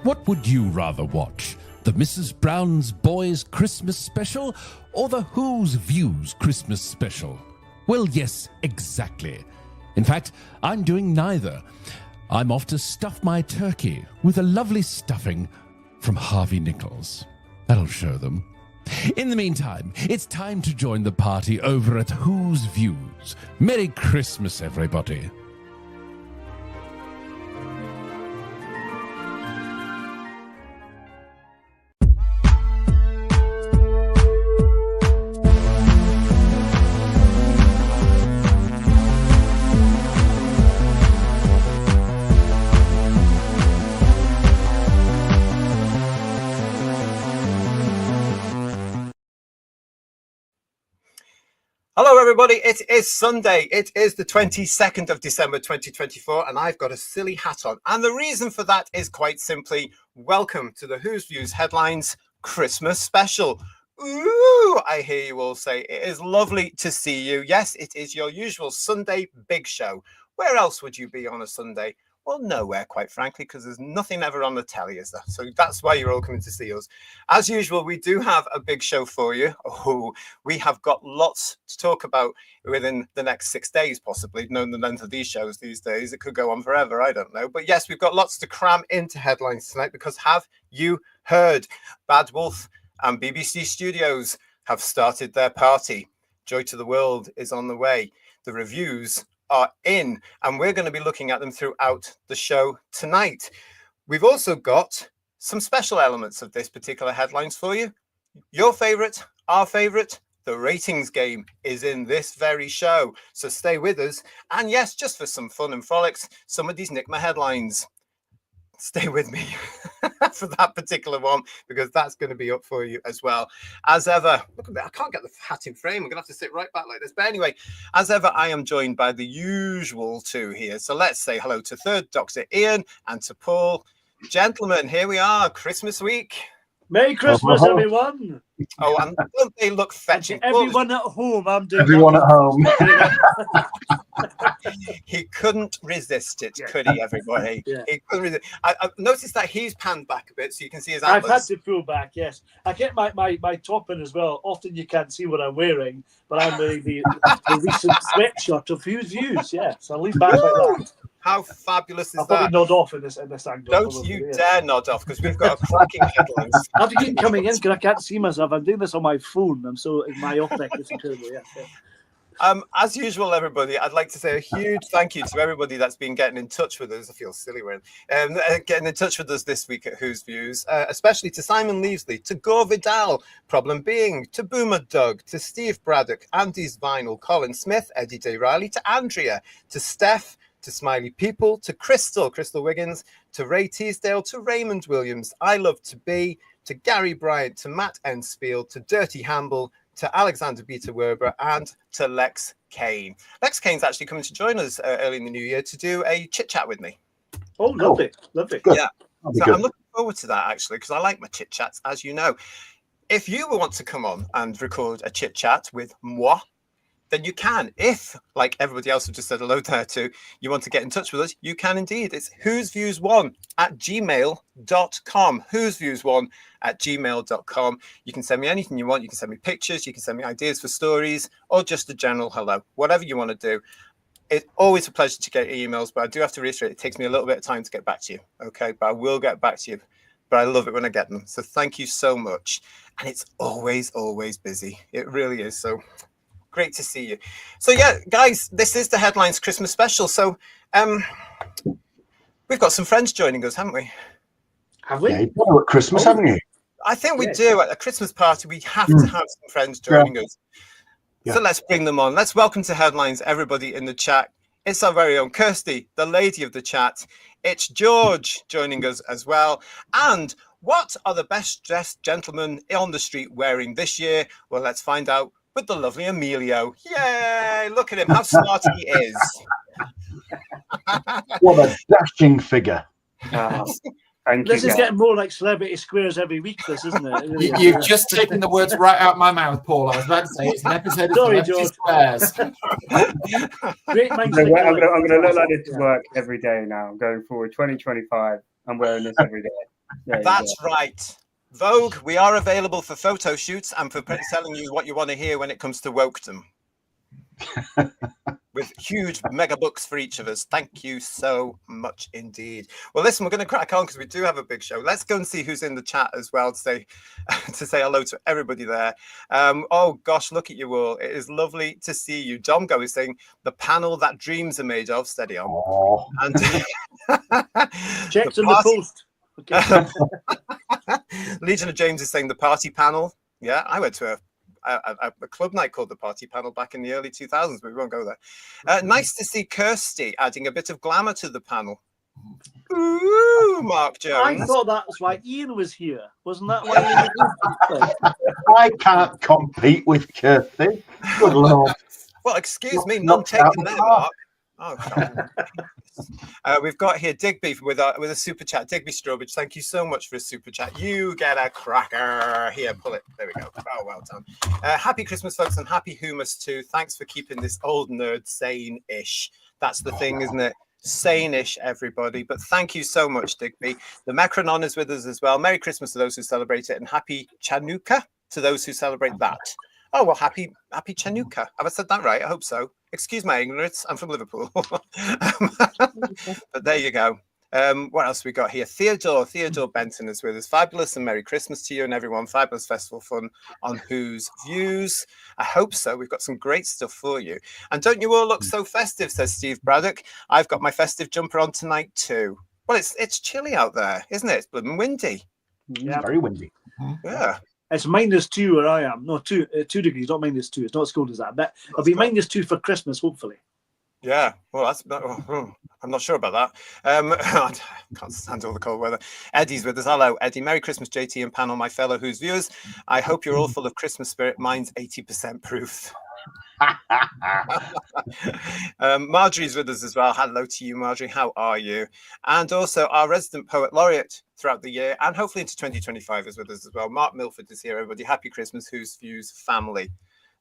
What would you rather watch? The Mrs. Brown's Boys Christmas Special or the Who's Views Christmas Special? Well, yes, exactly. In fact, I'm doing neither. I'm off to stuff my turkey with a lovely stuffing from Harvey Nichols. That'll show them. In the meantime, it's time to join the party over at Who's Views. Merry Christmas, everybody. Hello, everybody. It is Sunday. It is the 22nd of December, 2024, and I've got a silly hat on. And the reason for that is quite simply, welcome to the Who's Views Headlines Christmas Special. Ooh, I hear you all say. It is lovely to see you. Yes, it is your usual Sunday big show. Where else would you be on a Sunday? Well, nowhere, quite frankly, because there's nothing ever on the telly, is there? So that's why you're all coming to see us. As usual, we do have a big show for you. Oh, we have got lots to talk about within the next 6 days, possibly. Knowing the length of these shows these days, it could go on forever. I don't know. But yes, we've got lots to cram into headlines tonight because have you heard? Bad Wolf and BBC Studios have started their party. Joy to the World is on the way. The reviews are in, and we're going to be looking at them throughout the show tonight. We've also got some special elements of this particular headlines for you. Your favorite, our favorite, the ratings game is in this very show. So stay with us. And yes, just for some fun and frolics, somebody's nicked my headlines. Stay with me for that particular one, because that's going to be up for you as well. As ever, look at that, I can't get the hat in frame. I'm going to have to sit right back like this. But anyway, as ever, I am joined by the usual two here. So let's say hello to third Dr. Ian and to Paul. Gentlemen, here we are, Christmas week. Merry Christmas, everyone. Oh, and don't they look fetching? Everyone at home, I'm doing everyone at home. He couldn't resist it, could he, everybody? Yeah. He couldn't resist. I've noticed that he's panned back a bit so you can see his antlers. I've had to pull back, yes. I get my top in as well. Often you can't see what I'm wearing, but I'm wearing the recent sweatshirt of Who's Views, yeah. So I'll lean back like that. How fabulous is I'll that? probably nod off in this angle. Don't you dare nod off, because we've got a cracking headlines. I have to keep coming in because I can't see myself. I'm doing this on my phone. I'm so myopic. It's incredible, yeah. As usual, everybody, I'd like to say a huge thank you to everybody that's been getting in touch with us. I feel silly when getting in touch with us this week at Who's Views, especially to Simon Leavesley, to Gore Vidal, Problem Being, to Boomer Doug, to Steve Braddock, Andy's Vinyl, Colin Smith, Eddie Day Riley, to Andrea, to Steph, to Smiley People, to Crystal Wiggins, to Ray Teasdale, to Raymond Williams, I Love to Be, to Gary Bryant, to Matt Enspiel, to Dirty Hamble, to Alexander Beta Werber, and to Lex Kane. Lex Kane's actually coming to join us early in the new year to do a chit chat with me. Oh, lovely. Lovely. Good. Yeah. So I'm looking forward to that, actually, because I like my chit chats, as you know. If you want to come on and record a chit chat with moi, then you can. If, like everybody else have just said hello there to, you want to get in touch with us, you can indeed. It's whosviews1@gmail.com. whosviews1@gmail.com. You can send me anything you want. You can send me pictures. You can send me ideas for stories, or just a general hello. Whatever you want to do. It's always a pleasure to get your emails, but I do have to reiterate, it takes me a little bit of time to get back to you. Okay, but I will get back to you. But I love it when I get them. So thank you so much. And it's always, always busy. It really is. So great to see you. So yeah, guys, this is the Headlines Christmas Special. So we've got some friends joining us, haven't we? Have we? Yeah, you've got at Christmas, haven't you? I think we do. At a Christmas party, we have to have some friends joining us. Yeah. So let's bring them on. Let's welcome to Headlines everybody in the chat. It's our very own Kirsty, the lady of the chat. It's George joining us as well. And what are the best dressed gentlemen on the street wearing this year? Well, let's find out with the lovely Emilio. Yay! Look at him, how smart he is. What a dashing figure. This is getting more like Celebrity Squares every week, this, isn't it? Really You've just taken the words right out of my mouth, Paul. I was about to say it's an episode of Celebrity Squares. Great minds. I'm going to look like this to work every day now. I'm going forward 2025. I'm wearing this every day. That's right. Vogue, we are available for photo shoots and for telling you what you want to hear when it comes to wokedom. With huge mega books for each of us. Thank you so much indeed. Well, listen, we're going to crack on because we do have a big show. Let's go and see who's in the chat as well to say hello to everybody there. Oh gosh, look at you all. It is lovely to see you. Domgo is saying the panel that dreams are made of. Steady on. Oh. And checks in the post. Okay. Legion of James is saying the party panel. Yeah, I went to a club night called the Party Panel back in the early 2000s, but we won't go there. Nice to see Kirsty adding a bit of glamour to the panel. Ooh, Mark Jones. I thought that was why Ian was here. Wasn't that why Ian was here? I can't compete with Kirsty. Good Lord. Well, excuse me, none taken there, Mark. Oh, we've got here Digby with a super chat. Digby Strawbridge, thank you so much for a super chat. You get a cracker. Here, pull it. There we go. Oh, well done. Happy Christmas, folks, and happy Humus too. Thanks for keeping this old nerd sane-ish. That's the thing, isn't it? Sane-ish, everybody. But thank you so much, Digby. The Macronon is with us as well. Merry Christmas to those who celebrate it, and happy Chanukah to those who celebrate that. Oh, well, happy Chanukah. Have I said that right? I hope so. Excuse my ignorance. I'm from Liverpool. But there you go. What else we got here? Theodore Benton is with us. Fabulous and Merry Christmas to you and everyone. Fabulous festival fun on Who's Views. I hope so. We've got some great stuff for you. And don't you all look so festive, says Steve Braddock. I've got my festive jumper on tonight too. Well, it's chilly out there, isn't it? It's blooming windy. Yeah, very windy. Yeah. It's -2 where I am. No, 2 degrees, not -2. It's not as cold as that. But it'll be -2 for Christmas, hopefully. Yeah, well, I'm not sure about that. I can't stand all the cold weather. Eddie's with us. Hello, Eddie. Merry Christmas, JT and panel, my fellow Who's viewers. I hope you're all full of Christmas spirit. Mine's 80% proof. Marjorie's with us as well. Hello to you, Marjorie. How are you? And also our resident poet laureate throughout the year and hopefully into 2025 is with us as well. Mark Milford is here, everybody. Happy Christmas, Who's Views family.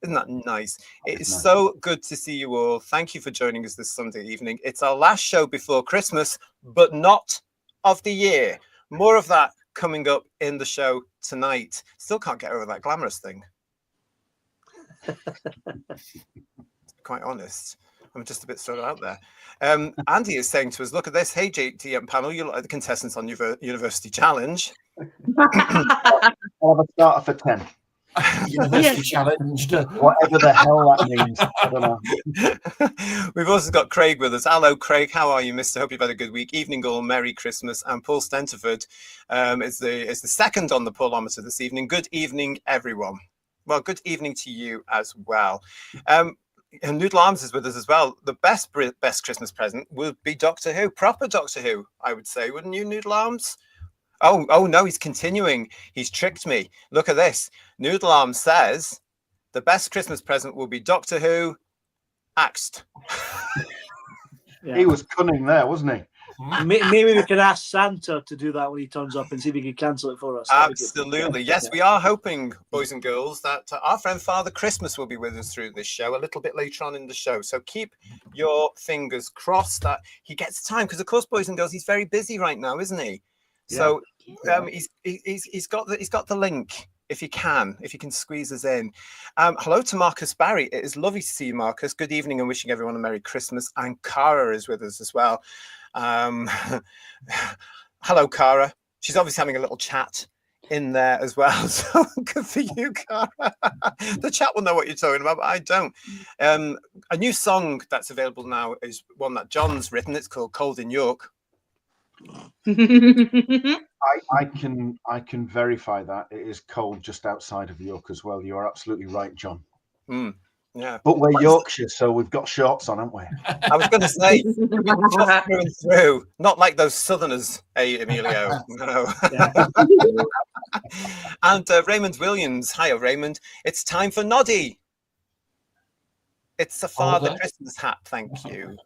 Isn't that nice? It is so good to see you all. Thank you for joining us this Sunday evening. It's our last show before Christmas, but not of the year. More of that coming up in the show tonight. Still can't get over that glamorous thing. Quite honest, I'm just a bit sort of out there. Andy is saying to us, look at this. Hey, JT and panel, you look like the contestants on University Challenge. I'll have a starter for 10. University challenged. Whatever the hell that means. I don't know. We've also got Craig with us. Hello, Craig. How are you, mister? Hope you've had a good week. Evening all. Merry Christmas. And Paul Stenterford is the second on the Paulometer this evening. Good evening, everyone. Well, good evening to you as well. And Noodle Arms is with us as well. The best Christmas present would be Doctor Who. Proper Doctor Who, I would say. Wouldn't you, Noodle Arms? Oh no, he's continuing. He's tricked me. Look at this. Noodle Arms says the best Christmas present will be Doctor Who axed. Yeah. He was cunning there, wasn't he? Maybe we can ask Santa to do that when he turns up and see if he can cancel it for us. Absolutely. Yes, we are hoping, boys and girls, that our friend Father Christmas will be with us through this show a little bit later on in the show. So keep your fingers crossed that he gets time because, of course, boys and girls, he's very busy right now, isn't he? Yeah. So he's got the link if you can squeeze us in. Hello to Marcus Barry. It is lovely to see you, Marcus. Good evening and wishing everyone a Merry Christmas. And Cara is with us as well. Hello, Cara. She's obviously having a little chat in there as well. So good for you, Cara. The chat will know what you're talking about, but I don't. A new song that's available now is one that John's written. It's called Cold in York. I can verify that it is cold just outside of York as well. You are absolutely right, John. Yeah, but we're Yorkshire, so we've got shorts on, haven't we? I was going to say through and through, not like those Southerners, Emilio. No. And Raymond Williams, hiya Raymond. It's time for Noddy. It's a Father Christmas hat, thank you.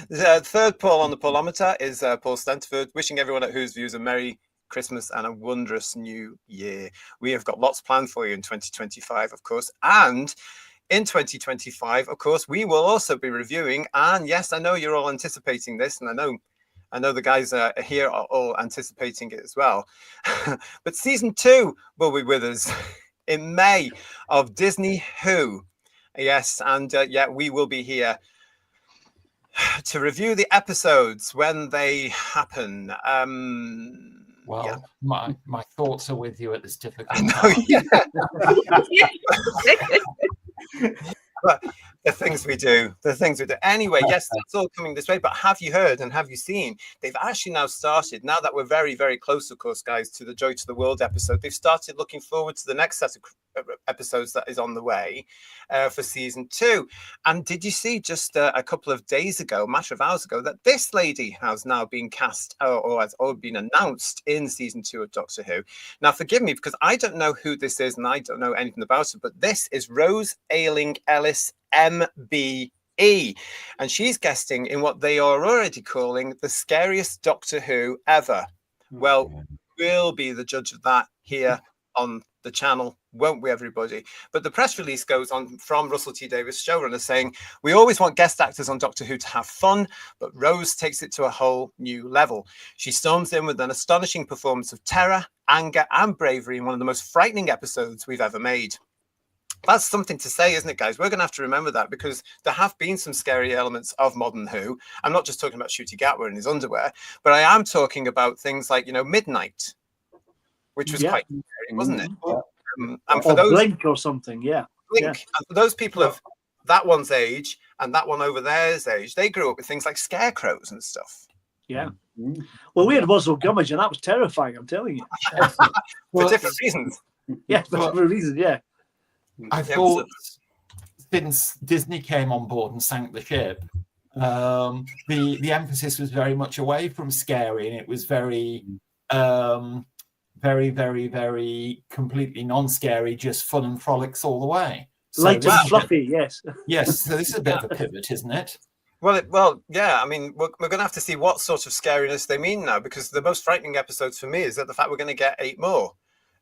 The third Paul on the Paulometer is Paul Stenterford, wishing everyone at Who's Views a Merry Christmas and a wondrous new year. We have got lots planned for you in 2025, of course. And in 2025, of course, we will also be reviewing. And yes, I know you're all anticipating this, and I know I know the guys here are all anticipating it as well. But season 2 will be with us in May of Disney Who. Yes, and we will be here to review the episodes when they happen. My thoughts are with you at this difficult time. But the things we do. Anyway, yes, that's all coming this way. But have you heard and have you seen? They've actually now started, now that we're very, very close, of course, guys, to the Joy to the World episode, they've started looking forward to the next set of episodes that is on the way for season 2. And did you see just a couple of days ago, a matter of hours ago, that this lady has now been cast or has been announced in season 2 of Doctor Who? Now, forgive me, because I don't know who this is and I don't know anything about it, but this is Rose Ayling-Ellis, MBE, and she's guesting in what they are already calling the scariest Doctor Who ever. Well, we'll be the judge of that here on the channel, won't we, everybody? But the press release goes on from Russell T Davies, showrunner, saying, "We always want guest actors on Doctor Who to have fun, but Rose takes it to a whole new level. She storms in with an astonishing performance of terror, anger, and bravery in one of the most frightening episodes we've ever made." That's something to say, isn't it, guys? We're going to have to remember that, because there have been some scary elements of modern Who. I'm not just talking about Ncuti Gatwa in his underwear, but I am talking about things like, Midnight, which was quite scary, wasn't it? And for those Blink or something, Blink, and for those people of that one's age and that one over there's age, they grew up with things like scarecrows and stuff. Yeah. Well, we had Russell Gummidge, and that was terrifying, I'm telling you. For different reasons. Yeah, for different reasons, yeah. I thought since Disney came on board and sank the ship, the emphasis was very much away from scary, and it was very, very, very, very completely non-scary, just fun and frolics all the way. Light and fluffy, yes. Yes, so this is a bit of a pivot, isn't it? Well, yeah. I mean, we're going to have to see what sort of scariness they mean now, because the most frightening episodes for me is that the fact we're going to get 8 more.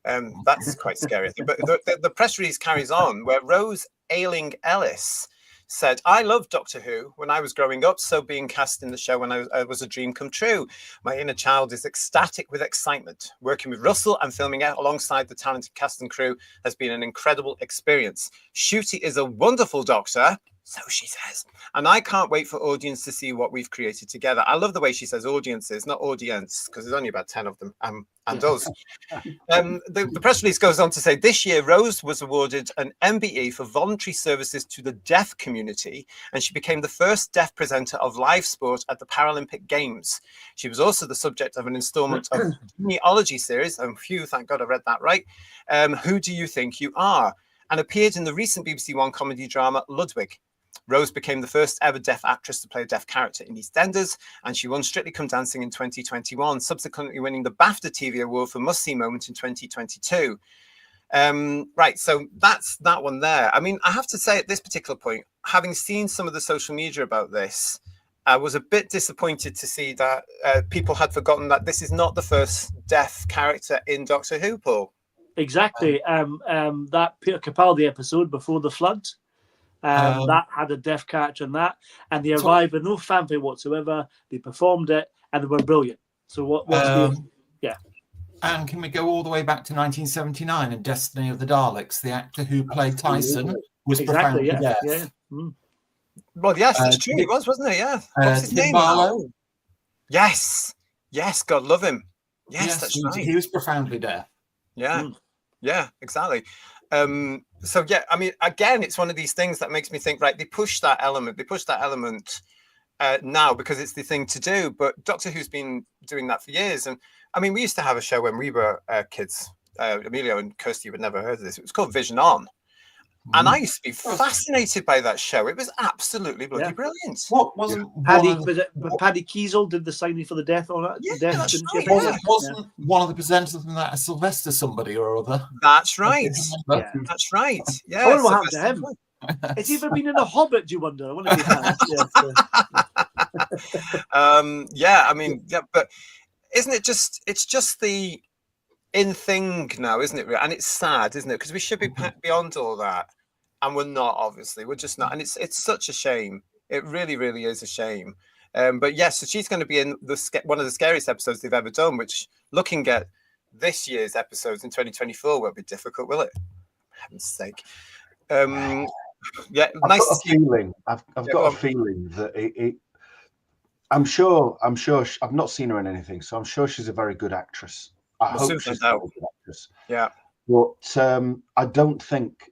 That's quite scary. But the press release carries on, where Rose Ayling-Ellis said, "I loved Doctor Who when I was growing up, so being cast in the show when I was a dream come true. My inner child is ecstatic with excitement. Working with Russell and filming out alongside the talented cast and crew has been an incredible experience. Ncuti is a wonderful doctor." So she says, "and I can't wait for audience to see what we've created together." I love the way she says audiences, not audience, because there's only about 10 of them, and us. The press release goes on to say, "This year, Rose was awarded an MBE for voluntary services to the deaf community, and she became the first deaf presenter of live sport at the Paralympic Games. She was also the subject of an installment of the genealogy series," and phew, thank God I read that right, "Who Do You Think You Are?" and appeared in the recent BBC One comedy drama Ludwig. Rose became the first ever deaf actress to play a deaf character in EastEnders, and she won Strictly Come Dancing in 2021, subsequently winning the BAFTA TV Award for Must See Moment in 2022. Right, so that's that one there. I mean, I have to say at this particular point, having seen some of the social media about this, I was a bit disappointed to see that people had forgotten that this is not the first deaf character in Doctor Who, Paul. Exactly. That Peter Capaldi episode, Before the Flood, that had a deaf character in that, and they arrived with no fanfare whatsoever. They performed it, and they were brilliant. So and can we go all the way back to 1979 and Destiny of the Daleks? The actor who played Tyson was profoundly deaf. Yeah. Mm. Well, yes, that's true. He was, wasn't he? Yeah. What's his name? Barlow. Yes. God love him. Yes, that's right. He was profoundly deaf. Yeah. Yeah, exactly. So yeah, I mean, again, it's one of these things that makes me think, right, they push that element now because it's the thing to do, but Doctor Who's been doing that for years. And I mean, we used to have a show when we were kids, Emilio and Kirsty would never heard of this. It was called Vision On. And I used to be fascinated by that show. It was absolutely bloody brilliant. What wasn't Paddy Kiesel did the signing for the death on that? Yeah, that's right, wasn't one of the presenters in that a Sylvester somebody or other? That's right. That's right. Yeah. I wonder what happened to him. Has he ever been in a Hobbit, do you wonder? I wonder if he has. Yeah, I mean, yeah, but isn't it just, it's just the in thing now, isn't it? And it's sad, isn't it? Because we should be beyond all that, and we're not. Obviously, we're just not. And it's such a shame. It really, really is a shame. But yes, so she's going to be in one of the scariest episodes they've ever done, which looking at this year's episodes in 2024 won't be difficult, will it? For heaven's sake. Yeah, I've nice got a feeling. I've got a feeling that I'm sure. I've not seen her in anything, so I'm sure she's a very good actress. I hope she's a very good actress. Yeah. But I don't think.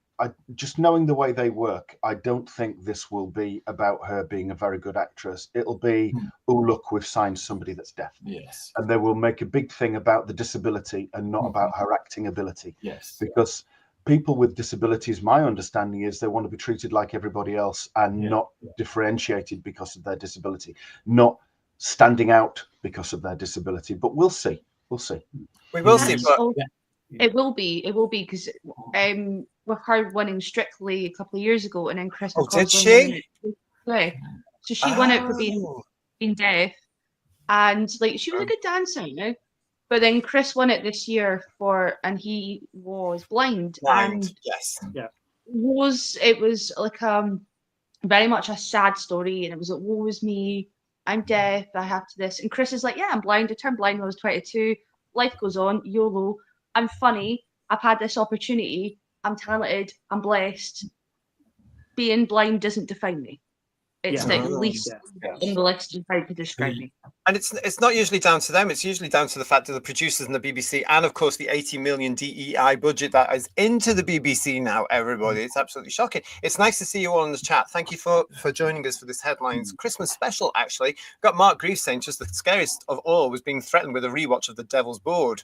Just knowing the way they work, I don't think this will be about her being a very good actress. It'll be, oh look, we've signed somebody that's deaf. Yes. And they will make a big thing about the disability and not about her acting ability. Yes. Because people with disabilities, my understanding is they want to be treated like everybody else and not differentiated because of their disability, not standing out because of their disability. But we'll see. We'll see. We will see. But it will be because with her winning Strictly a couple of years ago, and then Chris. Oh, did she? Yeah. So she won it for being deaf, and like she was a good dancer, you know. But then Chris won it this year and he was blind. And yes, yeah. It was like very much a sad story, and it was like, woe is me, I'm deaf, I have to this. And Chris is like, yeah, I'm blind. I turned blind when I was 22. Life goes on, YOLO. I'm funny. I've had this opportunity. I'm talented. I'm blessed. Being blind doesn't define me. It's the least in the list of how to describe me. And it's not usually down to them. It's usually down to the fact that the producers and the BBC, and of course the 80 million DEI budget that is into the BBC now, everybody. It's absolutely shocking. It's nice to see you all in the chat. Thank you for joining us for this Headlines Christmas special, actually. We've got Mark Grief saying just the scariest of all was being threatened with a rewatch of The Devil's Board.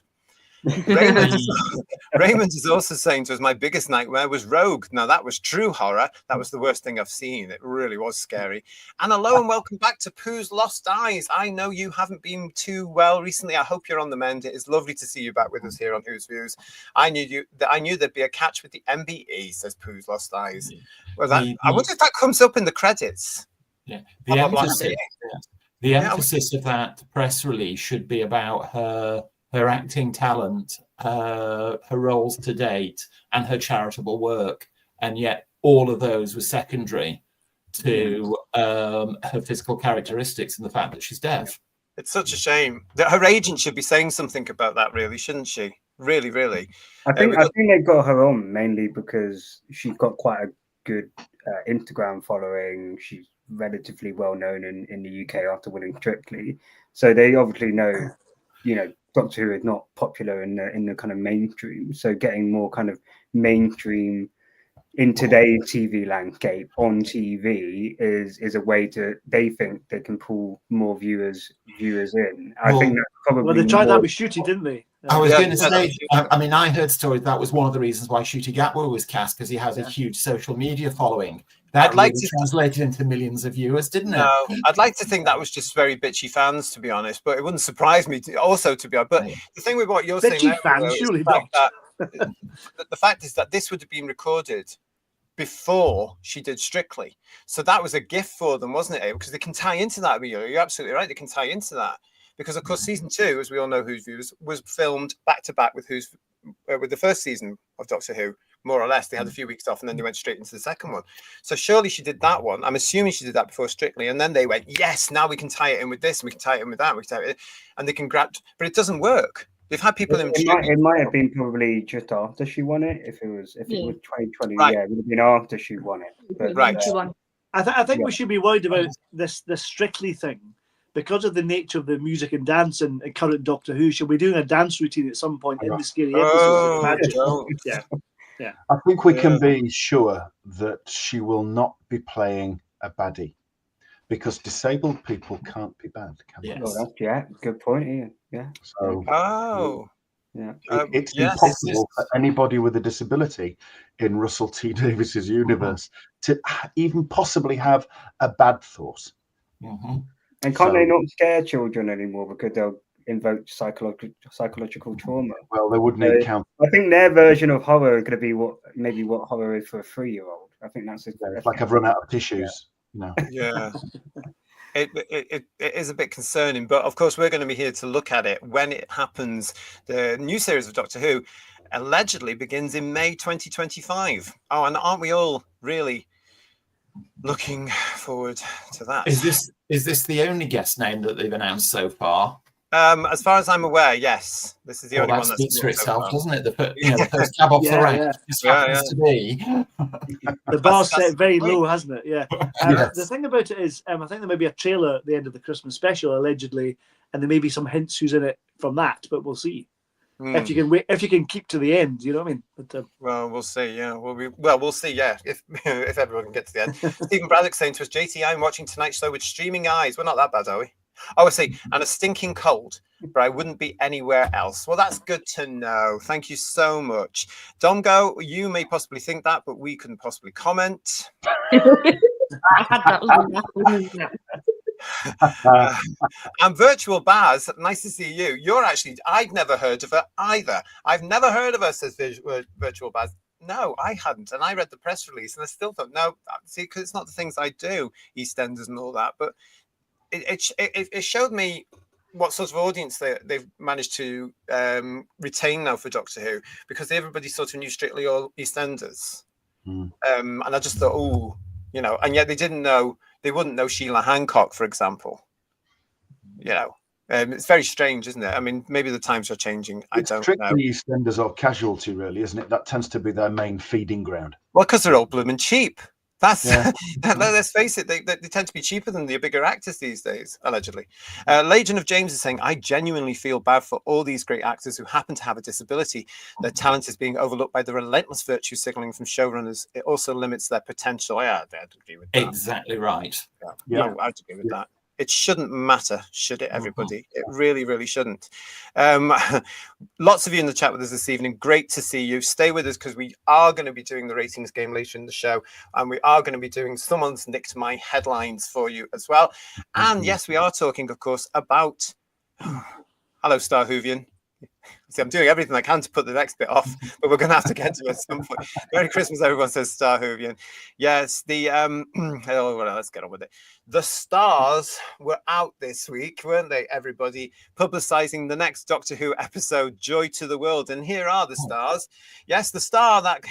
Raymond is also saying to us, my biggest nightmare was Rogue. Now that was true horror. That was the worst thing I've seen. It really was scary. And hello and welcome back to Pooh's Lost Eyes. I know you haven't been too well recently. I hope you're on the mend. It is lovely to see you back with us here on Who's Views. I knew there'd be a catch with the MBE, says Pooh's Lost Eyes. Well, I wonder if that comes up in the credits. Yeah, the emphasis of that press release should be about her acting talent, her roles to date, and her charitable work, and yet all of those were secondary to her physical characteristics and the fact that she's deaf. It's such a shame. Her agent should be saying something about that, really, shouldn't she? Really, really. I think they got her on mainly because she's got quite a good Instagram following. She's relatively well known in the UK after winning Strictly, so they obviously know, you know, Doctor Who is not popular in the kind of mainstream, so getting more kind of mainstream in today's TV landscape on TV is a way to, they think they can pull more viewers in. I think that's probably. Well, they tried that with Shooty, didn't they? I was going to say, I mean, I heard stories that was one of the reasons why Shooty Gatwa was cast, because he has a huge social media following. That translated into millions of viewers, didn't it? No, I'd like to think that was just very bitchy fans, to be honest. But it wouldn't surprise me also to be honest. But the thing with what you're saying, bitchy fans, surely not. The fact is that this would have been recorded before she did Strictly, so that was a gift for them, wasn't it? Because they can tie into that. You're absolutely right. They can tie into that because, of course, season 2, as we all know, Who's Views, was filmed back to back with with the first season of Doctor Who. More or less, they had a few weeks off and then they went straight into the second one. So surely she did that one. I'm assuming she did that before Strictly, and then they went, yes, now we can tie it in with this, and we can tie it in with that, we can tie it in, and they can grab. But it doesn't work. They've had people in. It might have been probably just after she won it. If it was 2020, right. Yeah, it would have been after she won it. But, right. I think we should be worried about this Strictly thing. Because of the nature of the music and dance and current Doctor Who, should we be doing a dance routine at some point in the scary episode? Yeah. I think we can be sure that she will not be playing a baddie, because disabled people can't be bad, can they? Yes. Good point, Ian. Yeah. So, it's impossible for anybody with a disability in Russell T Davies's universe to even possibly have a bad thought. And can't they not scare children anymore because they'll invoke psychological trauma? Well, they would need count. I think their version of horror is going to be what horror is for a 3-year-old. I think that's it's like I've run out of tissues. Yeah. It is a bit concerning, but of course we're going to be here to look at it when it happens. The new series of Doctor Who allegedly begins in May 2025. Oh, and aren't we all really looking forward to that? Is this the only guest name that they've announced so far? As far as I'm aware, yes. This is the only that one that's speaks for booked so itself, far. doesn't it? The first cab off the rank just happens to be. The bar's That's set very great. low, hasn't it? Yeah. Yes. The thing about it is, I think there may be a trailer at the end of the Christmas special, allegedly, and there may be some hints who's in it from that, but we'll see. If you can wait, if you can keep to the end, you know what I mean? But, well, we'll see. Yeah, we'll see. Yeah, if if everyone can get to the end. Stephen Braddock saying to us, "JT, I'm watching tonight's show with streaming eyes. We're not that bad, are we?" Oh, I see. And a stinking cold, but I wouldn't be anywhere else. Well, that's good to know. Thank you so much, Domgo. You may possibly think that, but we couldn't possibly comment. I had that. And Virtual Baz, nice to see you. You're actually, I'd never heard of her either. I've never heard of her, says Virtual Baz. No, I hadn't. And I read the press release and I still thought, no, see, because it's not the things I do, EastEnders and all that. But it showed me what sort of audience they've managed to retain now for Doctor Who, because everybody sort of knew Strictly all EastEnders. And I just thought, oh, you know, and yet they wouldn't know Sheila Hancock, for example. You know, it's very strange, isn't it? I mean, maybe the times are changing. I don't know. Strictly EastEnders or Casualty, really, isn't it? That tends to be their main feeding ground. Well, because they're all blooming cheap. That's let's face it, they tend to be cheaper than the bigger actors these days, allegedly. Legion of James is saying, I genuinely feel bad for all these great actors who happen to have a disability. Their talent is being overlooked by the relentless virtue signaling from showrunners. It also limits their potential. Yeah, I'd agree with that. Exactly right. Yeah. No, I'd agree with that. It shouldn't matter, should it, everybody? It really, really shouldn't. Lots of you in the chat with us this evening. Great to see you. Stay with us, because we are going to be doing the ratings game later in the show, and we are going to be doing Someone's Nicked My Headlines for you as well. And yes, we are talking, of course, about... Hello, Star Whovian. See, I'm doing everything I can to put the next bit off, but we're going to have to get to it at some point. Merry Christmas, everyone, says Star Whovian. Yes, the let's get on with it. The stars were out this week, weren't they, everybody? Publicising the next Doctor Who episode, Joy to the World. And here are the stars. Yes, the star that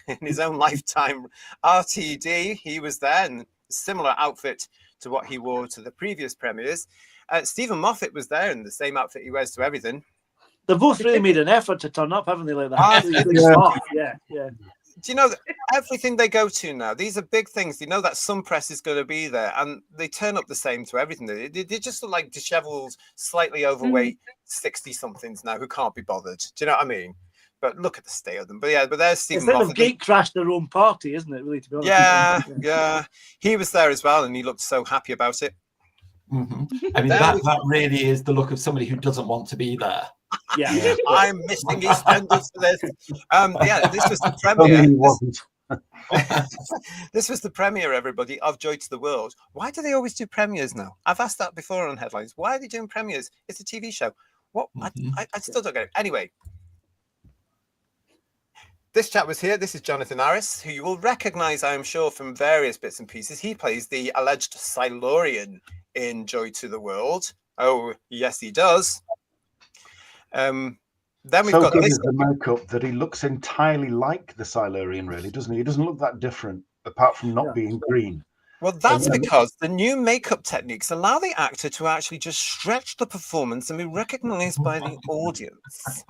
in his own lifetime, RTD, he was there in a similar outfit to what he wore to the previous premieres. Stephen Moffat was there in the same outfit he wears to everything. They've both really made an effort to turn up, haven't they? Like that. Yeah. Do you know that everything they go to now, these are big things. You know that some press is going to be there, and they turn up the same to everything. They just look like dishevelled, slightly overweight 60-somethings now who can't be bothered. Do you know what I mean? But look at the state of them. But there's Stephen Moffat. Moffat. Gate crashed their own party, isn't it? Really, to be honest. Yeah. He was there as well, and he looked so happy about it. I mean, that really is the look of somebody who doesn't want to be there. Yeah. I'm missing EastEnders for this. This was the premiere. This was the premiere, everybody, of Joy to the World. Why do they always do premieres now? I've asked that before on Headlines. Why are they doing premieres? It's a TV show. What? I still don't get it. Anyway, this chap was here. This is Jonathan Harris, who you will recognise, I am sure, from various bits and pieces. He plays the alleged Silurian in Joy to the World. Oh, yes, he does. Then we've got good the makeup that he looks entirely like the Silurian, really, doesn't he? He doesn't look that different, apart from not being green. Well, that's because the new makeup techniques allow the actor to actually just stretch the performance and be recognised by the audience.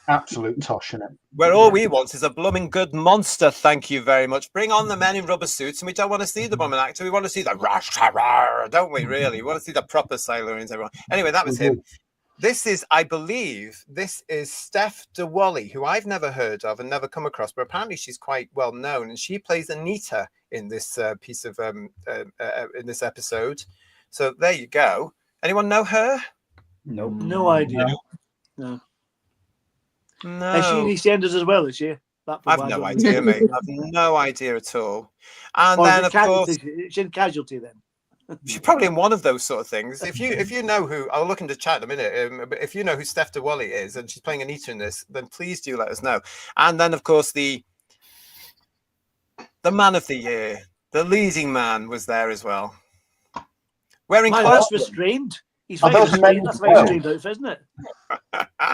Absolute tosh, isn't it? Where all we want is a blooming good monster, thank you very much. Bring on the men in rubber suits, and we don't want to see the blooming actor. We want to see the rash, don't we, really? We want to see the proper Silurians, everyone. Anyway, that was him. This is, I believe, Steph De Wally, who I've never heard of and never come across, but apparently she's quite well known, and she plays Anita in this piece of in this episode. So there you go. Anyone know her? Nope. No idea. No. Is she in EastEnders as well? Is she? I've no idea, mate. I've no idea at all. And then, of course, she's in Casualty then. She's probably in one of those sort of things. If you know who, I'll look into chat in a minute. But if you know who Steph De Wally is and she's playing Anita in this, then please do let us know. And then, of course, the man of the year, the leading man, was there as well. Wearing that's restrained. He's Are very those men strange. That's a as very well? strange outfit, isn't it?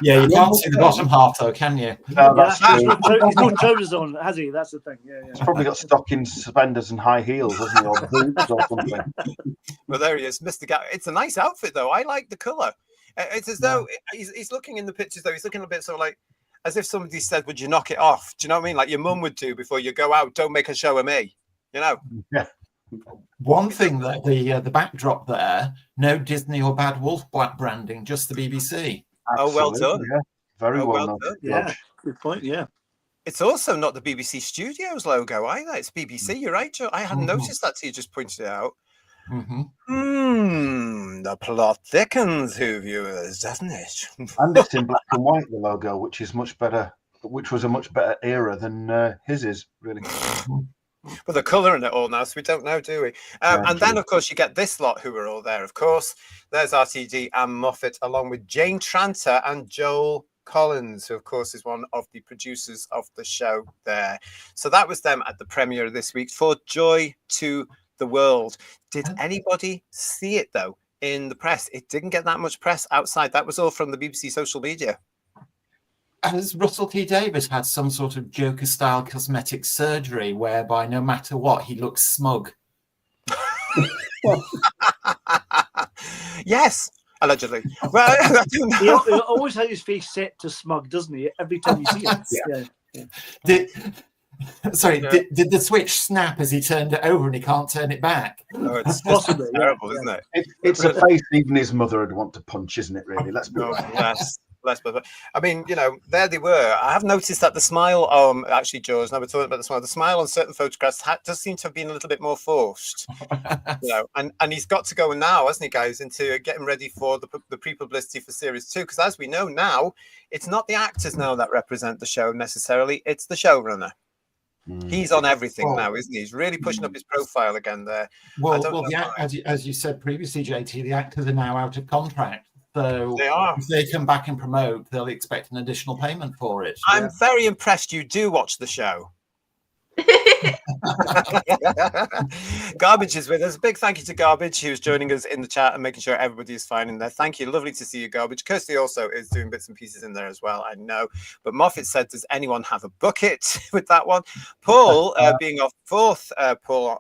Yeah, you can't see the bottom half though, can you? No, that's He's true. no trousers on, has he? That's the thing. Yeah, He's probably got stocking suspenders and high heels, hasn't he, or boots or something. Well, there he is, Mr. Gap. It's a nice outfit, though. I like the colour. It's as though he's looking in the pictures, though. He's looking a bit sort of like as if somebody said, "Would you knock it off?" Do you know what I mean? Like your mum would do before you go out. Don't make a show of me. You know. Yeah. One thing that the backdrop there, no Disney or Bad Wolf black branding, just the BBC. Oh, well Absolutely, done. yeah. Very Oh, well well done. done. yeah. Good point. Yeah. It's also not the BBC Studios logo either. It's BBC. You're right, Joe. I hadn't noticed that till you just pointed it out. The plot thickens, Who viewers, doesn't it? And it's in black and white, the logo, which is much better, which was a much better era than his is, really. But the colour in it all now, so we don't know, do we? And then, of course, you get this lot who are all there, of course. There's RTD and Moffat, along with Jane Tranter and Joel Collins, who, of course, is one of the producers of the show there. So that was them at the premiere this week for Joy to the World. Did anybody see it, though, in the press? It didn't get that much press outside. That was all from the BBC social media. Has Russell T Davies had some sort of Joker-style cosmetic surgery whereby no matter what, he looks smug? Yes, allegedly. Well, I don't know. He always has his face set to smug, doesn't he? Every time you see it. Did the switch snap as he turned it over and he can't turn it back? Oh, it's Possibly, terrible, isn't it? It's a face even his mother would want to punch, isn't it, really? Let's be honest. Less, but I mean, you know, there they were. I have noticed that the smile, actually, George, now we're talking about the smile on certain photographs does seem to have been a little bit more forced, you know, and he's got to go now, hasn't he, guys, into getting ready for the pre-publicity for series 2, because as we know now, it's not the actors now that represent the show necessarily, it's the showrunner. He's on everything now, isn't he? He's really pushing up his profile again there. Well, as you said previously, JT, the actors are now out of contract. So they are. If they come back and promote, they'll expect an additional payment for it. I'm very impressed you do watch the show. Garbage is with us. A big thank you to Garbage, who's joining us in the chat and making sure everybody is fine in there. Thank you. Lovely to see you, Garbage. Kirsty also is doing bits and pieces in there as well, I know. But Moffat said, does anyone have a bucket with that one? Paul, being off fourth, Paul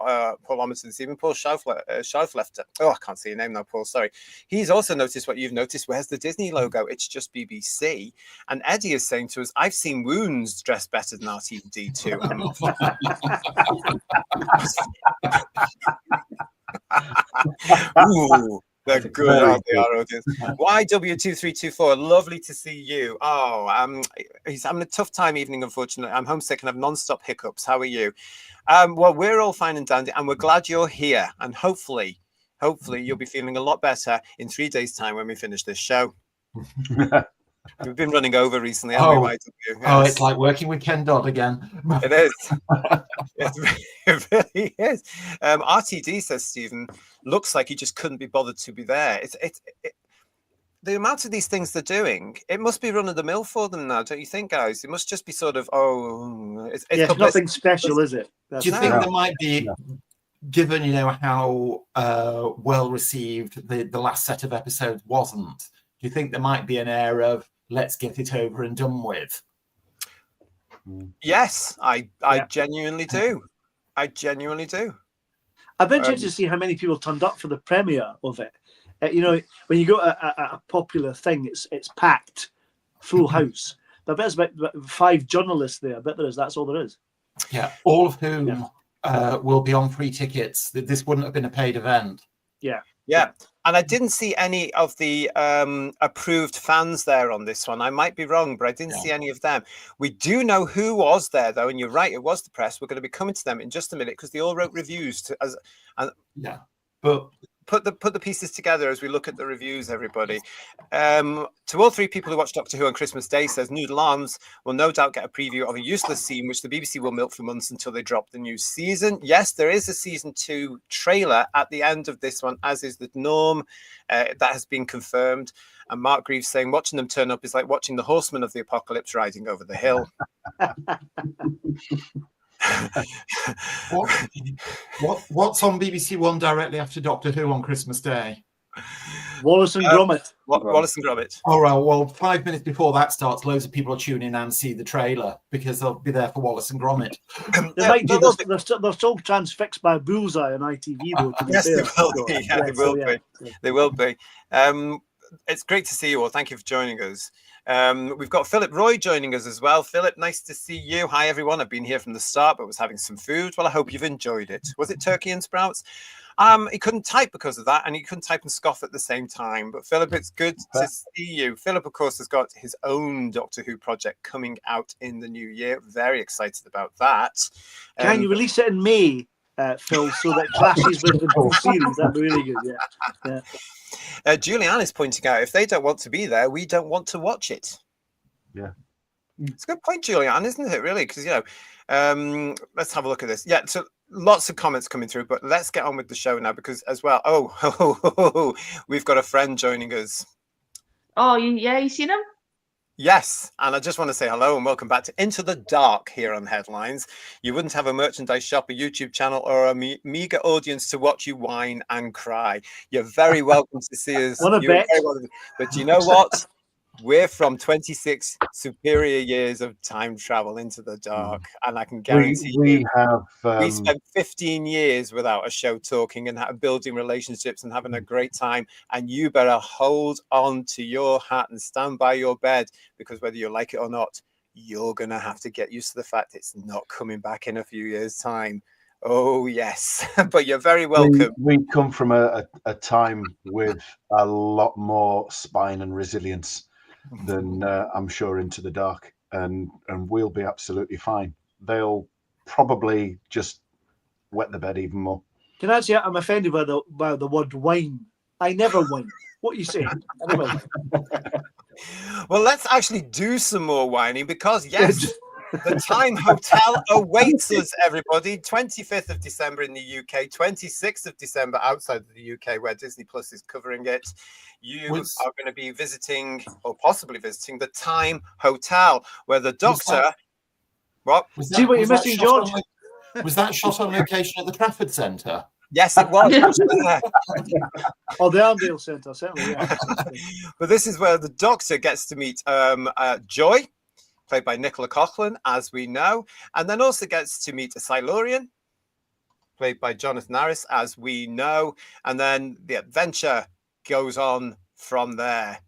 Omerson, Stephen, Paul Schauflefter. Oh, I can't see your name now, Paul. Sorry. He's also noticed what you've noticed. Where's the Disney logo? It's just BBC. And Eddie is saying to us, I've seen Wounds dressed better than RTD2 and Moffat. Ooh, they're good, aren't they, our audience? YW2324, lovely to see you. Oh, he's having a tough time evening, unfortunately. I'm homesick and have non-stop hiccups. How are you? Well, we're all fine and dandy, and we're glad you're here. And hopefully you'll be feeling a lot better in 3 days' time when we finish this show. We've been running over recently, haven't we, YW? Yes. Oh, it's like working with Ken Dodd again. It is. It really is. RTD says, Stephen, looks like he just couldn't be bothered to be there. The amount of these things they're doing, it must be run of the mill for them now, don't you think, guys? It must just be sort of, it's nothing special, is it? Do you think there might be, given how well received the last set of episodes wasn't? Do you think there might be an air of let's get it over and done with? Yes, I genuinely do. I genuinely do. I've been interested to see how many people turned up for the premiere of it. When you go to a popular thing, it's packed, full house. But I bet there's about 5 journalists there. I bet that's all there is. Yeah, all of whom will be on free tickets. This wouldn't have been a paid event. Yeah. And I didn't see any of the approved fans there on this one. I might be wrong, but I didn't see any of them. We do know who was there, though, and you're right, it was the press. We're going to be coming to them in just a minute because they all wrote reviews. But put the pieces together as we look at the reviews, everybody. To all 3 people who watched Doctor Who on Christmas Day, says Noodle Arms will no doubt get a preview of a useless scene which the BBC will milk for months until they drop the new season. Yes, there is a season 2 trailer at the end of this one, as is the norm. That has been confirmed. And Mark Greaves saying watching them turn up is like watching the horsemen of the apocalypse riding over the hill. What's on BBC One directly after Doctor Who on Christmas Day? Wallace and Gromit. Wallace and Gromit. All right. Well, 5 minutes before that starts, loads of people are tuning in and see the trailer because they'll be there for Wallace and Gromit. They might do. They're still transfixed by a bullseye on ITV, though. Yes, they will be. Yeah, they will be. They will be. It's great to see you all. Thank you for joining us. We've got Philip Roy joining us as well. Philip, nice to see you. Hi, everyone. I've been here from the start, but was having some food. Well, I hope you've enjoyed it. Was it turkey and sprouts? He couldn't type because of that, and he couldn't type and scoff at the same time. But Philip, it's good to see you. Philip, of course, has got his own Doctor Who project coming out in the new year. Very excited about that. Can you release it in May, Phil, so that clashes with the full series? That'd be really good. Yeah. Julianne is pointing out, if they don't want to be there, we don't want to watch it. Yeah. It's a good point, Julianne, isn't it, really? Because, let's have a look at this. Yeah, so lots of comments coming through, but let's get on with the show now because as well, we've got a friend joining us. Oh, you seen him? Yes, and I just want to say hello and welcome back to Into the Dark here on Headlines. You wouldn't have a merchandise shop, a YouTube channel, or a meager audience to watch you whine and cry. You're very welcome to see us. What a bet. But you know what? We're from 26 superior years of time travel into the dark, and I can guarantee we spent 15 years without a show talking and building relationships and having a great time. And you better hold on to your hat and stand by your bed, because whether you like it or not, you're gonna have to get used to the fact it's not coming back in a few years' time. Oh yes, but you're very welcome. We come from a time with a lot more spine and resilience than I'm sure Into the Dark, and we'll be absolutely fine. They'll probably just wet the bed even more. Can I say I'm offended by the word whine? I never whine. What are you saying? I never whine. Well, let's actually do some more whining because yes, the Time Hotel awaits us, everybody. 25th of December in the UK, 26th of December outside of the UK, where Disney Plus is covering it. You are going to be visiting, or possibly visiting, the Time Hotel, where the Doctor... See what you're missing, George? Was that shot on location at the Trafford Centre? Yes, it was. Oh, the Arndale Centre, certainly, yeah. But this is where the Doctor gets to meet Joy, played by Nicola Coughlan, as we know, and then also gets to meet a Silurian, played by Jonathan Harris, as we know, and then the adventure goes on from there.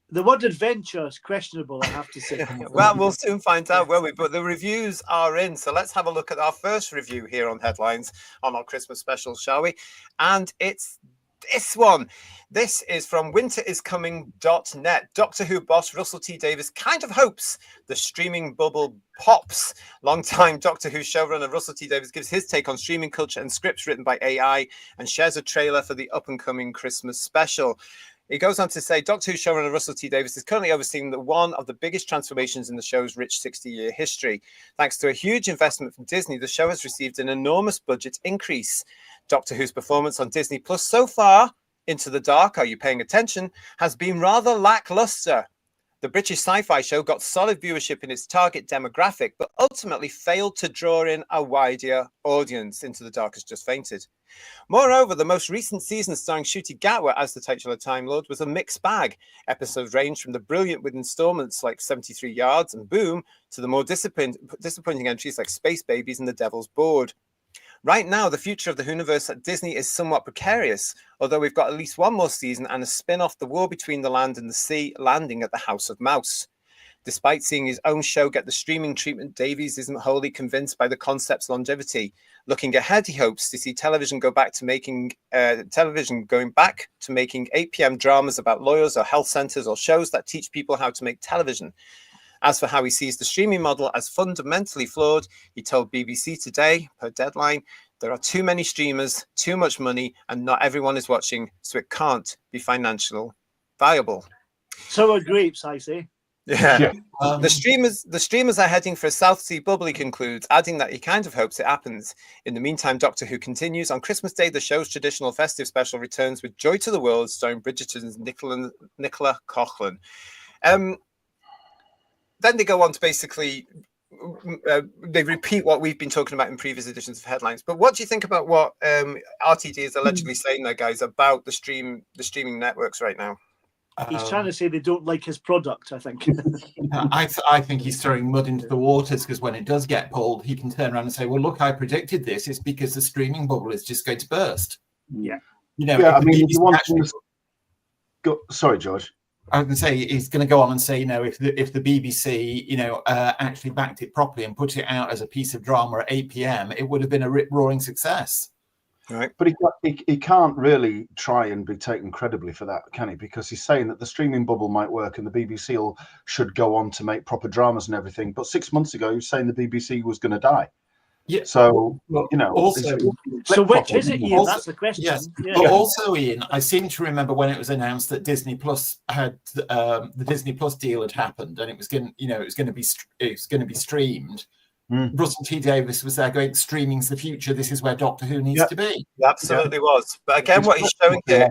The word adventure is questionable, I have to say. Well, we'll soon find out, won't we? But the reviews are in, so let's have a look at our first review here on Headlines on our Christmas special, shall we? And it's this one. This is from winteriscoming.net. Doctor Who boss Russell T Davies kind of hopes the streaming bubble pops. Longtime Doctor Who showrunner Russell T Davies gives his take on streaming culture and scripts written by AI and shares a trailer for the up-and-coming Christmas special. He goes on to say, Doctor Who showrunner Russell T Davies is currently overseeing one of the biggest transformations in the show's rich 60-year history. Thanks to a huge investment from Disney, the show has received an enormous budget increase. Doctor Who's performance on Disney Plus so far, Into the Dark, are you paying attention, has been rather lackluster. The British sci-fi show got solid viewership in its target demographic, but ultimately failed to draw in a wider audience. Into the Dark has just fainted. Moreover, the most recent season starring Ncuti Gatwa as the titular Time Lord was a mixed bag. Episodes ranged from the brilliant with installments like 73 Yards and Boom to the more disappointing entries like Space Babies and The Devil's Board. Right now, the future of the Whoniverse at Disney is somewhat precarious, although we've got at least one more season and a spin-off, The War Between the Land and the Sea, landing at the House of Mouse. Despite seeing his own show get the streaming treatment, Davies isn't wholly convinced by the concept's longevity. Looking ahead, he hopes to see television going back to making 8 p.m. dramas about lawyers or health centers or shows that teach people how to make television. As for how he sees the streaming model as fundamentally flawed, he told BBC Today, per Deadline, there are too many streamers, too much money, and not everyone is watching, so it can't be financially viable. So are grapes, I say. Yeah. The streamers are heading for a South Sea bubble, he concludes, adding that he kind of hopes it happens. In the meantime, Doctor Who continues. On Christmas Day, the show's traditional festive special returns with Joy to the World, starring Bridgerton's Nicola Coughlan. Then they go on to basically they repeat what we've been talking about in previous editions of headlines. But what do you think about what RTD is allegedly saying there, guys, about the streaming networks right now? He's trying to say they don't like his product, I think. I think he's throwing mud into the waters, because when it does get pulled, he can turn around and say, well, look, I predicted this. It's because the streaming bubble is just going to burst. Yeah. You know, Yeah, I mean, if you want actually, sorry, George. I was going to say, he's going to go on and say, you know, if the BBC, you know, actually backed it properly and put it out as a piece of drama at 8 p.m., it would have been a rip-roaring success. Right. But he can't really try and be taken credibly for that, can he? Because he's saying that the streaming bubble might work and the BBC should go on to make proper dramas and everything. But 6 months ago, he was saying the BBC was going to die. Yeah. So, you know. Also, so which is it, Ian? Also, that's the question. Yes. Yeah. But also, Ian, I seem to remember when it was announced that Disney Plus had the Disney Plus deal had happened, and it was going to be streamed. Russell T Davies was there going, streaming's the future. This is where Doctor Who needs to be. He absolutely was. But again, what he's showing here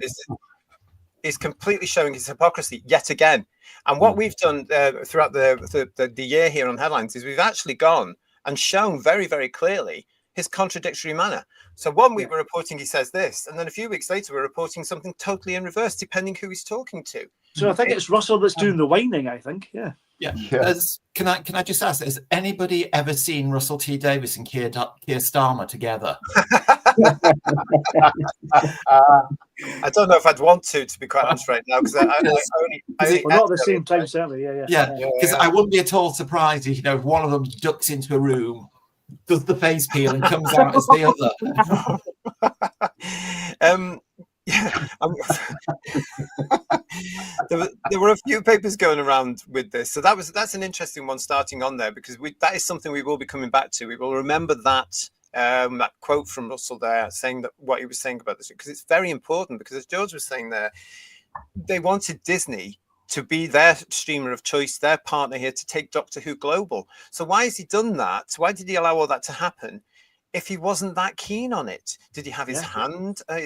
is completely showing his hypocrisy yet again. And what we've done throughout the year here on Headlines is we've actually gone and shown very, very clearly his contradictory manner. So 1 week we're reporting he says this, and then a few weeks later we're reporting something totally in reverse, depending who he's talking to. So I think it's Russell that's doing the whining, I think. Yeah. Yeah. Can I just ask, has anybody ever seen Russell T Davies and Keir Starmer together? I don't know if I'd want to be quite honest right now, because We're not at the same time, certainly. Yeah, because I wouldn't be at all surprised if, you know, if one of them ducks into a room, does the face peel, and comes out as the other. There were a few papers going around with this, so that's an interesting one starting on there, because that is something we will be coming back to. We will remember that that quote from Russell there, saying that what he was saying about this, because it's very important. Because as George was saying there, they wanted Disney to be their streamer of choice, their partner here to take Doctor Who global. So why has he done that? Why did he allow all that to happen if he wasn't that keen on it? Did he have his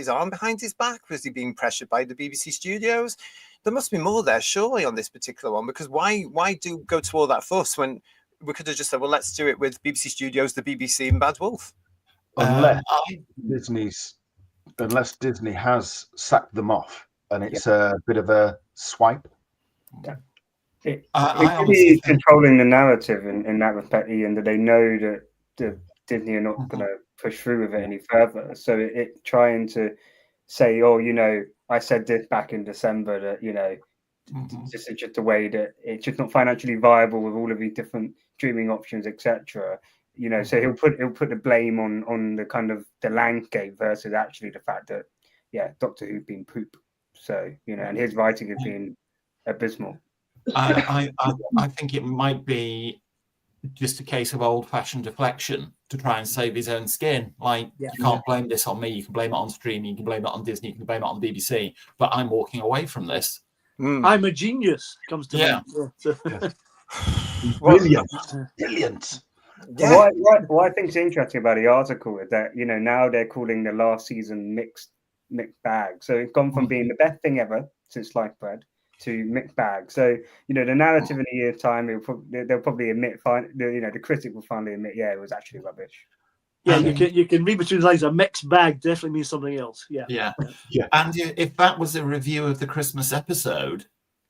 arm behind his back? Was he being pressured by the BBC studios? There must be more there, surely, on this particular one, because why do go to all that fuss when we could have just said, well, let's do it with BBC Studios, the BBC, and Bad Wolf? Unless Disney has sacked them off, and it's a bit of a swipe. It's really controlling the narrative in that respect, Ian, that they know that Disney are not going to push through with it any further. So it trying to say, oh, you know, I said this back in December that, you know, this is just a way that it's just not financially viable with all of these different streaming options, etc. You know, so he'll put the blame on the kind of the landscape versus actually the fact that Doctor Who's been poop. So, you know, and his writing has been abysmal. I think it might be just a case of old-fashioned deflection to try and save his own skin. Like, you can't blame this on me. You can blame it on streaming. You can blame it on Disney. You can blame it on BBC. But I'm walking away from this. I'm a genius. Comes to mind. Brilliant. Yeah. What I think is interesting about the article is that, you know, now they're calling the last season mixed bag. So it's gone from being the best thing ever since sliced bread to mixed bag. So, you know, the narrative in a year's time, they'll probably admit, you know, the critic will finally admit, it was actually rubbish. Yeah, you can read between the lines. A mixed bag definitely means something else. Yeah. And if that was a review of the Christmas episode,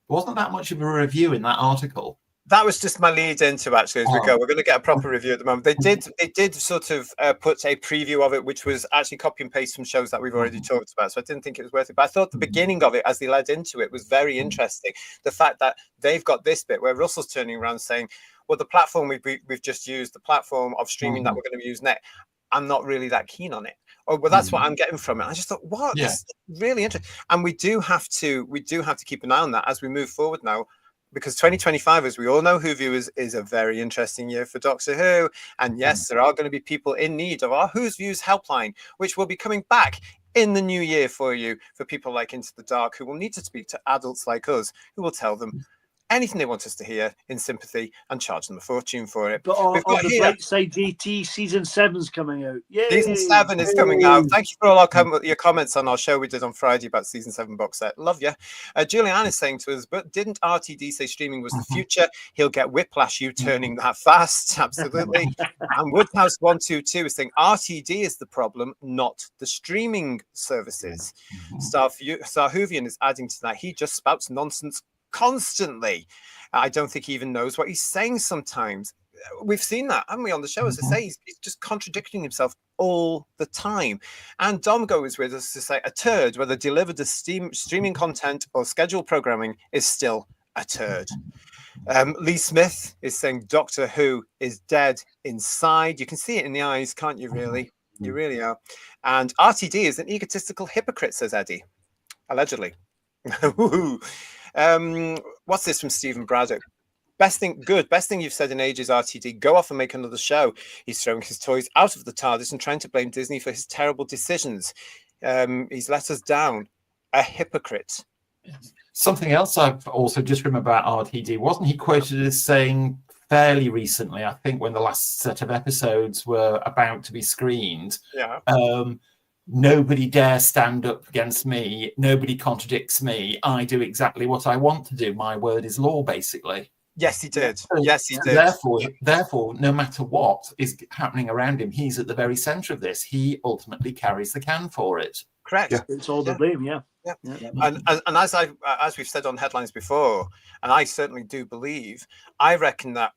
wasn't that much of a review in that article? That was just my lead into, actually, as we go. We're going to get a proper review at the moment. They did sort of put a preview of it, which was actually copy and paste from shows that we've already talked about. So I didn't think it was worth it. But I thought the beginning of it, as they led into it, was very interesting. The fact that they've got this bit where Russell's turning around saying, well, the platform we've just used, the platform of streaming that we're going to use next, I'm not really that keen on it. Oh, well, that's what I'm getting from it. I just thought, what? Yeah. That's really interesting. And we do have to keep an eye on that as we move forward now. Because 2025, as we all know, Who Views is a very interesting year for Doctor Who. And yes, there are going to be people in need of our Who's Views helpline, which will be coming back in the new year for you, for people like Into the Dark, who will need to speak to adults like us, who will tell them anything they want us to hear in sympathy and charge them a fortune for it. But on, We've got on the here, bright side, JT, season 7's coming out. Yay! season 7 is coming out. Thank you for all your comments on our show we did on Friday about season 7 box set. Love you. Julianne is saying to us, but didn't RTD say streaming was the future? He'll get whiplash you turning that fast. Absolutely. And Woodhouse122 is saying RTD is the problem, not the streaming services. Starhuvian is adding to that. He just spouts nonsense constantly. I don't think he even knows what he's saying sometimes. We've seen that, haven't we, on the show? As I say, he's just contradicting himself all the time. And Domgo is with us to say a turd, whether delivered as streaming content or scheduled programming, is still a turd. Lee Smith is saying Doctor Who is dead inside. You can see it in the eyes, can't you, really? You really are. And RTD is an egotistical hypocrite, says Eddie. Allegedly. What's this from Stephen Braddock? Best thing you've said in ages, RTD. Go off and make another show. He's throwing his toys out of the TARDIS and trying to blame Disney for his terrible decisions. He's let us down. A hypocrite. Something else I've also just remembered about RTD, wasn't he quoted as saying fairly recently, I think when the last set of episodes were about to be screened, nobody dare stand up against me, nobody contradicts me, I do exactly what I want to do, my word is law, basically. Yes, he did. Yes, he did. Therefore, no matter what is happening around him, he's at the very center of this. He ultimately carries the can for it. Correct. Yeah. It's all the blame, yeah. And as we've said on headlines before, and I certainly do believe, I reckon that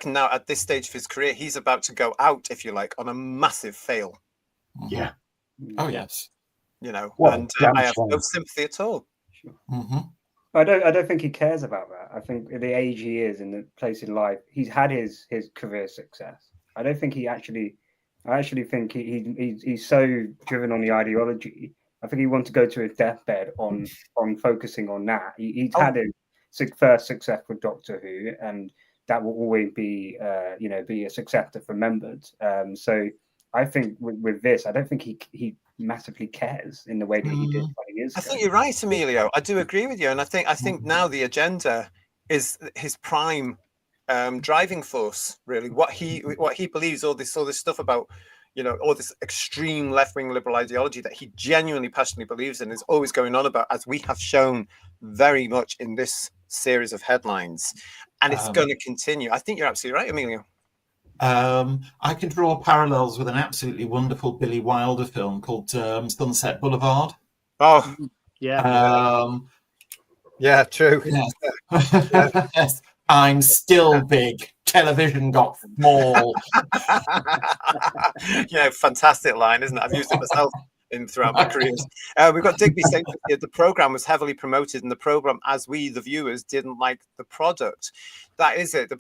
now at this stage of his career, he's about to go out, if you like, on a massive fail. Yeah. Oh yes. You know, well, and I have no sympathy at all. Sure. I don't think he cares about that. I think at the age he is in the place in life, he's had his career success. I don't think I actually think he's so driven on the ideology. I think he wants to go to his deathbed on focusing on that. He's had his first successful Doctor Who, and that will always be be a success that's remembered. So I think with this, I don't think he massively cares in the way that he did 20 years ago. I think you're right, Emilio. I do agree with you, and I think now the agenda is his prime driving force. Really, what he believes, all this stuff about, all this extreme left-wing liberal ideology that he genuinely, passionately believes in, is always going on about, as we have shown very much in this series of headlines, and it's going to continue. I think you're absolutely right, Emilio. I can draw parallels with an absolutely wonderful Billy Wilder film called Sunset Boulevard. Oh, yeah. Yeah, true. Yes. Yes. I'm still big. Television got small. Fantastic line, isn't it? I've used it myself throughout my career. We've got Digby saying the program was heavily promoted, and the program, as we, the viewers, didn't like the product. That is it. The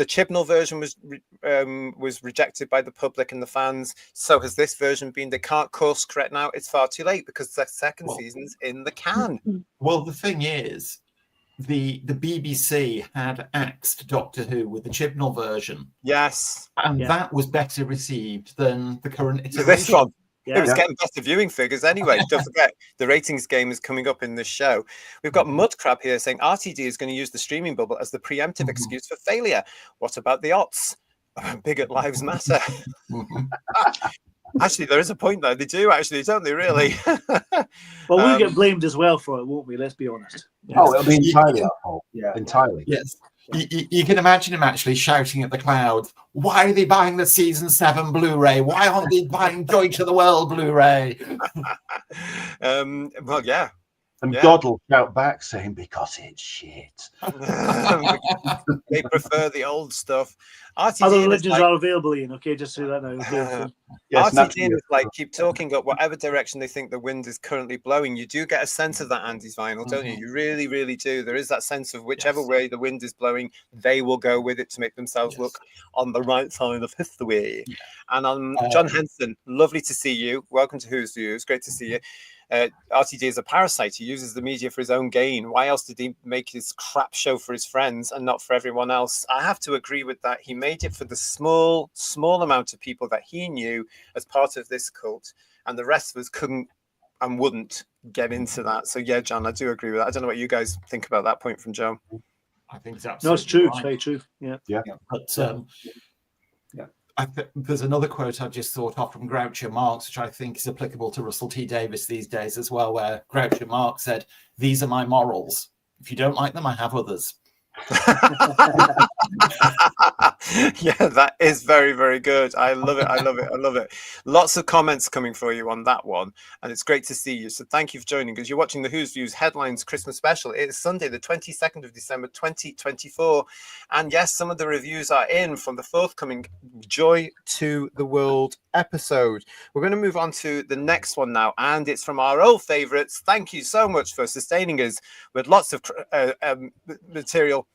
Chibnall version was rejected by the public and the fans. So has this version been. They can't course correct now. It's far too late because the second season's in the can. Well, the thing is, the BBC had axed Doctor Who with the Chibnall version. Yes. And that was better received than the current iteration. This one. It was getting better viewing figures anyway. Don't forget, the ratings game is coming up in this show. We've got Mudcrab here saying RTD is going to use the streaming bubble as the preemptive excuse for failure. What about the OTS? Bigot lives matter. Actually, there is a point there. They do actually, don't they? Really? Well, we'll get blamed as well for it, won't we? Let's be honest. Oh, it'll be entirely our fault. Yeah, entirely. Yes. You can imagine him actually shouting at the clouds, why are they buying the season 7 Blu-ray? Why aren't they buying Deutsche the World Blu-ray? Well, yeah. And God will shout back saying, because it's shit. They prefer the old stuff. Other religions are available, Ian, okay? Just so that now. Yes, RTD is like, keep talking up whatever direction they think the wind is currently blowing. You do get a sense of that, Andy's Vinyl, don't you? You really, really do. There is that sense of whichever way the wind is blowing, they will go with it to make themselves look on the right side of history. Yeah. And John Henson, lovely to see you. Welcome to Who's Views. Great to see you. RTD is a parasite. He uses the media for his own gain. Why else did he make his crap show for his friends and not for everyone else? I have to agree with that. He made it for the small amount of people that he knew as part of this cult, and the rest of us couldn't and wouldn't get into that. So yeah, John, I do agree with that. I don't know what you guys think about that point from Joe. I think it's absolutely No, it's true. right. It's very true. Yeah. But there's another quote I've just thought of from Groucho Marx, which I think is applicable to Russell T Davies these days as well, where Groucho Marx said, "These are my morals. If you don't like them, I have others." Yeah, that is very, very good. I love it. I love it. I love it. Lots of comments coming for you on that one, and it's great to see you. So thank you for joining, because you're watching the Who's Views Headlines Christmas Special. It is Sunday, the 22nd of December, 2024, and yes, some of the reviews are in from the forthcoming Joy to the World episode. We're going to move on to the next one now, and it's from our old favorites. Thank you so much for sustaining us with lots of material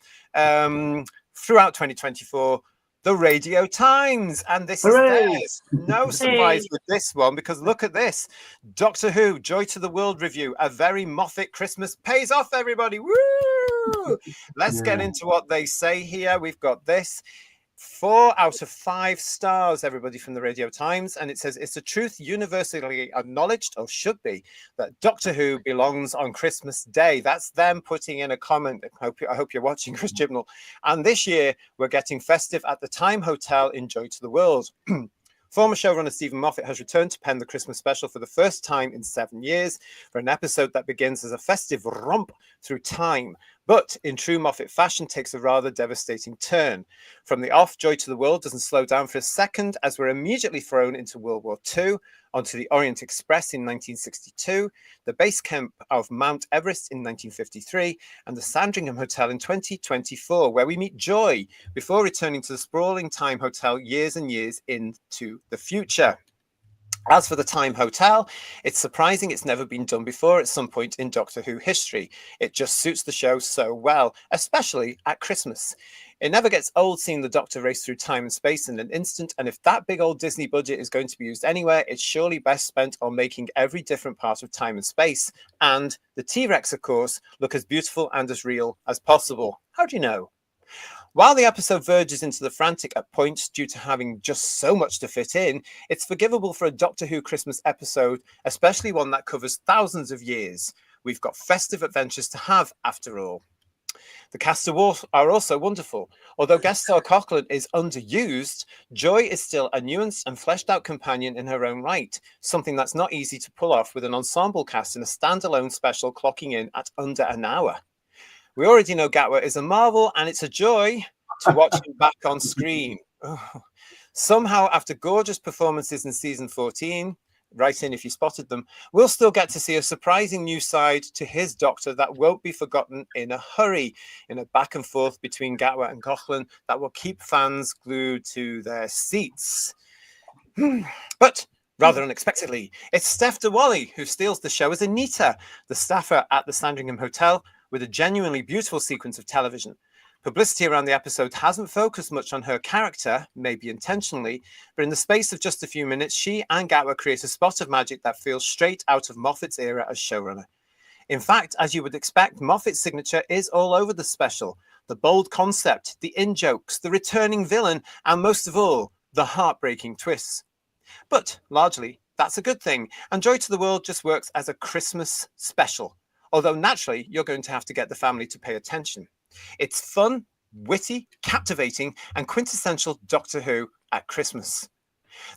throughout 2024, the Radio Times. And this is theirs. No surprise with this one, because look at this. Doctor Who Joy to the World review. A very Moffat Christmas pays off, everybody. Woo! Let's get into what they say here. We've got this. 4 out of 5 stars, everybody, from the Radio Times. And it says, it's a truth universally acknowledged, or should be, that Doctor Who belongs on Christmas Day. That's them putting in a comment. I hope you're watching, Chris Chibnall. And this year, we're getting festive at the Time Hotel in Joy to the World. Former showrunner Stephen Moffat has returned to pen the Christmas special for the first time in 7 years, for an episode that begins as a festive romp through time, but in true Moffat fashion takes a rather devastating turn. From the off, Joy to the World doesn't slow down for a second, as we're immediately thrown into World War II, onto the Orient Express in 1962, the base camp of Mount Everest in 1953, and the Sandringham Hotel in 2024, where we meet Joy before returning to the sprawling Time Hotel years and years into the future. As for the Time Hotel, it's surprising it's never been done before at some point in Doctor Who history. It just suits the show so well, especially at Christmas. It never gets old seeing the Doctor race through time and space in an instant, and if that big old Disney budget is going to be used anywhere, it's surely best spent on making every different part of time and space, and the T-Rex, of course, look as beautiful and as real as possible. How do you know? While the episode verges into the frantic at points due to having just so much to fit in, it's forgivable for a Doctor Who Christmas episode, especially one that covers thousands of years. We've got festive adventures to have, after all. The cast are also wonderful. Although guest star Coughlin is underused, Joy is still a nuanced and fleshed out companion in her own right, something that's not easy to pull off with an ensemble cast in a standalone special clocking in at under an hour. We already know Gatwa is a marvel, and it's a joy to watch him back on screen. Oh. Somehow, after gorgeous performances in season 14, write in if you spotted them, we'll still get to see a surprising new side to his Doctor that won't be forgotten in a hurry, in a back and forth between Gatwa and Coughlin that will keep fans glued to their seats. But rather unexpectedly, it's Steph de Wally who steals the show as Anita, the staffer at the Sandringham Hotel, with a genuinely beautiful sequence of television. Publicity around the episode hasn't focused much on her character, maybe intentionally, but in the space of just a few minutes, she and Gatwa create a spot of magic that feels straight out of Moffat's era as showrunner. In fact, as you would expect, Moffat's signature is all over the special. The bold concept, the in-jokes, the returning villain, and most of all, the heartbreaking twists. But largely, that's a good thing, and Joy to the World just works as a Christmas special. Although naturally, you're going to have to get the family to pay attention. It's fun, witty, captivating, and quintessential Doctor Who at Christmas.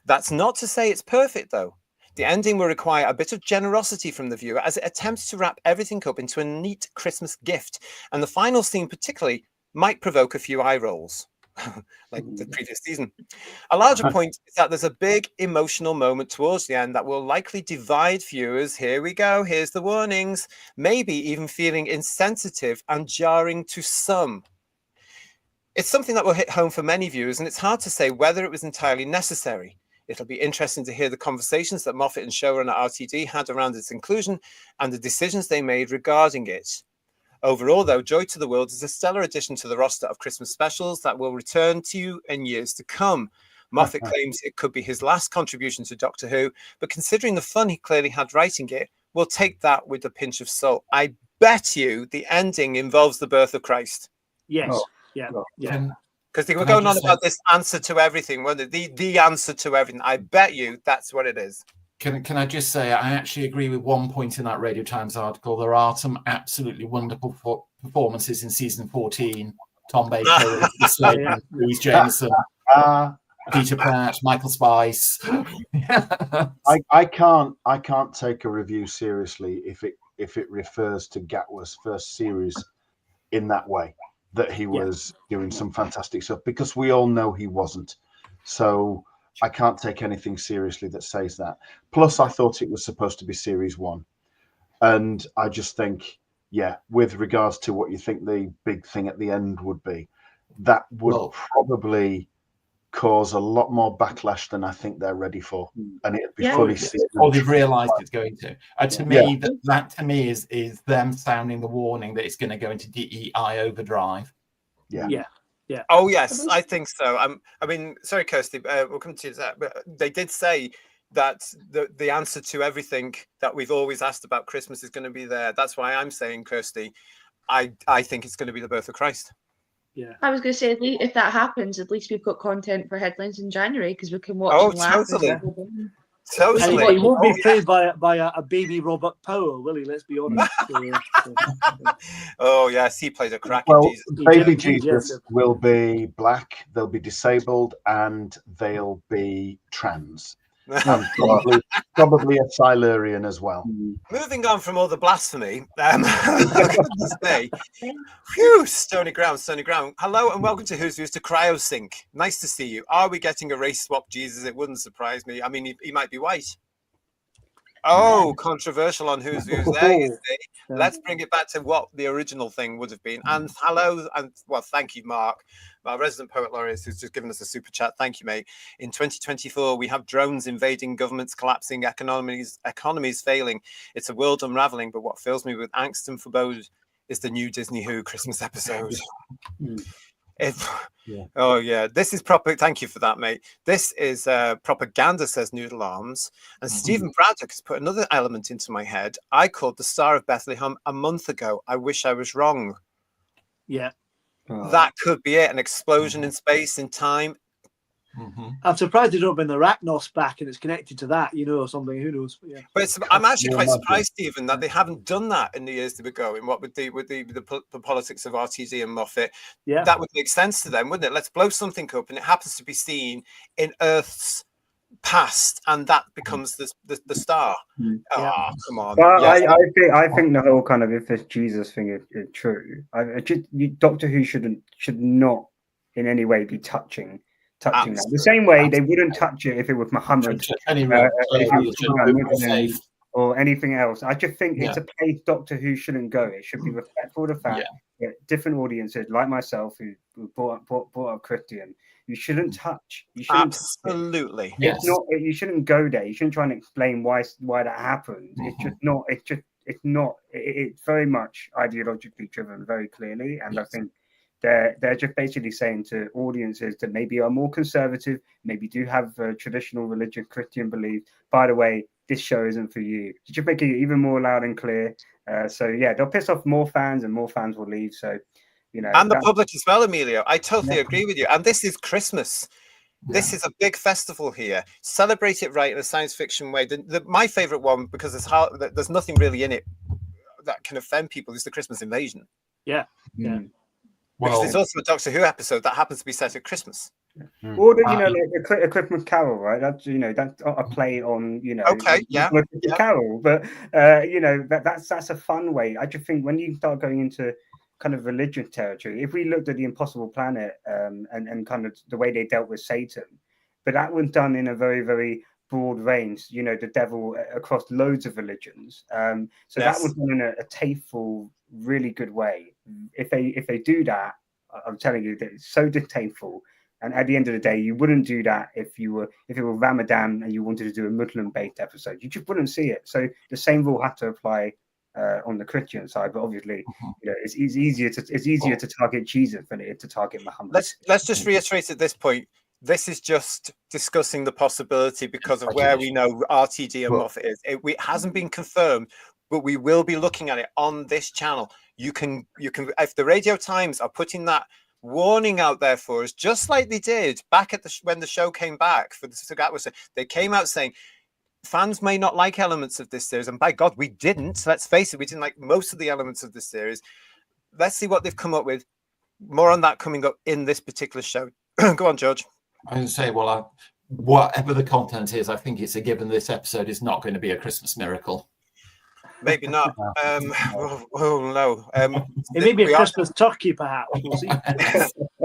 That's not to say it's perfect, though. The ending will require a bit of generosity from the viewer as it attempts to wrap everything up into a neat Christmas gift, and the final scene particularly might provoke a few eye rolls. Like the previous season. A larger point is that there's a big emotional moment towards the end that will likely divide viewers. Here we go. Here's the warnings. Maybe even feeling insensitive and jarring to some. It's something that will hit home for many viewers, and it's hard to say whether it was entirely necessary. It'll be interesting to hear the conversations that Moffat and showrunner RTD had around its inclusion and the decisions they made regarding it. Overall, though, Joy to the World is a stellar addition to the roster of Christmas specials that will return to you in years to come. Moffat claims it could be his last contribution to Doctor Who, but considering the fun he clearly had writing it, we'll take that with a pinch of salt. I bet you the ending involves the birth of Christ. Yes. Yeah. Because they were going on about this answer to everything, wasn't it? The answer to everything. I bet you that's what it is. Can I just say I actually agree with one point in that Radio Times article. There are some absolutely wonderful performances in season 14. Tom Baker, Elizabeth Sladen, Louise Jameson, Peter Pratt, Michael Spice. I can't take a review seriously if it refers to Gatwa's first series in that way, that he was doing some fantastic stuff, because we all know he wasn't. So I can't take anything seriously that says that. Plus, I thought it was supposed to be series 1. And I just think, with regards to what you think the big thing at the end would be, that would probably cause a lot more backlash than I think they're ready for. And it'd be fully seen. Or they've realised it's going to. To me, that to me is them sounding the warning that it's going to go into DEI overdrive. Yeah. Oh yes, I think so. I mean, sorry, Kirsty, we'll come to that. But they did say that the answer to everything that we've always asked about Christmas is going to be there. That's why I'm saying, Kirsty, I think it's going to be the birth of Christ. Yeah. I was going to say, if that happens, at least we've got content for headlines in January, because we can watch. Oh, and laugh. totally. And Totally. he won't be played by a baby Robert Powell, will he? Let's be honest. Oh yes, he plays a cracking Well, Jesus. baby Jesus will be black, they'll be disabled, and they'll be trans. And probably a Silurian as well. Moving on from all the blasphemy, goodness me. Phew, stony ground. Hello and welcome to Who's Views to CryoSync. Nice to see you. Are we getting a race swap Jesus? It wouldn't surprise me. I mean, he might be white. Oh, controversial on Who's Views there, you see. Let's bring it back to what the original thing would have been. And hello, and well, thank you, Mark, our resident poet laureate, who's just given us a super chat. Thank you, mate. In 2024, we have drones invading, governments collapsing, economies failing. It's a world unraveling, but what fills me with angst and forebode is the new Disney Who Christmas episode. Oh yeah, this is proper. Thank you for that, mate. This is propaganda, says Noodle Arms. And Stephen Braddock has put another element into my head. I called the Star of Bethlehem a month ago. I wish I was wrong. Yeah, that could be it. An explosion in space and time. I'm surprised they don't bring the Arachnos back and it's connected to that, or something. Who knows? But but I'm actually quite surprised, Stephen, that they haven't done that in the years that were going. What with the politics of RTD and Moffat, that would make sense to them, wouldn't it? Let's blow something up, and it happens to be seen in Earth's past, and that becomes the star. Oh, come on! Well, I think the whole kind of if this Jesus thing is true, Doctor Who should not in any way be touching that. The same way they wouldn't touch it if it was Muhammad or anything else. I just think it's a place Doctor Who shouldn't go. It should be respectful of the fact that different audiences, like myself, who brought up Christian, you shouldn't touch. You shouldn't absolutely. It's not. You shouldn't go there. You shouldn't try and explain why that happened. It's just not. It's not. It's very much ideologically driven, very clearly, and I think. They're just basically saying to audiences that maybe are more conservative, maybe do have traditional religious Christian belief. By the way, this show isn't for you. You should make it even more loud and clear. So they'll piss off more fans, and more fans will leave. So, and the public as well, Emilio. I totally agree with you. And this is Christmas. This is a big festival here. Celebrate it right in a science fiction way. My favorite one, because there's nothing really in it that can offend people, is the Christmas Invasion. Yeah. Because there's also a Doctor Who episode that happens to be set at Christmas. Or like a Christmas Carol, right? That's that's a play on Carol, but that's a fun way. I just think when you start going into kind of religious territory, if we looked at the Impossible Planet and kind of the way they dealt with Satan, but that was done in a very, very broad range, the devil across loads of religions. So that was done in a tasteful, really good way. If they do that, I'm telling you that it's so distasteful. And at the end of the day, you wouldn't do that if it were Ramadan and you wanted to do a Muslim-based episode. You just wouldn't see it. So the same rule had to apply on the Christian side. But obviously, it's easier to target Jesus than it is to target Muhammad. Let's just reiterate at this point. This is just discussing the possibility because of where we know RTD and Moffat is. It hasn't been confirmed, but we will be looking at it on this channel. You can, if the Radio Times are putting that warning out there for us, just like they did back at when the show came back for the Sagat, they came out saying fans may not like elements of this series, and by God, we didn't. Let's face it, we didn't like most of the elements of this series. Let's see what they've come up with. More on that coming up in this particular show. Go on, George. I was going to say, well, whatever the content is, I think it's a given this episode is not going to be a Christmas miracle. Maybe not. Oh no. It may be a Christmas turkey, perhaps. We'll see.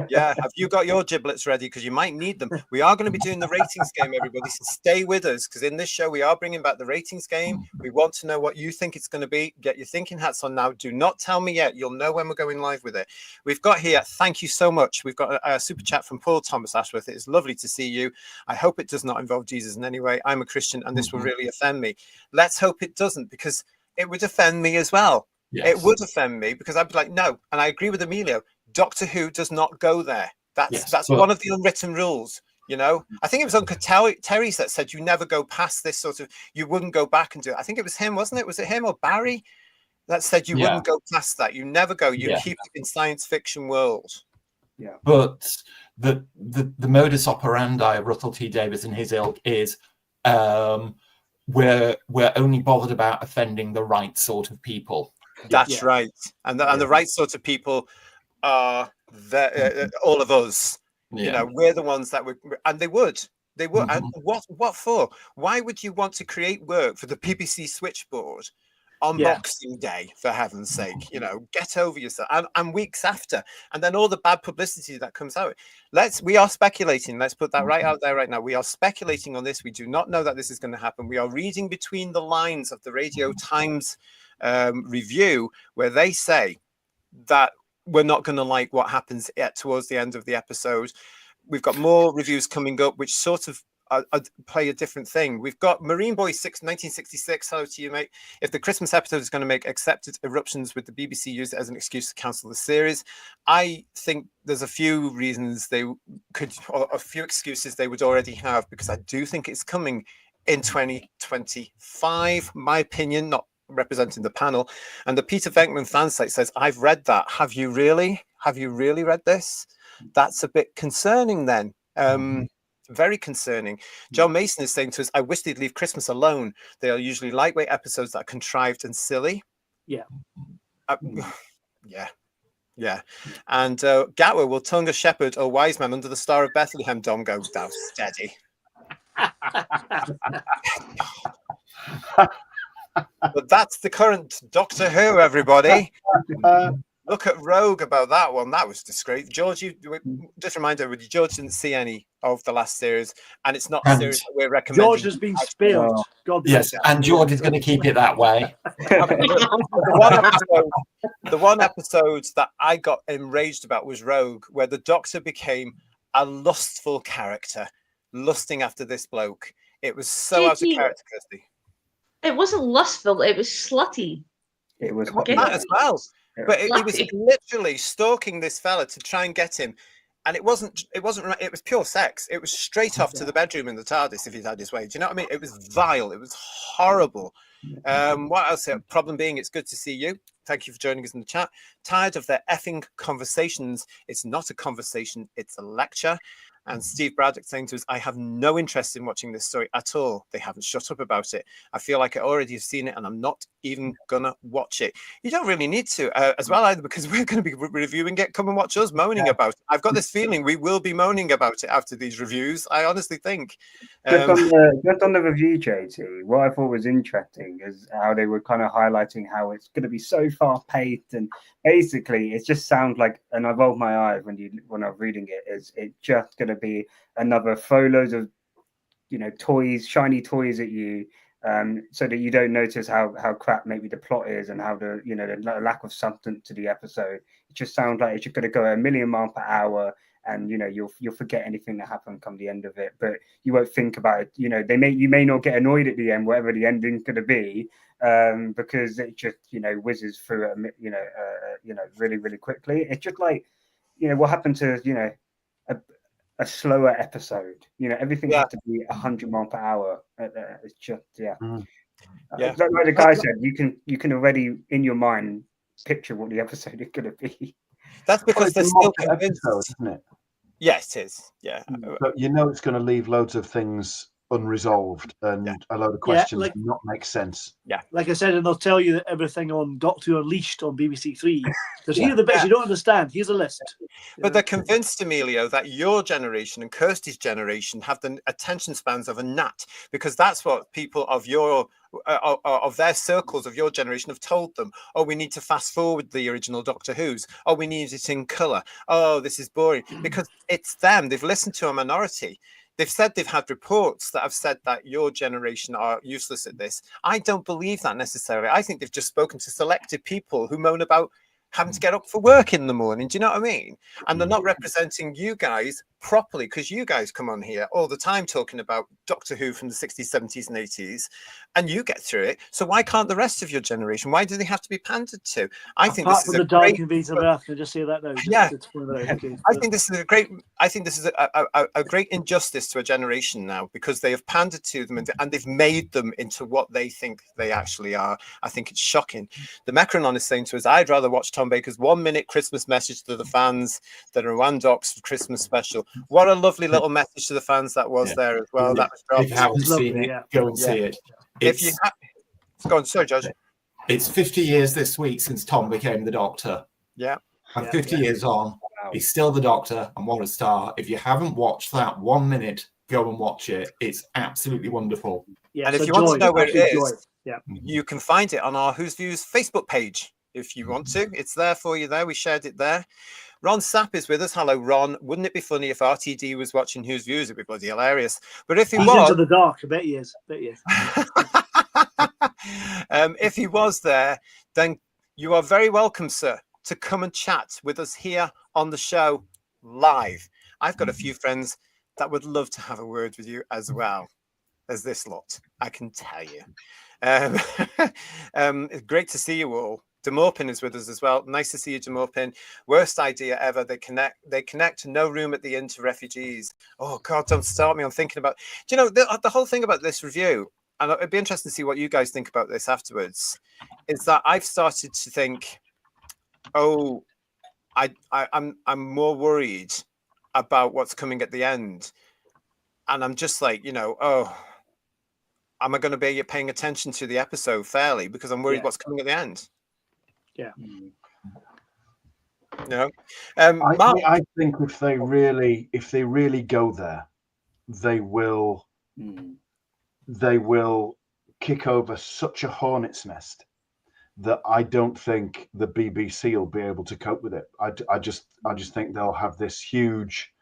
Yeah. Have you got your giblets ready? Because you might need them. We are going to be doing the ratings game, everybody. So stay with us, because in this show we are bringing back the ratings game. We want to know what you think it's going to be. Get your thinking hats on now. Do not tell me yet. You'll know when we're going live with it. We've got here. Thank you so much. We've got a super chat from Paul Thomas Ashworth. It is lovely to see you. I hope it does not involve Jesus in any way. I'm a Christian, and this will really offend me. Let's hope it doesn't, because it would offend me as well. Yes. It would offend me, because I'd be like, no. And I agree with Emilio. Doctor Who does not go there. That's one of the unwritten rules. You know, I think it was Uncle Terry's that said you never go past this sort of. You wouldn't go back and do it. I think it was him, wasn't it? Was it him or Barry that said you wouldn't go past that? You never go. You keep it in science fiction world. Yeah. But the modus operandi of Russell T Davies and his ilk is. We're only bothered about offending the right sort of people. That's right, and the right sort of people are all of us. Yeah. You know, we're the ones that would, and they would. And what for? Why would you want to create work for the BBC switchboard on Boxing Day, for heaven's sake? You know, get over yourself. And weeks after, and then all the bad publicity that comes out. We are speculating. Let's put that right out there right now. We are speculating on this. We do not know that this is going to happen. We are reading between the lines of the Radio Times review, where they say that we're not going to like what happens towards the end of the episode. We've got more reviews coming up, which sort of play a different thing. We've got Marine Boy 1966. Hello to you, mate. If the Christmas episode is going to make accepted eruptions, with the BBC used it as an excuse to cancel the series? I think there's a few reasons they could, or a few excuses they would already have, because I do think it's coming in 2025. My opinion, not representing the panel. And the Peter Venkman fan site says, I've read that. Have you really? Have you really read this? That's a bit concerning then. Very concerning. John Mason is saying to us, I wish they'd leave Christmas alone. They are usually lightweight episodes that are contrived and silly. Yeah. Yeah. And Gatwa, will tongue a shepherd or wise man under the Star of Bethlehem? Dom goes down steady. But that's the current Doctor Who, everybody. Look at Rogue about that one. That was discreet. George, just remind everybody, George didn't see any of the last series, and it's not a series that we're recommending. George has been spilled. Yes, and George is going to keep it that way. The one episode that I got enraged about was Rogue, where the Doctor became a lustful character, lusting after this bloke. It was so out of character, Kirsty. It wasn't lustful, it was slutty. It was that as well. But he was literally stalking this fella to try and get him, and it wasn't. It was pure sex. It was straight off to the bedroom in the TARDIS if he'd had his way. Do you know what I mean? It was vile. It was horrible. What else? Problem being, it's good to see you. Thank you for joining us in the chat. Tired of their effing conversations. It's not a conversation. It's a lecture. And Steve Braddock saying to us, I have no interest in watching this story at all. They haven't shut up about it. I feel like I already have seen it, and I'm not even going to watch it. You don't really need to as well, either, because we're going to be reviewing it. Come and watch us moaning about it. I've got this feeling we will be moaning about it after these reviews. I honestly think. Just on the review, JT, what I thought was interesting is how they were kind of highlighting how it's going to be so fast-paced, and basically it just sounds like, and I rolled my eyes when I was reading it, is it just going to be another throw loads of toys, shiny toys at you, so that you don't notice how crap maybe the plot is and how the lack of substance to the episode. It just sounds like it's just going to go a million miles per hour, and you'll forget anything that happened come the end of it, but you won't think about it. You may not get annoyed at the end, whatever the ending's going to be, because it just whizzes through really, really quickly. It's just like what happened to a slower episode. Everything has to be 100 miles per hour. It's just like the guy said, you can already in your mind picture what the episode is going to be. That's because there's still episode, isn't it? Yes, it is. Yeah, but it's going to leave loads of things unresolved, and a load of questions do not make sense. Like I said, and they'll tell you that everything on Doctor Who Unleashed on BBC Three. Because here are the bits you don't understand. Here's a list. But they're convinced, Emilio, that your generation and Kirsty's generation have the attention spans of a gnat, because that's what people of your of their circles of your generation have told them. Oh, we need to fast forward the original Doctor Who's. Oh, we need it in colour. Oh, this is boring. Because it's them. They've listened to a minority. They've said they've had reports that have said that your generation are useless at this. I don't believe that necessarily. I think they've just spoken to selected people who moan about having to get up for work in the morning. Do you know what I mean? And they're not representing you guys properly, because you guys come on here all the time talking about Doctor Who from the 60s, 70s and 80s, and you get through it. So why can't the rest of your generation? Why do they have to be pandered to? I think this is the dark invasion of Earth. Can I just say that now? I think this is a great. I think this is a great injustice to a generation now, because they have pandered to them and they've made them into what they think they actually are. I think it's shocking. The Macronon is saying to us, "I'd rather watch Tom Baker's 1 minute Christmas message to the fans than a Rwandox Christmas special." What a lovely little message to the fans that was there as well. That was if you haven't seen it, go and see it. If you go on, sorry, Judge. It's 50 years this week since Tom became the Doctor. Yeah. And 50 years on, he's still the Doctor, and what a star. If you haven't watched that 1 minute, go and watch it. It's absolutely wonderful. Yeah, and if you want to know where it is, you can find it on our Who's Views Facebook page. If you want to, it's there for you there. We shared it there. Ron Sapp is with us. Hello, Ron. Wouldn't it be funny if RTD was watching Who's Views? It'd be bloody hilarious. But if he was into the dark, I bet he is. If he was there, then you are very welcome, sir, to come and chat with us here on the show live. I've got a few friends that would love to have a word with you as well as this lot, I can tell you. It's great to see you all. Demorpin is with us as well. Nice to see you, Demorpin. Worst idea ever. They connect no room at the inn to refugees. Oh God, don't start me. I'm thinking about, do you know, the whole thing about this review, and it'd be interesting to see what you guys think about this afterwards, is that I've started to think, oh, I'm more worried about what's coming at the end. And I'm just like, you know, oh, am I going to be paying attention to the episode fairly? Because I'm worried what's coming at the end. Yeah. No. I think if they really go there, they will kick over such a hornet's nest that I don't think the BBC will be able to cope with it. I just think they'll have this huge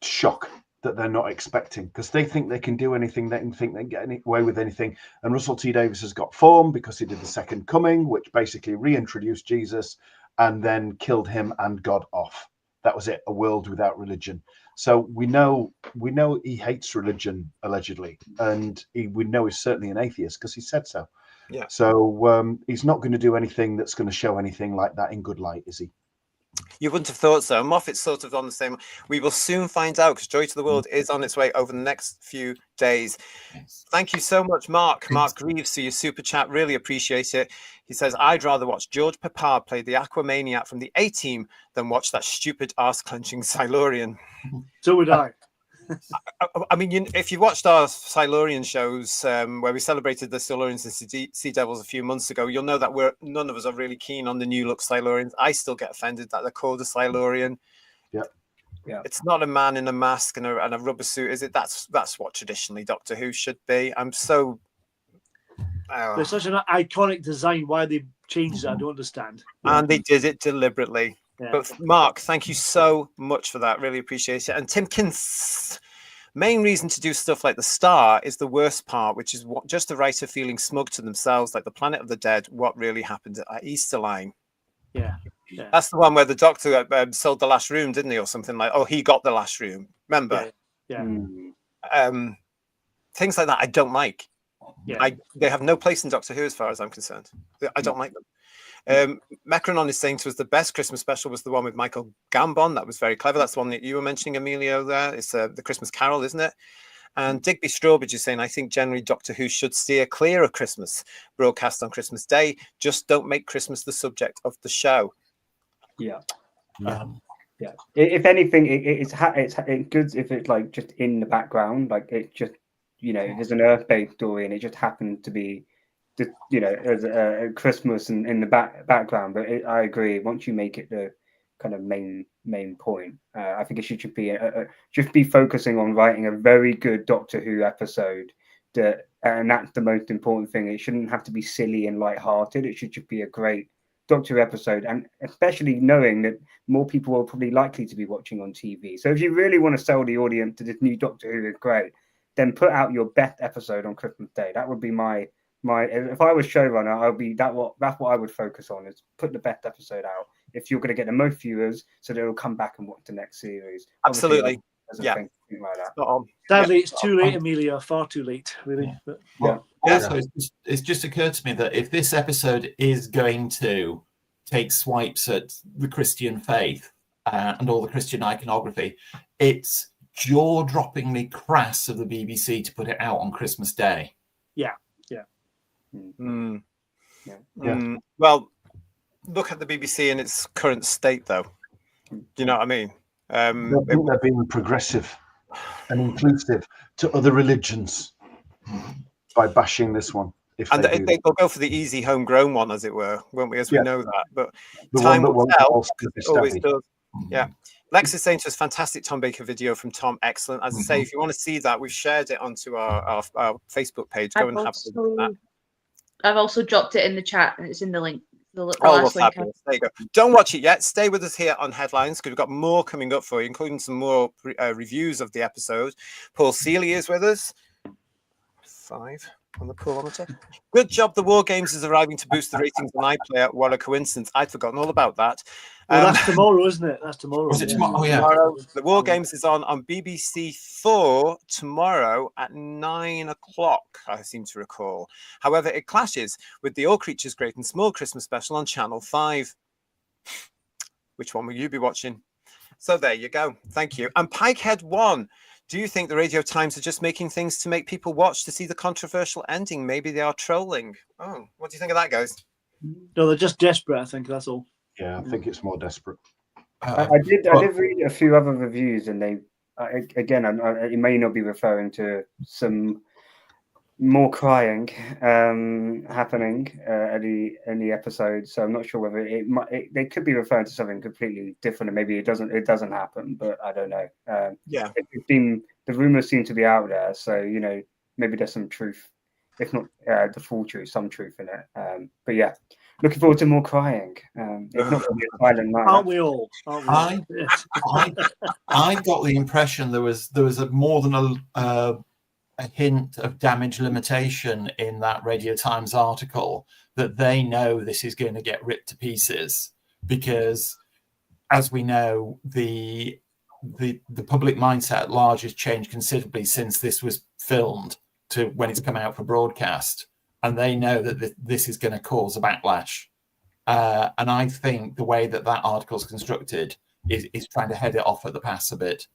shock that they're not expecting, because they think they can do anything, they can get away with anything. And Russell T Davies has got form because he did the Second Coming, which basically reintroduced Jesus and then killed him and God off. That was it, a world without religion. So we know he hates religion, allegedly, and we know he's certainly an atheist because he said so. Yeah. So he's not going to do anything that's going to show anything like that in good light, is he? You wouldn't have thought so. Moffat's sort of on the same. We will soon find out, because Joy to the World is on its way over the next few days. Yes. Thank you so much, Mark. Mark Greaves, for your super chat. Really appreciate it. He says, I'd rather watch George Papard play the Aquamaniac from the A-Team than watch that stupid arse-clenching Silurian. So would I. I mean, if you watched our Silurian shows where we celebrated the Silurians and Sea Devils a few months ago, you'll know that none of us are really keen on the new look Silurians. I still get offended that they're called a Silurian. Yeah. It's not a man in a mask and a rubber suit, is it? That's what traditionally Doctor Who should be. I'm so. There's such an iconic design. Why they changed it, I don't understand. And they did it deliberately. Yeah. But Mark, thank you so much for that. Really appreciate it. And Timkins, main reason to do stuff like The Star is the worst part, which is just the writer feeling smug to themselves, like the Planet of the Dead. What really happened at Easterline? Yeah. That's the one where the Doctor sold the last room, didn't he, or something like? Oh, he got the last room. Remember? Yeah. Things like that I don't like. Yeah. They have no place in Doctor Who as far as I'm concerned. I don't like them. Macronon is saying to us the best Christmas special was the one with Michael Gambon. That was very clever. That's the one that you were mentioning, Emilio, there. It's the Christmas Carol, isn't it? And Digby Strawbridge is saying, I think generally Doctor Who should steer clear of Christmas broadcast on Christmas Day. Just don't make Christmas the subject of the show. Yeah. Yeah. If anything, it's good if it's like just in the background, like it just, you know, there's an Earth-based story and it just happened to be, you know, as a Christmas and in the background. But I agree. Once you make it the kind of main point, I think it should be just be focusing on writing a very good Doctor Who episode. And that's the most important thing. It shouldn't have to be silly and light-hearted. It should just be a great Doctor Who episode, and especially knowing that more people are probably likely to be watching on TV. So if you really want to sell the audience to this new Doctor Who is great, then put out your best episode on Christmas Day. That would be my if I was showrunner, that's what I would focus on, is put the best episode out if you're going to get the most viewers, so they'll come back and watch the next series. Absolutely. Yeah. Like that. Sadly, it's too late, Amelia. Far too late, really. But, Also, it's just occurred to me that if this episode is going to take swipes at the Christian faith and all the Christian iconography, it's jaw-droppingly crass of the BBC to put it out on Christmas Day. Yeah. Well, look at the BBC in its current state, though. Do you know what I mean? They're being progressive and inclusive to other religions by bashing this one. They'll go for the easy homegrown one, as it were, won't we? As we know that, but the time one will that tell. it Always does. Yeah. Lex is saying to us, fantastic Tom Baker video from Tom. Excellent. As I say, if you want to see that, we've shared it onto our Facebook page. Go and have a look at that. I've also dropped it in the chat, and it's in the link. Fabulous. There you go. Don't watch it yet. Stay with us here on Headlines, because we've got more coming up for you, including some more reviews of the episode. Paul Seeley is with us. 5 on the chronometer. Good job. The War Games is arriving to boost the ratings on iPlayer. What a coincidence. I'd forgotten all about that. Well, that's tomorrow, isn't it? That's tomorrow. Is it tomorrow? Oh, yeah. Tomorrow. The War Games is on BBC 4 tomorrow at 9 o'clock, I seem to recall. However, it clashes with the All Creatures Great and Small Christmas special on Channel 5. Which one will you be watching? So there you go. Thank you. And Pikehead 1. Do you think the Radio Times are just making things to make people watch to see the controversial ending? Maybe they are trolling. Oh, what do you think of that, guys? No, they're just desperate, I think. That's all. Yeah, I think it's more desperate. I did read a few other reviews, and they again, it may not be referring to some more crying happening in the episode. So I'm not sure whether they could be referring to something completely different, and maybe it doesn't happen. But I don't know. The rumors seem to be out there, so you know, maybe there's some truth, if not the full truth, some truth in it. But yeah. Looking forward to more crying. It's not going to be a silent night. Aren't we all? I got the impression there was more than a hint of damage limitation in that Radio Times article, that they know this is going to get ripped to pieces, because, as we know, the public mindset at large has changed considerably since this was filmed to when it's come out for broadcast. And they know that this is going to cause a backlash. And I think the way that article is constructed is trying to head it off at the pass a bit.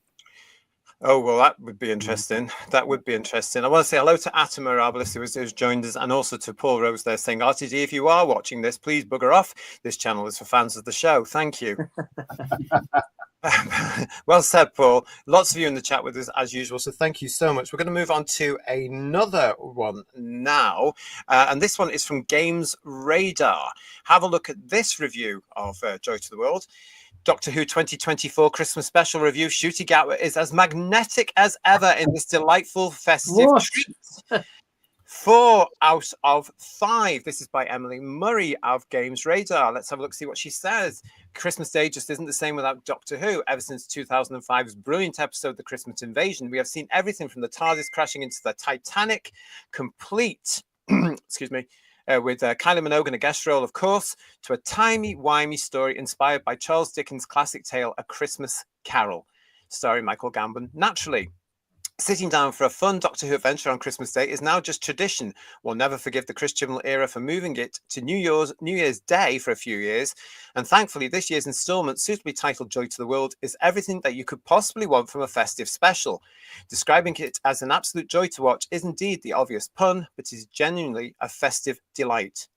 Oh, well, that would be interesting. That would be interesting. I want to say hello to Atom Arabilis, who's joined us, and also to Paul Rose there saying, RTD, if you are watching this, please bugger off. This channel is for fans of the show. Thank you. Well said, Paul. Lots of you in the chat with us as usual, so thank you so much. We're going to move on to another one now, and this one is from Games Radar. Have a look at this review of Joy to the World. Doctor Who 2024 Christmas special review. Shooty Gatwa is as magnetic as ever in this delightful festive treat. 4 out of 5. This is by Emily Murray of Games Radar. Let's have a look, see what she says. Christmas Day just isn't the same without Doctor Who. Ever since 2005's brilliant episode, The Christmas Invasion, we have seen everything from the TARDIS crashing into the Titanic, complete, excuse me, with Kylie Minogue in a guest role, of course, to a timey-wimey story inspired by Charles Dickens' classic tale, A Christmas Carol, starring Michael Gambon. Naturally, sitting down for a fun Doctor Who adventure on Christmas Day is now just tradition. We'll never forgive the Chris Chibnall era for moving it to New Year's Day for a few years. And thankfully, this year's instalment, suitably titled Joy to the World, is everything that you could possibly want from a festive special. Describing it as an absolute joy to watch is indeed the obvious pun, but is genuinely a festive delight.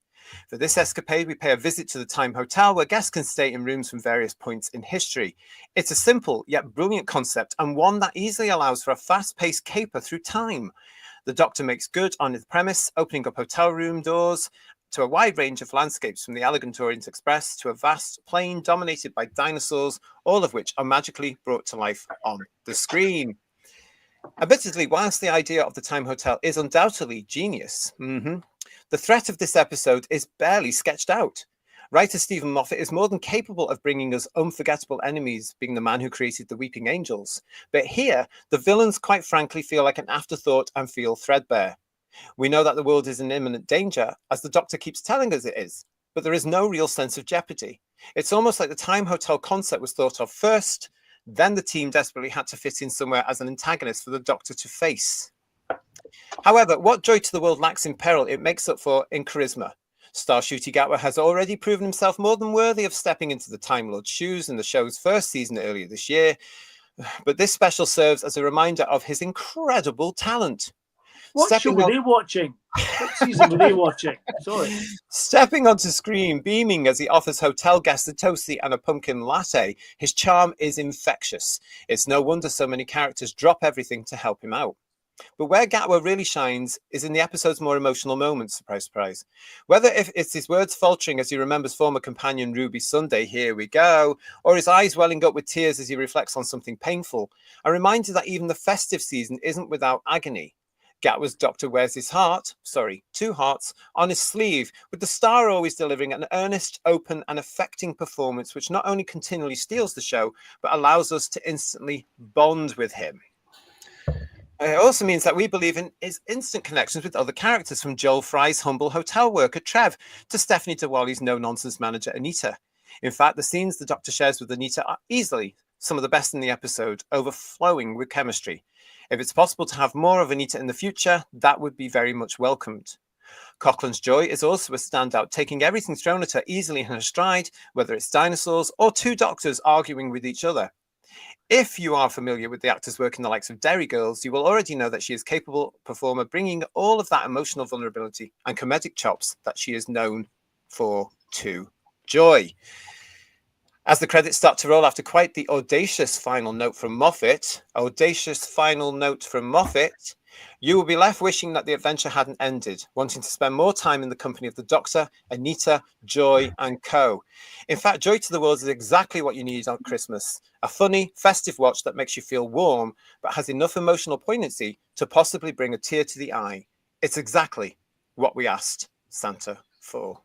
For this escapade, we pay a visit to the Time Hotel, where guests can stay in rooms from various points in history. It's a simple yet brilliant concept, and one that easily allows for a fast-paced caper through time. The Doctor makes good on his premise, opening up hotel room doors to a wide range of landscapes, from the elegant Orient Express to a vast plain dominated by dinosaurs, all of which are magically brought to life on the screen. Admittedly, whilst the idea of the Time Hotel is undoubtedly genius, the threat of this episode is barely sketched out. Writer Stephen Moffat is more than capable of bringing us unforgettable enemies, being the man who created the Weeping Angels. But here, the villains, quite frankly, feel like an afterthought and feel threadbare. We know that the world is in imminent danger, as the Doctor keeps telling us it is, but there is no real sense of jeopardy. It's almost like the Time Hotel concept was thought of first, then the team desperately had to fit in somewhere as an antagonist for the Doctor to face. However, what Joy to the World lacks in peril, it makes up for in charisma. Star Ncuti Gatwa has already proven himself more than worthy of stepping into the Time Lord's shoes in the show's first season earlier this year, but this special serves as a reminder of his incredible talent. What show were they watching? What season were they watching? Sorry. Stepping onto screen, beaming as he offers hotel guests a toasty and a pumpkin latte, his charm is infectious. It's no wonder so many characters drop everything to help him out. But where Gatwa really shines is in the episode's more emotional moments, surprise, surprise. Whether if it's his words faltering as he remembers former companion Ruby Sunday, here we go, or his eyes welling up with tears as he reflects on something painful, a reminder that even the festive season isn't without agony. Gatwa's Doctor wears his heart, two hearts, on his sleeve, with the star always delivering an earnest, open and affecting performance which not only continually steals the show, but allows us to instantly bond with him. It also means that we believe in his instant connections with other characters, from Joel Fry's humble hotel worker, Trev, to Stephanie DeWally's no-nonsense manager, Anita. In fact, the scenes the Doctor shares with Anita are easily some of the best in the episode, overflowing with chemistry. If it's possible to have more of Anita in the future, that would be very much welcomed. Coughlan's Joy is also a standout, taking everything thrown at her easily in her stride, whether it's dinosaurs or two doctors arguing with each other. If you are familiar with the actor's work in the likes of Derry Girls, you will already know that she is a capable performer, bringing all of that emotional vulnerability and comedic chops that she is known for to Joy. As the credits start to roll after quite the audacious final note from Moffat, you will be left wishing that the adventure hadn't ended, wanting to spend more time in the company of the Doctor, Anita, Joy, and co. In fact, Joy to the World is exactly what you need on Christmas. A funny, festive watch that makes you feel warm, but has enough emotional poignancy to possibly bring a tear to the eye. It's exactly what we asked Santa for.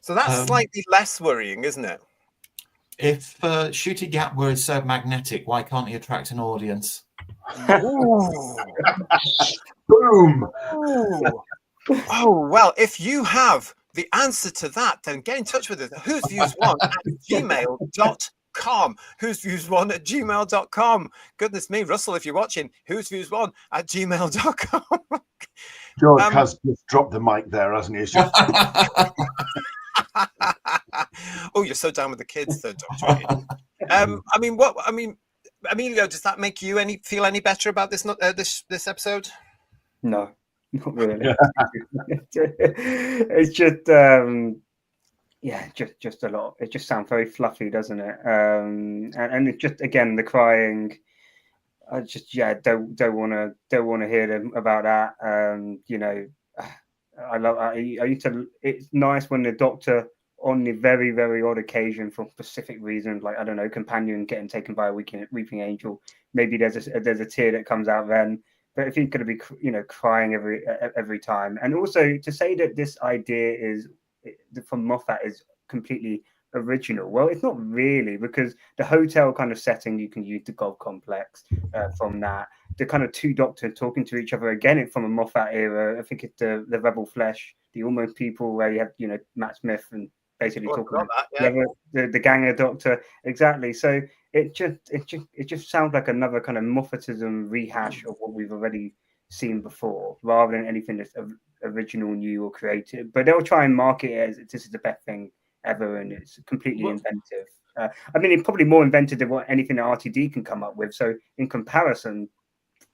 So that's slightly less worrying, isn't it? If Ncuti Gatwa is so magnetic, why can't he attract an audience? Boom! Oh, well, if you have the answer to that, then get in touch with us. whosviews1@gmail.com. whosviews1@gmail.com. Goodness me, Russell, if you're watching, whosviews1@gmail.com. George has just dropped the mic there, hasn't he? Oh, you're so down with the kids, though, Doctor. Emilio, does that make you feel any better about this this episode? No, not really. It's just just a lot. It just sounds very fluffy, doesn't it? And it just, again, the crying. I just don't want to hear them about that. I used to. It's nice when the Doctor, on the very, very odd occasion, for specific reasons, like, I don't know, companion getting taken by a weeping angel, maybe there's a tear that comes out then. But if you're going to be, crying every time, and also to say that this idea from Moffat is completely original, well, it's not really, because the hotel kind of setting, you can use the golf complex from that. The kind of two Doctors talking to each other, again, it's from a Moffat era. I think it's the Rebel Flesh, the Almost People, where you have Matt Smith and basically talking about the Ganger Doctor, exactly. So it just sounds like another kind of Moffatism rehash of what we've already seen before, rather than anything that's original, new, or creative. But they'll try and market it as this is the best thing ever, and it's completely inventive. It's probably more inventive than anything that RTD can come up with. So in comparison,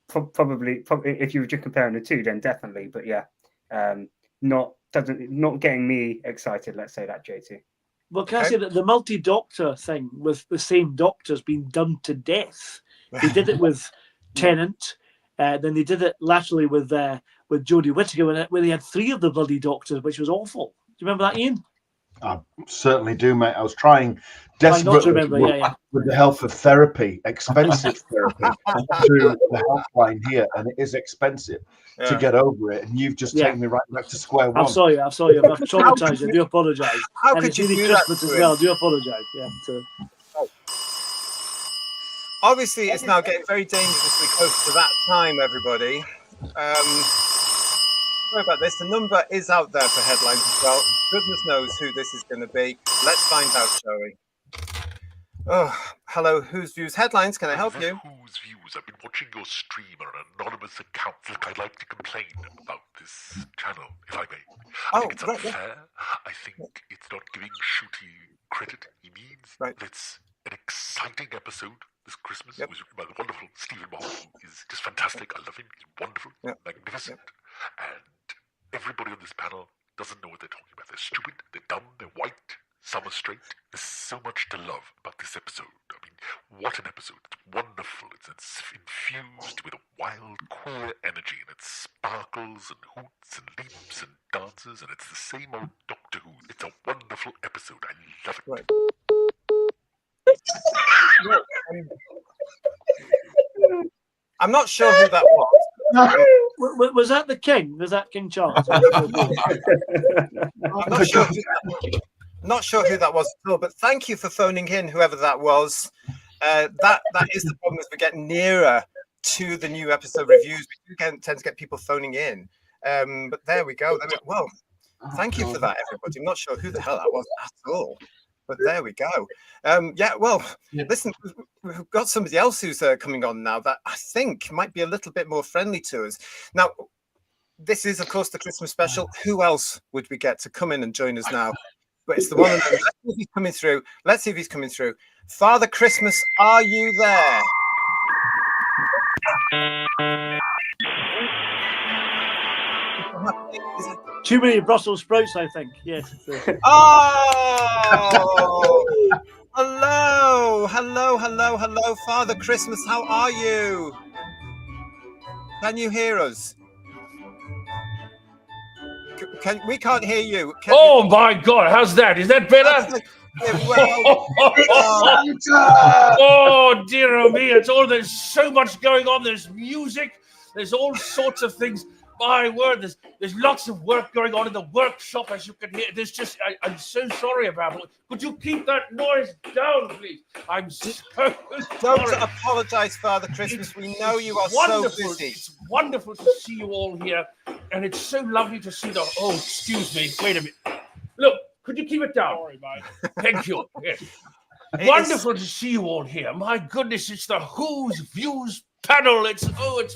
probably if you were just comparing the two, then definitely. But not not getting me excited. Let's say that, JT. Well, can I say that the multi-doctor thing with the same doctor's been done to death? They did it with Tennant, then they did it laterally with Jodie Whittaker when they had 3 of the bloody doctors, which was awful. Do you remember that, Ian? I certainly do, mate. I was trying Trying not to desperately remember, with the help of therapy, expensive therapy, through the helpline here, and it is expensive to get over it. And you've just taken me right back to square one. I'm sorry. I've traumatized you. I do apologise. How and could it's you really do that Christmas to as him? well. I do apologise. Yeah. So. Obviously, it's now getting very dangerously close to that time, everybody. Sorry about this. The number is out there for headlines as well. Goodness knows who this is going to be. Let's find out, shall we? Oh, hello, Whose Views Headlines. Can I help you? Whose Views? I've been watching your stream on an anonymous account. Look, I'd like to complain about this channel, if I may. I think it's unfair. I think it's not giving Shooty credit he needs. It's an exciting episode this Christmas. It was written by the wonderful Stephen Moore, who is just fantastic. I love him. He's wonderful, magnificent. And everybody on this panel doesn't know what they're talking about. They're stupid, they're dumb, they're white, some are straight. There's so much to love about this episode. I mean, what an episode. It's wonderful. It's infused with a wild, queer energy, and it sparkles and hoots and leaps and dances, and it's the same old Doctor Who. It's a wonderful episode. I love it. I'm not sure who that was. Was that the King? Was that King Charles? I'm not sure who that was at all, but thank you for phoning in, whoever that was. That is the problem, as we get nearer to the new episode reviews. We do tend to get people phoning in. But there we go. Well, thank you for that, everybody. I'm not sure who the hell that was at all. But there we go. Listen, we've got somebody else who's coming on now that I think might be a little bit more friendly to us. Now, this is, of course, the Christmas special. Who else would we get to come in and join us now? But it's the one and only. Let's see if he's coming through. Let's see if he's coming through. Father Christmas, are you there? Too many Brussels sprouts, I think. Yes. Oh! Hello, Father Christmas. How are you? Can you hear us? We can't hear you. My God! How's that? Is that better? Oh dear oh me! There's so much going on. There's music. There's all sorts of things. My word, there's lots of work going on in the workshop, as you can hear. There's just, I'm so sorry about it. Could you keep that noise down, please? I'm so sorry. Don't apologize, Father Christmas. We know you are so busy. It's wonderful to see you all here, and it's so lovely to see the. Oh, excuse me. Wait a minute. Look, could you keep it down? Sorry, mate. Thank you. Yes. Wonderful to see you all here. My goodness, it's the Whose Views panel. It's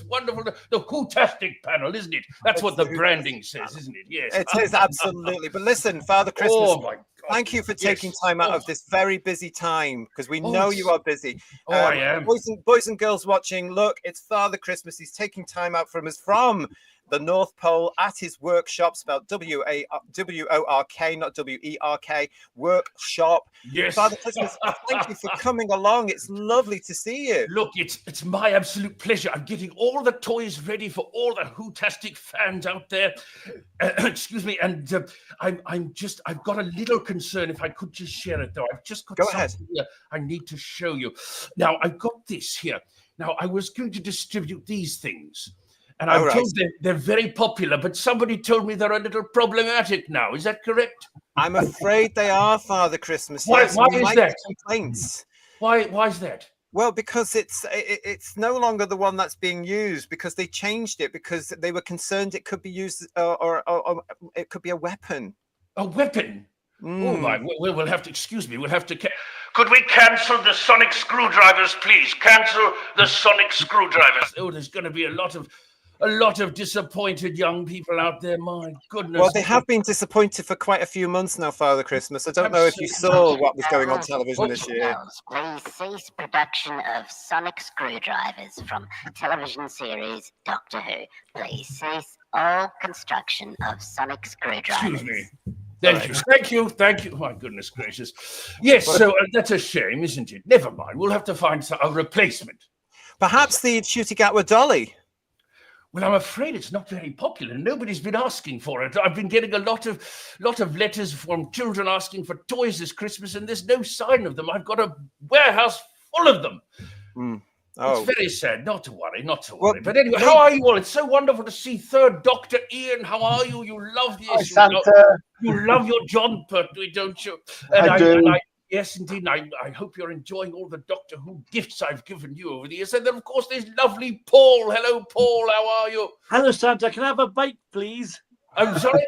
wonderful. The Who-tastic panel, isn't it? That's what the branding says, isn't it? Yes. It is, absolutely. But listen, Father Christmas, thank you for taking time out of this very busy time, because we know you are busy. I am. Boys and girls watching, look, it's Father Christmas. He's taking time out from us from the North Pole at his workshop, spelled W-O-R-K, not W-E-R-K, workshop. Yes. Father Christmas, thank you for coming along. It's lovely to see you. Look, it's my absolute pleasure. I'm getting all the toys ready for all the Who-tastic fans out there. Excuse me, and I've got a little concern. If I could just share it, though. I've just got something here I need to show you. Now, I've got this here. Now, I was going to distribute these things. And I'm told they're very popular, but somebody told me they're a little problematic now. Is that correct? I'm afraid they are, Father Christmas. Why is that? Complaints. Why is that? Well, because it's no longer the one that's being used, because they changed it, because they were concerned it could be used or it could be a weapon. A weapon? Oh my! We'll have to excuse me. We'll have to. Could we cancel the sonic screwdrivers, please? Cancel the sonic screwdrivers. Oh, there's going to be a lot of disappointed young people out there. My goodness. Well, they have been disappointed for quite a few months now, Father Christmas. I don't know if you saw what was going on television this year. Please cease production of sonic screwdrivers from television series Doctor Who. Please cease all construction of sonic screwdrivers. Excuse me. Thank you. Oh, my goodness gracious. Yes, so that's a shame, isn't it? Never mind. We'll have to find a replacement. Perhaps the Shooty Gatwa dolly. Well, I'm afraid it's not very popular. Nobody's been asking for it. I've been getting a lot of letters from children asking for toys this Christmas, and there's no sign of them. I've got a warehouse full of them. Oh. It's very sad. Not to worry. But anyway, how are you all? It's so wonderful to see Third Doctor Ian. How are you? You love this. Hi, Santa. You love your John Pertwee, don't you? I do. Yes, indeed. I hope you're enjoying all the Doctor Who gifts I've given you over the years. And then, of course, there's lovely Paul. Hello, Paul. How are you? Hello, Santa. Can I have a bite, please? I'm sorry?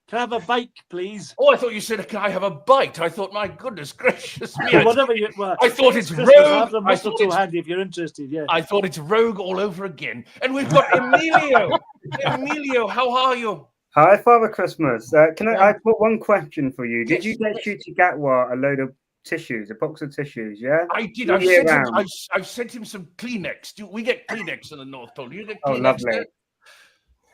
Can I have a bite, please? Oh, I thought you said, can I have a bite? I thought, my goodness gracious me. Whatever you... Well, I thought it's Christmas, rogue. I have the mistletoe handy if you're interested, yeah. I thought it's rogue all over again. And we've got Emilio. Emilio, how are you? Hi, Father Christmas. Can I put one question for you? Did you get Shooty Gatwa a load of tissues, a box of tissues, yeah? I did. I've sent him some Kleenex. We get Kleenex in the North Pole. You get Kleenex? Oh, lovely. There?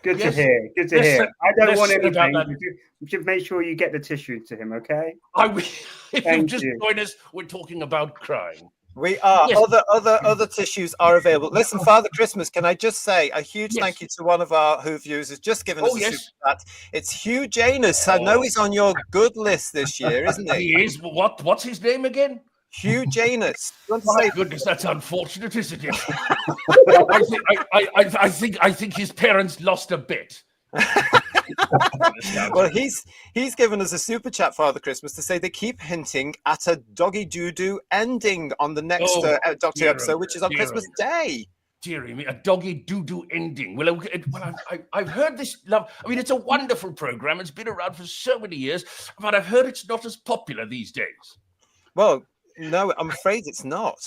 Good to hear. Good to hear. I don't want anything. You should make sure you get the tissue to him, okay? I will. If you just join us, we're talking about crying. We are. Yes. Other tissues are available. Listen, Father Christmas, can I just say a huge thank you to one of our Who viewers who's just given us a super chat. It's Hugh Janus. I know he's on your good list this year, isn't he? He is. What's his name again? Hugh Janus. My goodness, that's unfortunate, isn't it? I think his parents lost a bet. Well, he's given us a super chat, Father Christmas, to say they keep hinting at a doggy doo-doo ending on the next Doctor episode, which is on Christmas Day. Dearie me, a doggy doo-doo ending. Well, I've heard this. I mean, it's a wonderful program. It's been around for so many years, but I've heard it's not as popular these days. Well, no, I'm afraid it's not.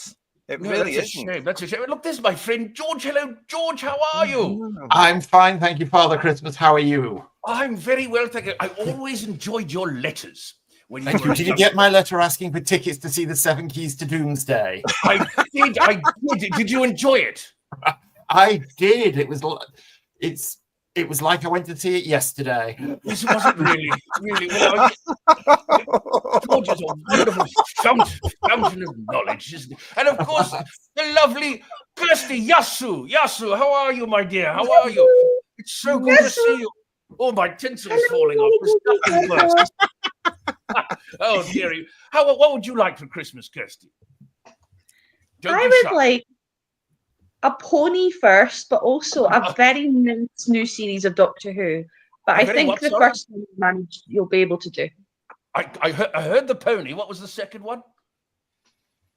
It really isn't. That's a shame. Look, there's my friend George. Hello, George. How are you? I'm fine, thank you, Father Christmas. How are you? I'm very well, thank you. I always enjoyed your letters. Thank you. Did you get my letter asking for tickets to see the 7 Keys to Doomsday? I did. Did you enjoy it? I did. It was like I went to see it yesterday. This wasn't really. Well, George is a wonderful fountain of knowledge, isn't it? And of course, the lovely Kirsty Yasu. Yasu, how are you, my dear? How are you? It's so good to see you. Oh, my tinsel is falling off. There's nothing worse. Oh, dearie. What would you like for Christmas, Kirsty? I would like a pony first, but also a very nice new series of Doctor Who. But I think the first one you'll be able to do. I heard the pony. What was the second one?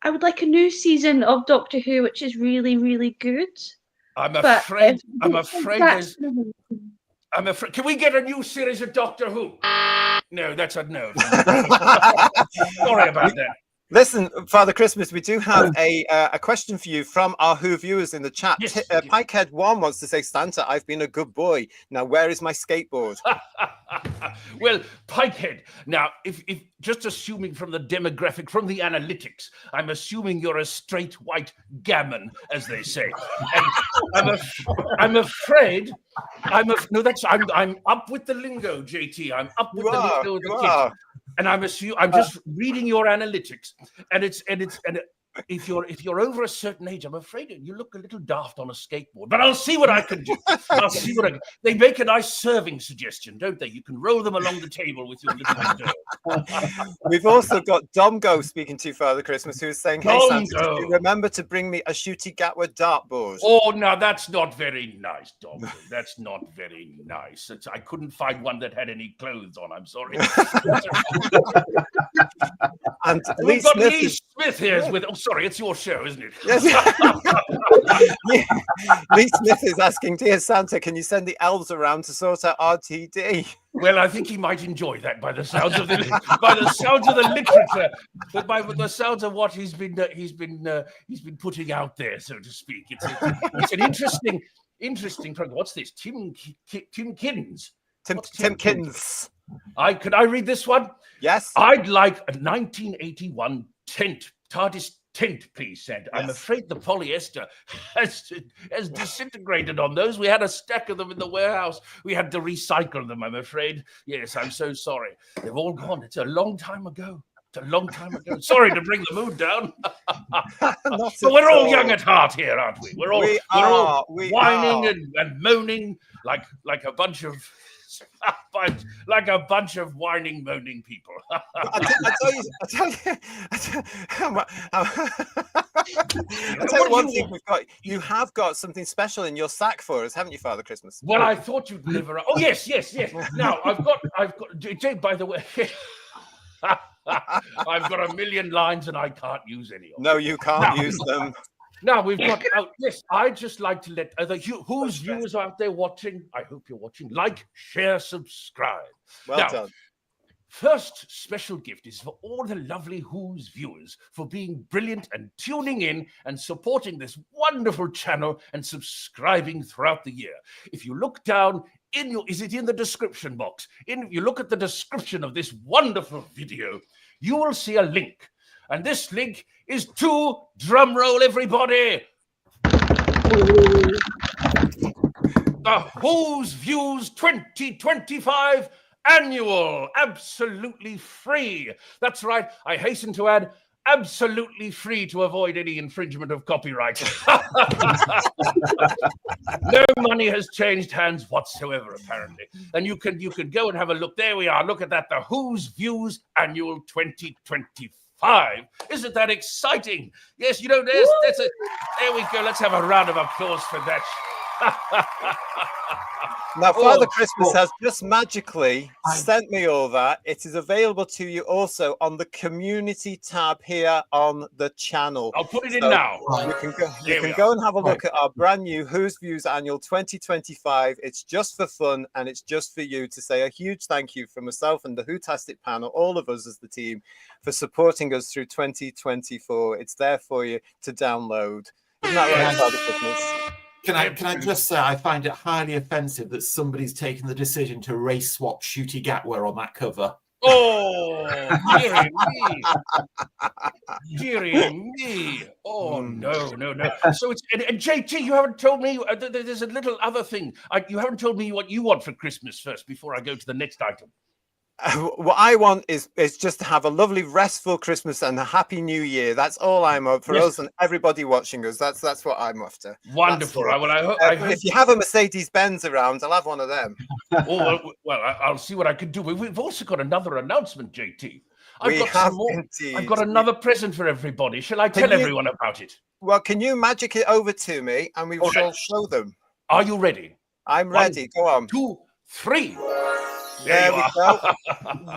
I would like a new season of Doctor Who, which is really, really good. I'm afraid there's... Can we get a new series of Doctor Who? No, that's a no. Sorry about that. Listen, Father Christmas, we do have a question for you from our Who viewers in the chat. Yes, Pikehead1 wants to say, Santa, I've been a good boy. Now, where is my skateboard? Well, Pikehead, now, if just assuming from the demographic, from the analytics, I'm assuming you're a straight white gammon, as they say. And I'm afraid, I'm up with the lingo, JT. I'm up with the lingo of the kids. And I'm just reading your analytics, and if you're over a certain age, I'm afraid you look a little daft on a skateboard. But I'll see what I can do. They make a nice serving suggestion, don't they? You can roll them along the table with your little dough. We've also got Domgo speaking to you, Father Christmas, who's saying, "Hey Santa, remember to bring me a Shooty Gatwa dartboard." Oh, no, that's not very nice, Domgo. That's not very nice. I couldn't find one that had any clothes on. I'm sorry. And we've got Lee Smith here with. Oh, sorry, it's your show, isn't it? Yes. Lee Smith is asking, "Dear Santa, can you send the elves around to sort out RTD?" Well, I think he might enjoy that by the sounds of the literature, but by the sounds of what he's been putting out there, so to speak. It's an interesting program. What's this? Tim Kiddens. Tim Kiddens. Could I read this one? Yes. I'd like a 1981 TARDIS tint, please, Santa. I'm afraid the polyester has disintegrated on those. We had a stack of them in the warehouse. We had to recycle them, I'm afraid. Yes, I'm so sorry. They've all gone. It's a long time ago. Sorry to bring the mood down. But we're all young at heart here, aren't we? We're all whining and moaning like a bunch of whining, moaning people. I tell you one thing we've got. You have got something special in your sack for us, haven't you, Father Christmas? Well, I thought you'd deliver. Oh yes. Now I've got. Jay, by the way. I've got a million lines and I can't use any of them. No, you can't use them. Now we've got. Yes, I'd just like to let whose viewers out there watching. I hope you're watching. Like, share, subscribe. Well done. First special gift is for all the lovely Who's viewers for being brilliant and tuning in and supporting this wonderful channel and subscribing throughout the year. If you look down is it in the description box? If you look at the description of this wonderful video, you will see a link. And this link is to, drum roll everybody, the Who's Views 2025 Annual, absolutely free. That's right, I hasten to add, absolutely free to avoid any infringement of copyright. No money has changed hands whatsoever, apparently. And you can go and have a look. There we are. Look at that. The Who's Views Annual 2025. Isn't that exciting? Yes, there we go. Let's have a round of applause for that. Now, Father Christmas has just magically sent me all that. It is available to you also on the community tab here on the channel. I'll put it in now. You can go and have a look at our brand new Who's Views Annual 2025. It's just for fun and it's just for you to say a huge thank you from myself and the Whotastic panel, all of us as the team, for supporting us through 2024. It's there for you to download. Isn't that right, Father Christmas? Can I just say I find it highly offensive that somebody's taken the decision to race swap Shooty Gatwa on that cover. Oh, dearie me. Oh, no. So it's, and JT, you haven't told me, there's a little other thing. You haven't told me what you want for Christmas first before I go to the next item. What I want is just to have a lovely, restful Christmas and a happy New Year. That's all I'm up for us and everybody watching us. That's what I'm after. Wonderful. If you have a Mercedes Benz around, I'll have one of them. Well, I'll see what I can do. We've also got another announcement, JT. I've got another present for everybody. Shall I tell everyone about it? Well, can you magic it over to me and we shall show them? Are you ready? I'm ready. Go on. 2, 3. There we go.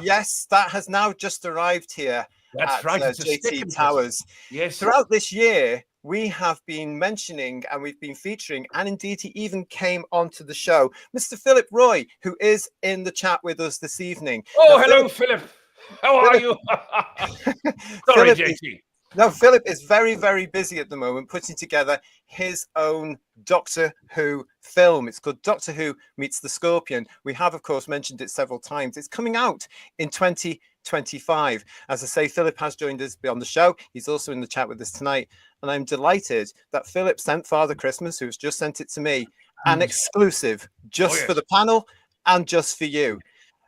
Yes, that has now just arrived here. That's right. JT Towers. Yes. Throughout this year, we have been mentioning and we've been featuring, and indeed he even came onto the show, Mr. PHILLIP Roy, who is in the chat with us this evening. Oh, now, hello, Philip. How are you? Sorry, JT. No, PHILLIP is very, very busy at the moment putting together his own Doctor Who film. It's called Doctor Who Meets the Scorpion. We have, of course, mentioned it several times. It's coming out in 2025. As I say, PHILLIP has joined us on the show. He's also in the chat with us tonight. And I'm delighted that PHILLIP sent Father Christmas, who's just sent it to me, an exclusive just for the panel and just for you.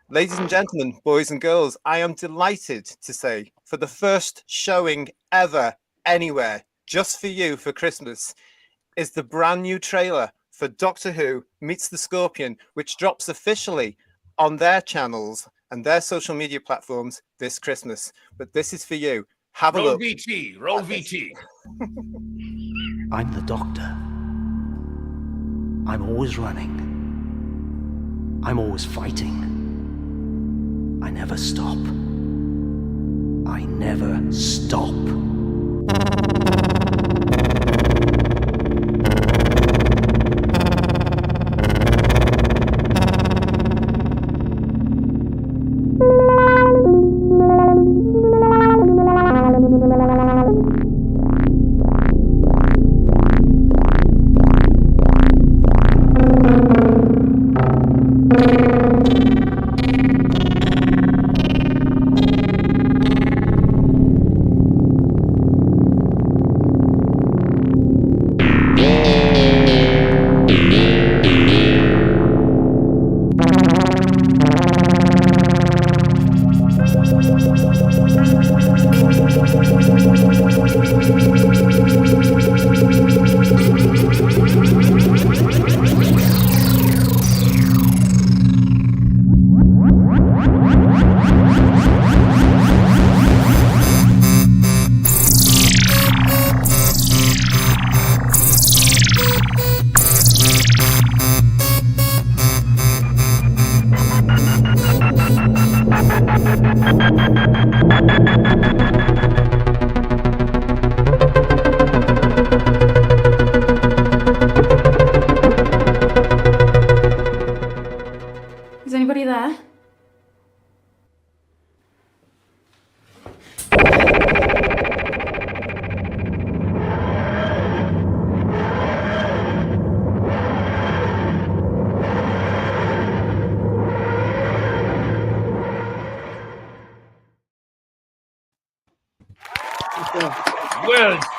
Ladies and gentlemen, boys and girls, I am delighted to say for the first showing ever anywhere, just for you for Christmas, is the brand new trailer for Doctor Who Meets the Scorpion, which drops officially on their channels and their social media platforms this Christmas. But this is for you. Have a look. Roll VT. I'm the Doctor. I'm always running. I'm always fighting. I never stop. I never stop.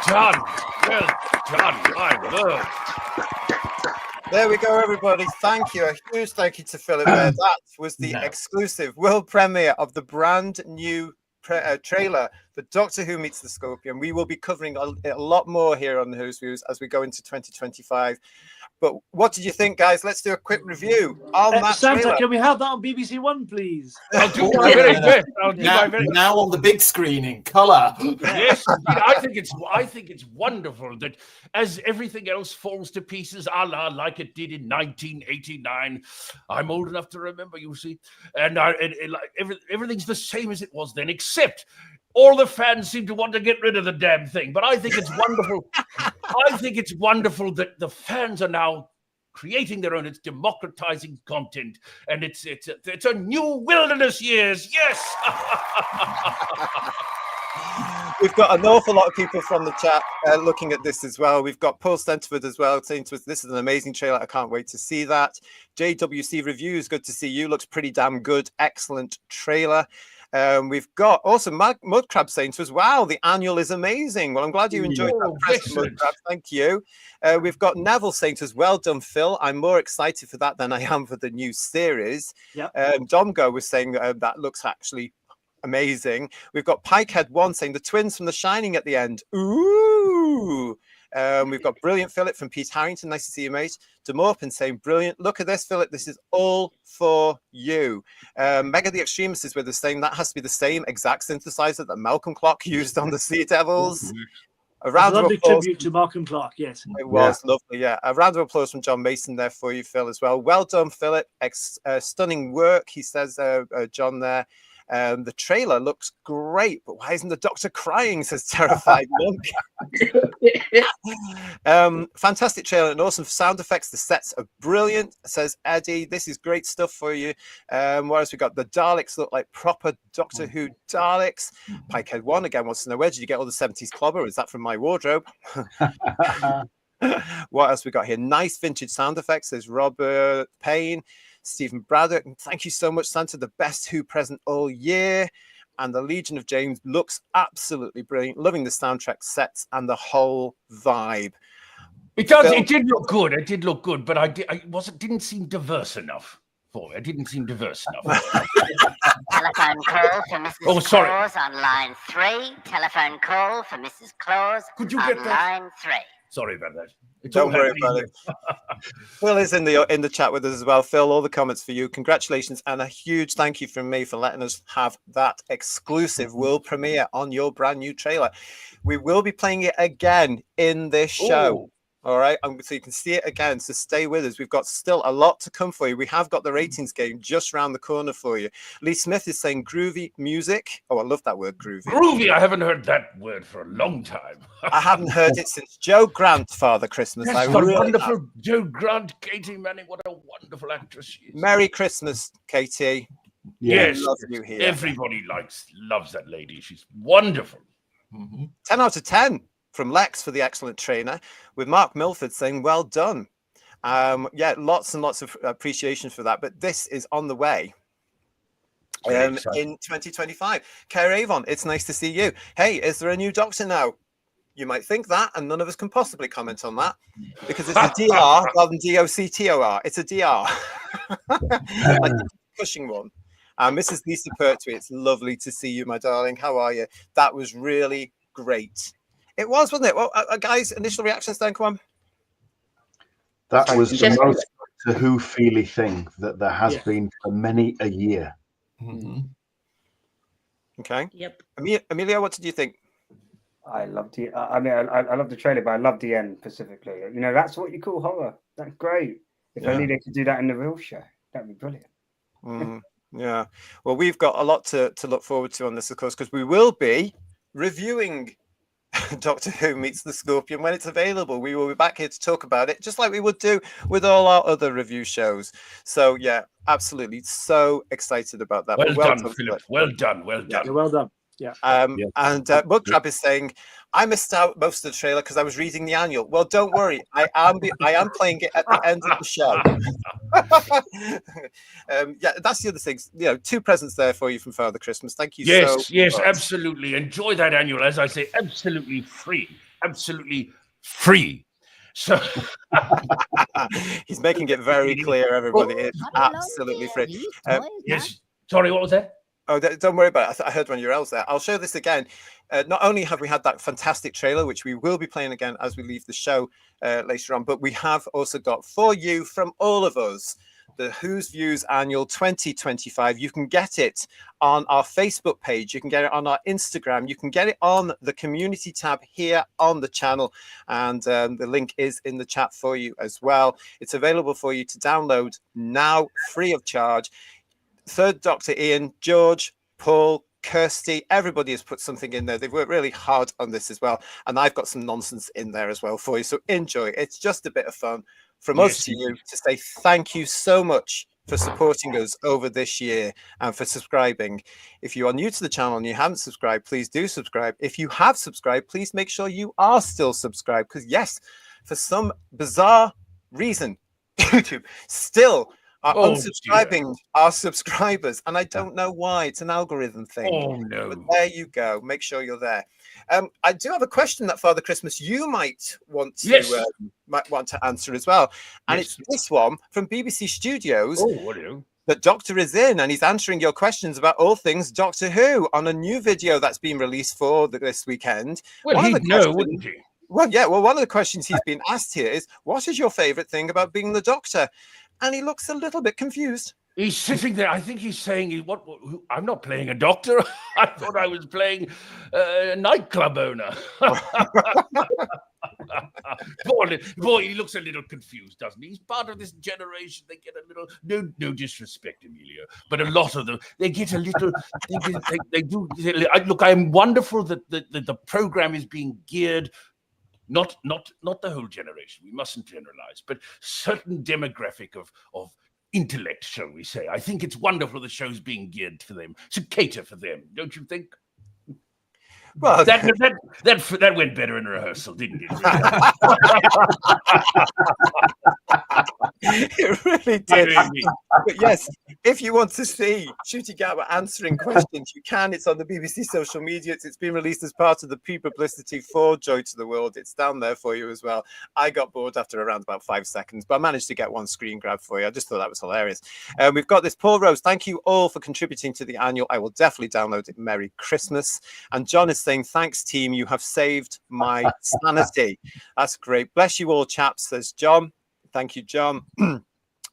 done. Well done, my word. There we go, everybody. Thank you. A huge thank you to Philip there. That was the exclusive world premiere of the brand new trailer for Doctor Who Meets the Scorpion. We will be covering a lot more here on the Who's Views as we go into 2025. But what did you think, guys? Let's do a quick review on that Santa, trailer. can we have that on BBC One, please? I'll do my very best. Now on the big screen in colour. Yes, I think it's wonderful that as everything else falls to pieces, a la like it did in 1989. I'm old enough to remember, you see, and everything's the same as it was then, except all the fans seem to want to get rid of the damn thing. But I think it's wonderful. I think it's wonderful that the fans are now creating their own. It's democratizing content, and it's a new wilderness years. Yes. We've got an awful lot of people from the chat looking at this as well. We've got Paul Stenterford as well saying to us, this is an amazing trailer. I can't wait to see that. JWC Reviews, good to see you. Looks pretty damn good. Excellent trailer. We've got also Mudcrab saying to us, wow, the annual is amazing. Well, I'm glad you enjoyed that press, Mudcrab. Thank you. We've got Neville saying to us, well done, Phil. I'm more excited for that than I am for the new series. Yep. Domgo was saying that looks actually amazing. We've got Pikehead1 saying the twins from The Shining at the end. Ooh. We've got brilliant Philip from Pete Harrington. Nice to see you, mate. Demorpin saying brilliant. Look at this, Philip. This is all for you. Mega the Extremist is with us saying that has to be the same exact synthesizer that Malcolm Clark used on the Sea Devils. A round of applause. Tribute to Malcolm Clark, yes. It was lovely, yeah. A round of applause from John Mason there for you, Phil, as well. Well done, Philip. Stunning work, he says, John there. The trailer looks great, but why isn't the Doctor crying? Says Terrified Monk. Fantastic trailer and awesome sound effects. The sets are brilliant, says Eddie. This is great stuff for you. Whereas we got the Daleks look like proper Doctor Who Daleks. Pikehead1 again wants to know, where did you get all the 70s clobber? Is that from my wardrobe? What else we got here? Nice vintage sound effects. There's Robert Payne. Stephen Braddock, thank you so much, Santa. The best Who present all year. And the Legion of James looks absolutely brilliant. Loving the soundtrack sets and the whole vibe. It does. It did look good. It did look good, but didn't seem diverse enough for me. It didn't seem diverse enough. Telephone call for Mrs. Claus on line 3. Telephone call for Mrs. Claus on line 3. Sorry about that. Don't worry about it. Phil is in the chat with us as well. Phil, all the comments for you. Congratulations and a huge thank you from me for letting us have that exclusive world premiere on your brand new trailer. We will be playing it again in this show. Ooh. All right, so you can see it again. So stay with us. We've got still a lot to come for you. We have got the ratings game just around the corner for you. Lee Smith is saying groovy music. Oh, I love that word, groovy. Groovy. I haven't heard that word for a long time. I haven't heard it since Joe Grant, Father Christmas. Yes, wonderful Joe Grant, Katie Manning. What a wonderful actress she is. Merry Christmas, Katie. Yes, love you here. Everybody loves that lady. She's wonderful. 10 out of 10. From Lex for the excellent trainer, with Mark Milford saying, well done. Lots and lots of appreciation for that. But this is on the way in 2025. Kerr Avon, it's nice to see you. Hey, is there a new Doctor now? You might think that, and none of us can possibly comment on that because it's a DR rather than DOCTOR. It's a DR. Like the pushing one. Mrs. Lisa Pertwee, it's lovely to see you, my darling. How are you? That was really great. It was, wasn't it? Well, guys, initial reactions then, come on. That was the most Doctor Who feely thing that there has been for many a year. Okay. Yep. Amelia, what did you think? I loved it. I mean, I loved the trailer, but I loved the end specifically. You know, that's what you call horror. That's great. If only they could do that in the real show, that'd be brilliant. Yeah. Well, we've got a lot to look forward to on this, of course, because we will be reviewing Doctor Who Meets the Scorpion when it's available. We will be back here to talk about it, just like we would do with all our other review shows. So, yeah, absolutely. So excited about that. Well done, Philip. Well done. Well done. Well done. Yeah. And Mudcrab is saying, I missed out most of the trailer because I was reading the annual. Well, don't worry. I am playing it at the end of the show. That's the other thing. You know, 2 presents there for you from Father Christmas. Thank you so much. Yes, absolutely. Enjoy that annual. As I say, absolutely free. absolutely free. So he's making it very clear, everybody. It's absolutely free. Yes. Sorry, what was that? Oh, don't worry about it. I heard one of your L's there. I'll show this again. Not only have we had that fantastic trailer, which we will be playing again as we leave the show later on, but we have also got for you from all of us the Who's Views Annual 2025. You can get it on our Facebook page. You can get it on our Instagram. You can get it on the community tab here on the channel. And the link is in the chat for you as well. It's available for you to download now, free of charge. Third Doctor Ian, George, Paul, Kirsty, everybody has put something in there. They've worked really hard on this as well. And I've got some nonsense in there as well for you. So enjoy. It's just a bit of fun from us to you to say thank you so much for supporting us over this year and for subscribing. If you are new to the channel and you haven't subscribed, please do subscribe. If you have subscribed, please make sure you are still subscribed, because yes, for some bizarre reason, YouTube still are unsubscribing our subscribers, and I don't know why. It's an algorithm thing. Oh no! But there you go. Make sure you're there. I do have a question that Father Christmas you might want to answer as well, and it's this one from BBC Studios. Oh, what do you? The Doctor is in, and he's answering your questions about all things Doctor Who on a new video that's been released for this weekend. Well, he'd know, wouldn't he? Well, yeah. Well, one of the questions he's been asked here is, "What is your favourite thing about being the Doctor?" And he looks a little bit confused. He's sitting there. I think he's saying, "What? I'm not playing a doctor. I thought I was playing a nightclub owner." Boy, he looks a little confused, doesn't he? He's part of this generation. They get a little no disrespect, Emilio, but a lot of them they get a little. They do. Look, I am wonderful that the program is being geared. Not the whole generation. We mustn't generalize, but certain demographic of intellect, shall we say. I think it's wonderful the show's being geared for them, to cater for them, don't you think? Well, that went better in rehearsal, didn't it? It really did. But yes, if you want to see Shooty Gabba answering questions, you can. It's on the BBC social media. It's been released as part of the pre-publicity for Joy to the World. It's down there for you as well. I got bored after around about 5 seconds, but I managed to get one screen grab for you. I just thought that was hilarious. We've got this Paul Rose. Thank you all for contributing to the annual. I will definitely download it. Merry Christmas. And John is saying, thanks, team. You have saved my sanity. That's great. Bless you all, chaps, says John. Thank you, John.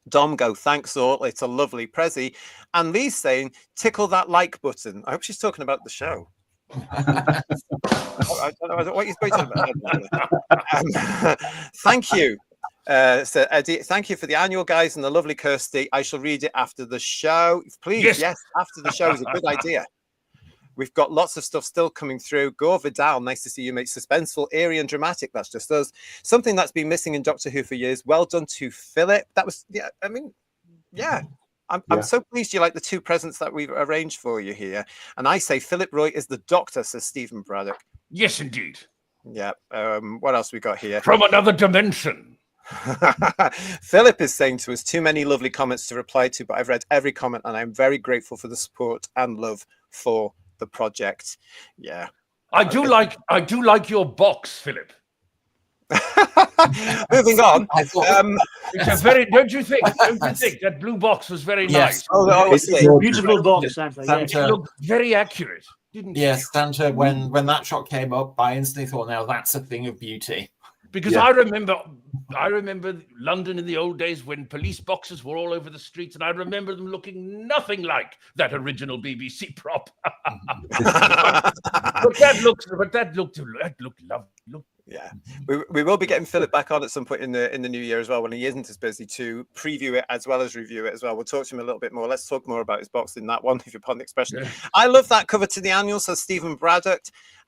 Domgo, thanks all. It's a lovely prezi. And Lee's saying, tickle that like button. I hope she's talking about the show. I don't know what you're speaking about. Thank you. So Eddie, thank you for the annual, guys, and the lovely Kirsty. I shall read it after the show. Please, yes after the show is a good idea. We've got lots of stuff still coming through. Gore Vidal, nice to see you, mate. Suspenseful, eerie, and dramatic. That's just us. Something that's been missing in Doctor Who for years. Well done to Philip. That was, I'm so pleased you like the 2 presents that we've arranged for you here. And I say Philip Roy is the Doctor, says Stephen Braddock. Yes, indeed. Yeah. What else we got here? From another dimension. Philip is saying to us, too many lovely comments to reply to, but I've read every comment and I'm very grateful for the support and love for the project. Yeah, I do like your box, Philip. Moving on. It's a very, don't you think that blue box was very nice? It's a beautiful box, Santa. It looked very accurate, didn't it? Yes, Santa, when that shot came up, I instantly thought, now that's a thing of beauty. Because I remember London in the old days when police boxes were all over the streets, and I remember them looking nothing like that original BBC prop. but that looked lovely. Yeah, we will be getting Philip back on at some point in the new year as well, when he isn't as busy, to preview it as well as review it as well. We'll talk to him a little bit more. Let's talk more about his box in that one, if you're pardon the expression. Yeah. I love that cover to the annual, says Stephen Braddock.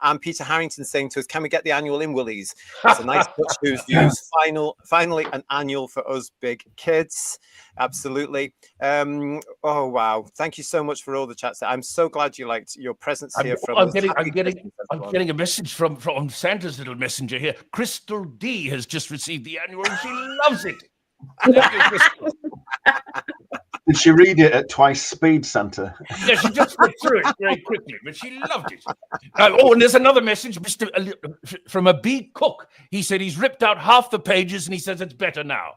And Peter Harrington saying to us, can we get the annual in Woolies? It's a nice touch. Who's Views. Finally, an annual for us big kids. Absolutely. Oh, wow. Thank you so much for all the chats. I'm so glad you liked your presence here. I'm getting a message from Santa's little messenger here. Crystal D has just received the annual and she loves it. Did she read it at twice speed, Santa? Yeah, she just went through it very quickly, but she loved it. Oh, and there's another message from a B Cook. He said he's ripped out half the pages and he says it's better now.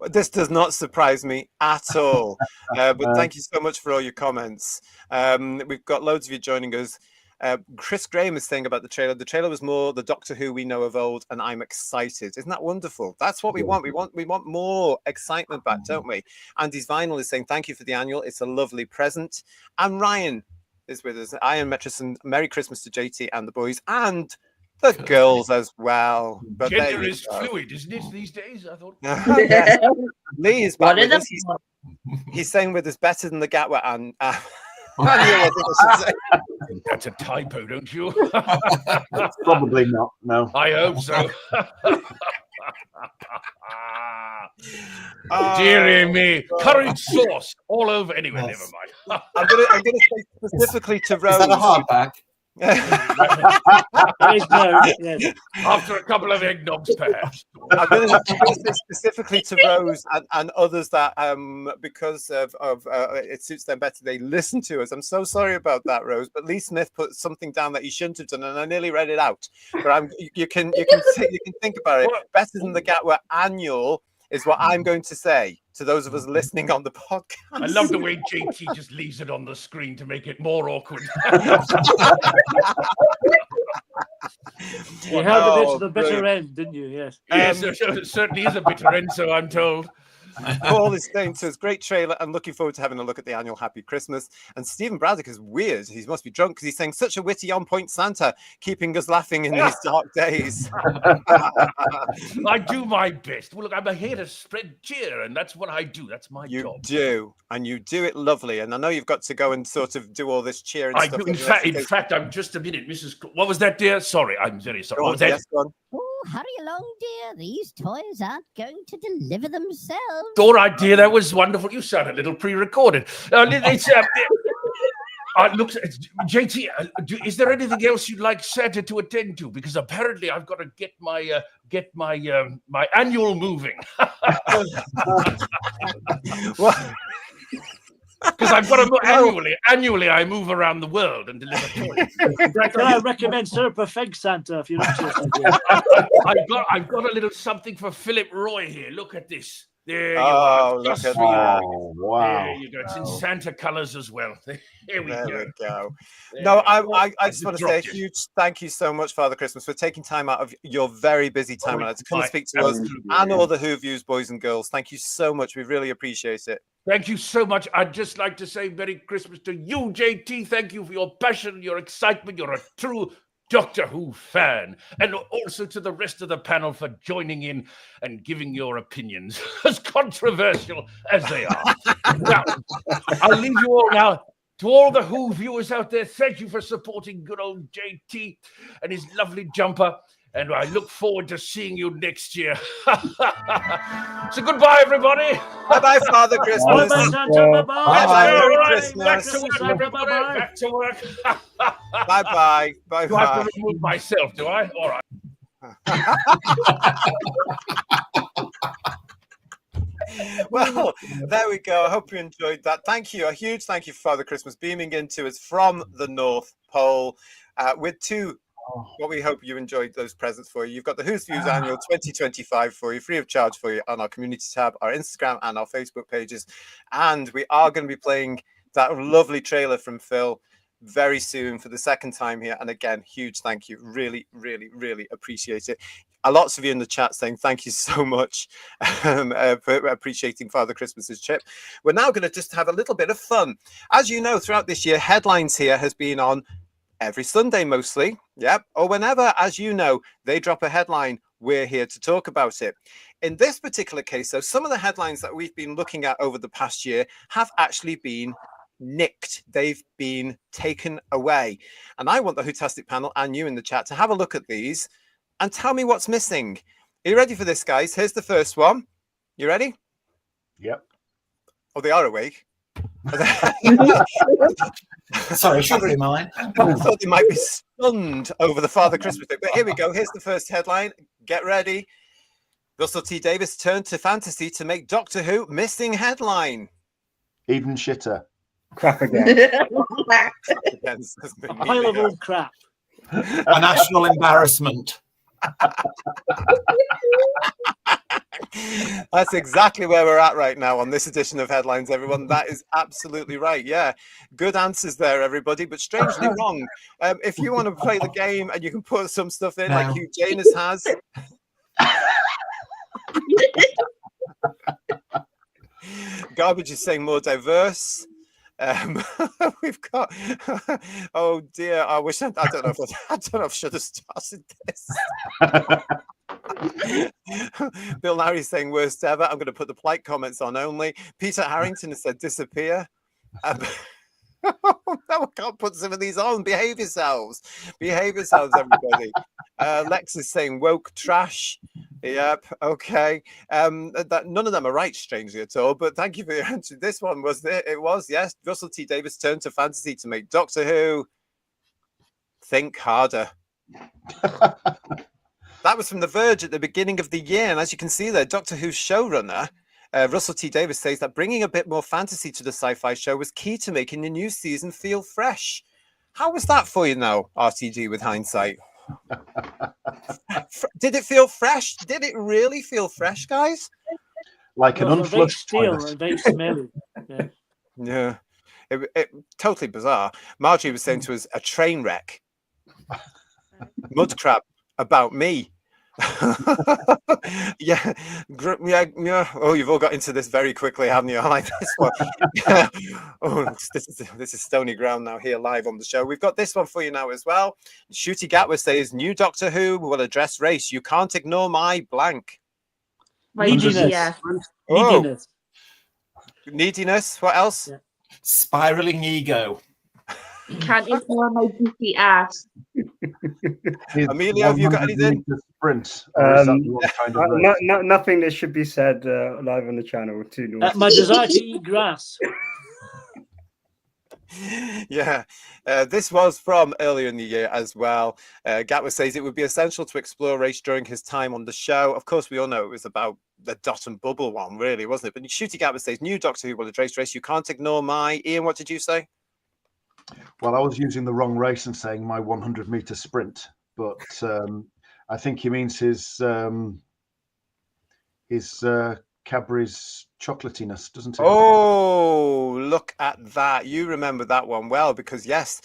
This does not surprise me at all. But thank you so much for all your comments. We've got loads of you joining us. Chris Graham is saying about the trailer. The trailer was more the Doctor Who we know of old, and I'm excited. Isn't that wonderful? That's what we want. We want more excitement back, don't we? Andy's Vinyl is saying thank you for the annual. It's a lovely present. And Ryan is with us. Ian Metrison, Merry Christmas to JT and the boys and the girls as well. But gender is fluid, isn't it, these days? I thought. Yes. Lee is back with us. He's saying with us better than the Gatwa and. That's a typo, don't you? Probably not. No. I hope so. Dear me, curry sauce all over. Anyway, never mind. I'm gonna say specifically to Rose. Is that a hardback? After a couple of eggnogs, perhaps. I'm going to say specifically to Rose and others that because of it suits them better, they listen to us. I'm so sorry about that, Rose. But Lee Smith put something down that he shouldn't have done, and I nearly read it out. But you can think about it. Better than the Gatwa annual is what I'm going to say to those of us listening on the podcast. I love the way JT just leaves it on the screen to make it more awkward. You held it to the bitter end, didn't you? Yes. Yes, it certainly is a bitter end, so I'm told. Paul is saying to us, great trailer and looking forward to having a look at the annual Happy Christmas. And Stephen Braddock is weird. He must be drunk because he's saying such a witty on-point Santa, keeping us laughing in these dark days. I do my best. Well, look, I'm here to spread cheer, and that's what I do. That's my job. You do, and you do it lovely. And I know you've got to go and sort of do all this cheer and stuff. Do. In fact, I'm just a minute, Mrs. What was that, dear? Sorry, I'm very sorry. What was that? Yes, go on. Oh, hurry along, dear. These toys aren't going to deliver themselves. All right, dear. That was wonderful. You sound a little pre-recorded. Look, JT, is there anything else you'd like Santa to attend to? Because apparently I've got to get my my annual moving. Because I've got to annually I move around the world and deliver toys. I recommend Super Fig Santa if you're interested. I've got a little something for Philip Roy here. Look at this. There you go. Look at that. Wow. There you go. It's in Santa colors as well. Here we go. No, I just want to say a huge thank you so much, Father Christmas, for taking time out of your very busy time to come and speak to us and all the Who Views boys and girls. Thank you so much. We really appreciate it. Thank you so much. I'd just like to say Merry Christmas to you, JT. Thank you for your passion, your excitement. You're a true Doctor Who fan. And also to the rest of the panel for joining in and giving your opinions, as controversial as they are. Now, I'll leave you all now. To all the Who viewers out there, thank you for supporting good old JT and his lovely jumper. And I look forward to seeing you next year. So goodbye, everybody. Bye-bye, Father Christmas. Bye-bye, Santa. Bye-bye. Merry Christmas. Back to work, everybody. Back to work. Bye-bye. Bye-bye. Do I have to remove myself, do I? All right. Well, there we go. I hope you enjoyed that. Thank you. A huge thank you for Father Christmas beaming into us from the North Pole with two. What we hope you enjoyed those presents for you. You've got the Who's Views Annual 2025 for you, free of charge for you on our community tab, our Instagram and our Facebook pages. And we are going to be playing that lovely trailer from Phil very soon for the second time here. And again, huge thank you. Really, really, really appreciate it. Lots of you in the chat saying thank you so much for appreciating Father Christmas's trip. We're now going to just have a little bit of fun. As you know, throughout this year, Headlines here has been on every Sunday mostly, or whenever, as you know, they drop a headline, we're here to talk about it. In this particular case, though, some of the headlines that we've been looking at over the past year have actually been nicked. They've been taken away. And I want the Whotastic panel and you in the chat to have a look at these and tell me what's missing. Are you ready for this, guys? Here's the first one. You ready? Yep. Oh, they are awake. Sorry, sugary mine. I thought they might be stunned over the Father Christmas thing. But here we go. Here's the first headline. Get ready. Russell T Davis turned to fantasy to make Doctor Who missing headline. Even shitter. Crap again. A pile of old crap. A national embarrassment. That's exactly where we're at right now on this edition of Headlines, everyone. That is absolutely right. Yeah, good answers there, everybody, but strangely wrong. If you want to play the game and you can put some stuff in, like Hugh Janus has. Garbage is saying more diverse. We've got. Oh dear! I wish I don't know if I should have started this. Bill Larry's saying worst ever. I'm going to put the polite comments on only. Peter Harrington has said disappear. No, I can't put some of these on. Behave yourselves. Behave yourselves, everybody. Lex is saying woke trash. Yep. Okay. That none of them are right, strangely at all. But thank you for your answer. This one was it was yes. Russell T Davis turned to fantasy to make Doctor Who think harder. That was from The Verge at the beginning of the year, and as you can see there, Doctor Who's showrunner Russell T Davis says that bringing a bit more fantasy to the sci-fi show was key to making the new season feel fresh. How was that for you now, RTG, with hindsight? Did it feel fresh? Did it really feel fresh, guys? Like an unflushed toilet. Very smelly. Yeah. It totally bizarre. Marjorie was saying to us, a train wreck. Mud crab about me. yeah. Oh, you've all got into this very quickly, haven't you? I like this one. Oh, this is stony ground now here live on the show. We've got this one for you now as well. Shooty Gatwa says, new Doctor Who will address race. You can't ignore my blank. Neediness. Yeah. Neediness. Neediness. What else? Yeah. Spiraling ego. Can't ignore my goofy ass. Amelia, have you got anything? Sprint. Nothing that should be said live on the channel. My desire to eat grass. Yeah, this was from earlier in the year as well. Gatwa says it would be essential to explore race during his time on the show. Of course, we all know it was about the dot and bubble one, really, wasn't it? But Shooty Gatwa says, new Doctor Who will address race. You can't ignore my... Ian, what did you say? Well, I was using the wrong race and saying my 100-meter sprint, but I think he means his Cadbury's chocolatiness, doesn't he? Oh, look at that. You remember that one well, because yes,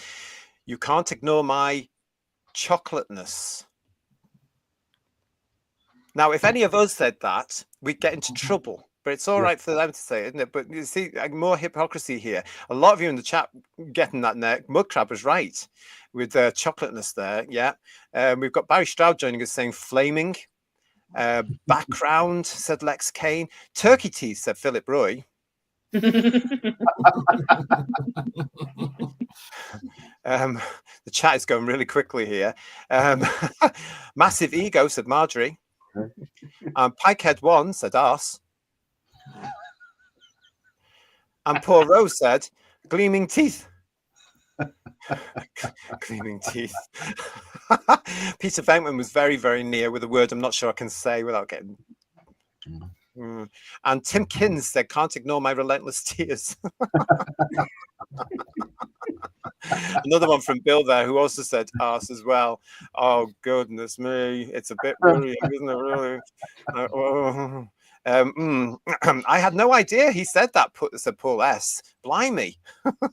you can't ignore my chocolateness. Now, if any of us said that, we'd get into trouble. But it's all right for them to say it, isn't it? But you see, more hypocrisy here. A lot of you in the chat getting that neck. Mudcrab was right with the chocolateness there. Yeah. We've got Barry Stroud joining us saying flaming. Background, said Lex Kane. Turkey teeth, said Philip Roy. The chat is going really quickly here. Massive ego, said Marjorie. Pikehead 1, said Arse. And poor Rose said, gleaming teeth. Gleaming teeth. Peter Venkman was very, very near with a word I'm not sure I can say without getting... And Tim Kins said, can't ignore my relentless tears. Another one from Bill there, who also said arse as well. Oh, goodness me. It's a bit worrying, isn't it, really? I had no idea he said that, said Paul S. Blimey.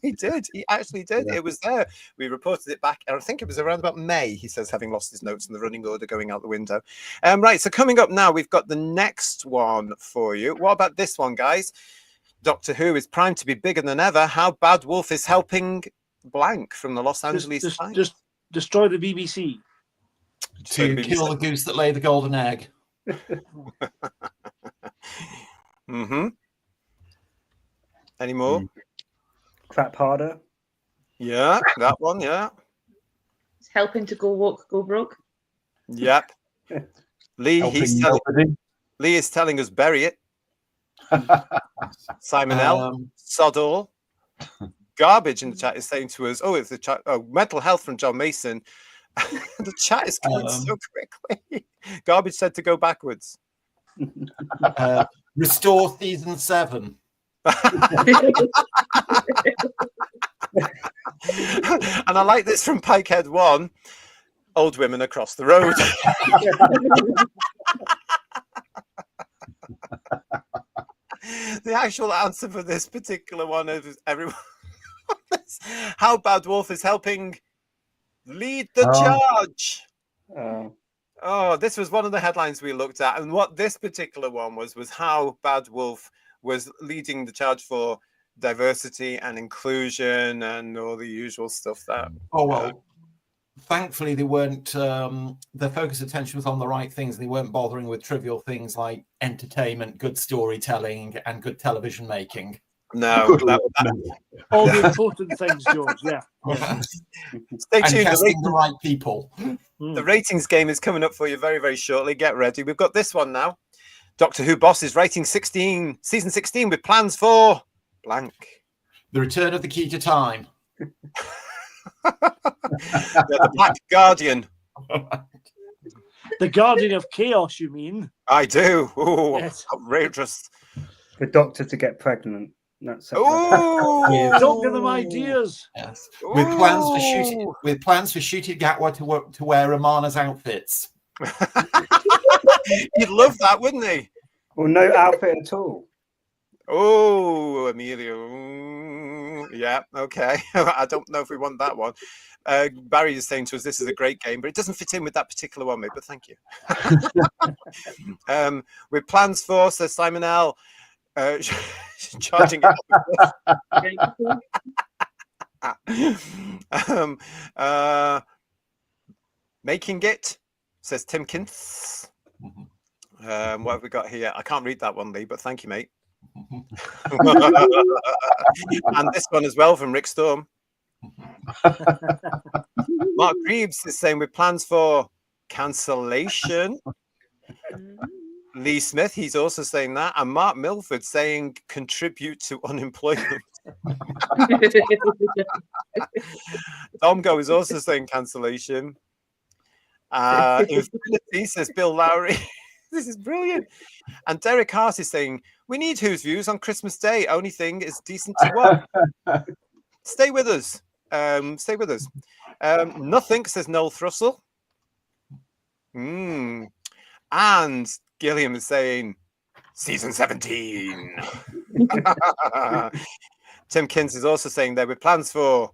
He did. He actually did. Yeah. It was there. We reported it back, and I think it was around about May, he says, having lost his notes in the running order going out the window. Right, so coming up now, we've got the next one for you. What about this one, guys? Doctor Who is primed to be bigger than ever. How Bad Wolf is helping blank from the Los Angeles Times. Just destroy the BBC. To kill the goose that laid the golden egg. Any more? Crap harder. Yeah, that one. Yeah. It's helping to go woke, go broke. Yep. Lee is telling us bury it. Simon L. Sod all. Garbage in the chat is saying to us, oh, it's the chat. Oh, mental health from John Mason. The chat is going so quickly. Garbage said to go backwards. Restore season 7. And I like this from Pikehead 1. Old women across the road. The actual answer for this particular one is everyone. How Bad Wolf is helping lead the charge. Oh, this was one of the headlines we looked at, and what this particular one was how Bad Wolf was leading the charge for diversity and inclusion and all the usual stuff that. Oh well, thankfully they weren't. Their focus attention was on the right things. They weren't bothering with trivial things like entertainment, good storytelling, and good television making. No, all the important things, George. Yeah. Stay tuned. The right people. The ratings game is coming up for you very, very shortly. Get ready. We've got this one now. Doctor Who boss is rating season 16 with plans for blank. The return of the key to time. The Black Guardian. The Guardian of Chaos, you mean? I do. Oh, yes. Outrageous. The Doctor to get pregnant. That's don't give them ideas. Yes. With plans for shooting Gatwa to wear Romana's outfits. He'd love that, wouldn't he? Well, no outfit at all. Oh, Emilio. Yeah, okay. I don't know if we want that one. Barry is saying to us, this is a great game, but it doesn't fit in with that particular one, mate, but thank you. With plans for, says Simon L., charging making it, says Timkins. What have we got here? I can't read that one, Lee, but thank you, mate. And this one as well from Rick Storm. Mark Reeves is saying with plans for cancellation. Lee Smith, he's also saying that. And Mark Milford saying contribute to unemployment. Domgo is also saying cancellation. Infinity says Bill Lowry. This is brilliant. And Derek Hart is saying, we need Who's Views on Christmas Day. Only thing is decent to watch. Stay with us. Stay with us. Nothing, says Noel Thrussell. And Gilliam is saying, season 17. Tim Kins is also saying there with plans for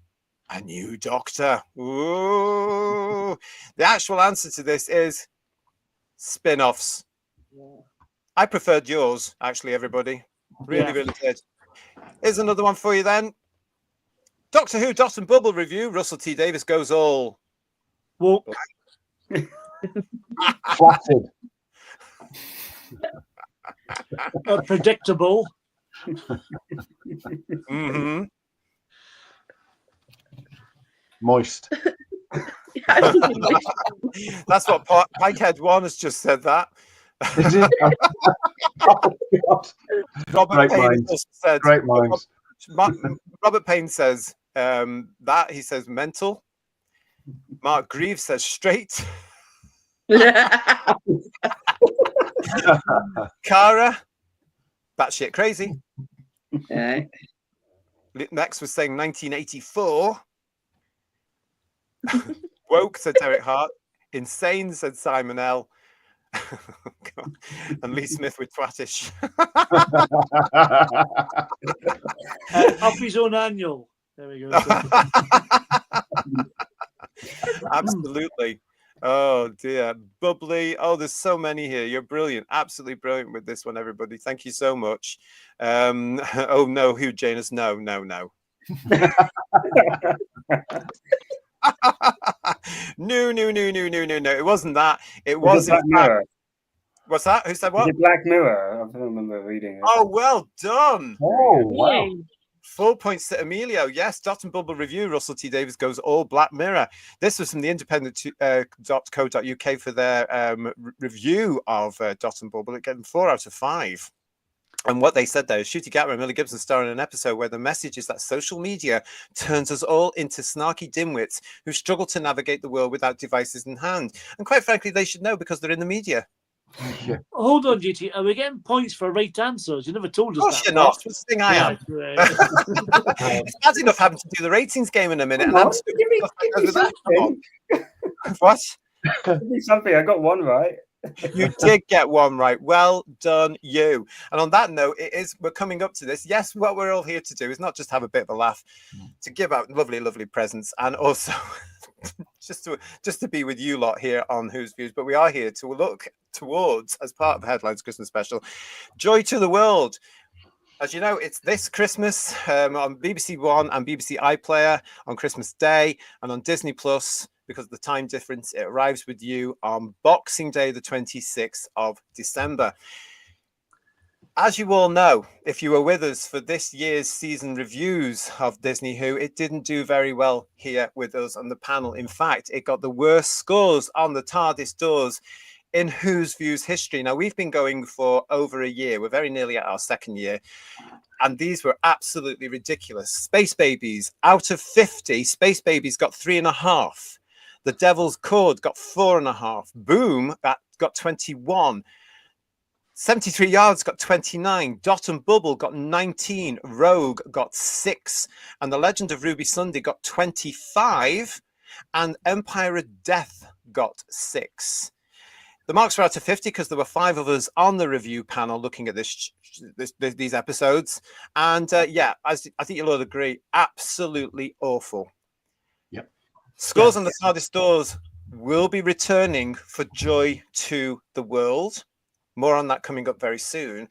a new Doctor. Ooh. The actual answer to this is spin-offs. I preferred yours, actually, everybody. Really, really did. Here's another one for you then. Doctor Who Dot and Bubble review. Russell T. Davis goes all woke. Flattered. Predictable. Moist. That's what Pikehead 1 has just said that. Robert Payne said. Great minds. Robert Payne says that. He says mental. Mark Greaves says straight. Cara, batshit crazy. Next was saying 1984. Woke, said Derek Hart. Insane, said Simon L. And Lee Smith with twattish. Up his own annual. There we go. Absolutely. Oh dear. Bubbly. Oh, there's so many here. You're brilliant. Absolutely brilliant with this one, everybody. Thank you so much. Oh no, Hugh Janus. No. No. It wasn't that. It was Black Mirror. What's that? Who said what? The Black Mirror. I don't remember reading it. Oh, well done. Oh, wow. 4 points to Emilio. Yes, Dot and Bubble review. Russell T. Davis goes all Black Mirror. This was from the independent.co.uk for their review of Dot and Bubble. It gave them 4 out of 5. And what they said there is Shooty Gatwa and Millie Gibson star in an episode where the message is that social media turns us all into snarky dimwits who struggle to navigate the world without devices in hand. And quite frankly, they should know because they're in the media. Yeah. Hold on, GT. Are we getting points for right answers? You never told us Of course that. you're not. What's the thing I am? Right. It's bad enough having to do the ratings game in a minute, and I'm What? Give me that. something. What? Give me something. I got one right. You did get one right. Well done, you. And on that note, we're coming up to this. Yes, what we're all here to do is not just have a bit of a laugh, to give out lovely, lovely presents, and also just to be with you lot here on Who's Views. But we are here to look towards, as part of the Headlines Christmas special, Joy to the World. As you know, it's this Christmas on BBC One and BBC iPlayer on Christmas Day, and on Disney Plus, because of the time difference, it arrives with you on Boxing Day, the 26th of December. As you all know, if you were with us for this year's season reviews of Disney Who, it didn't do very well here with us on the panel. In fact, it got the worst scores on the TARDIS doors in Who's Views history. Now, we've been going for over a year. We're very nearly at our second year. And these were absolutely ridiculous. Space Babies, out of 50, Space Babies got 3.5. The Devil's Cord got 4.5. Boom got 21. 73 Yards got 29. Dot and Bubble got 19. Rogue got 6. And The Legend of Ruby Sunday got 25. And Empire of Death got 6. The marks were out of 50 because there were 5 of us on the review panel looking at these episodes. And yeah, I think you'll all agree, absolutely awful. Yep. Scores on the TARDIS doors will be returning for Joy to the World. More on that coming up very soon.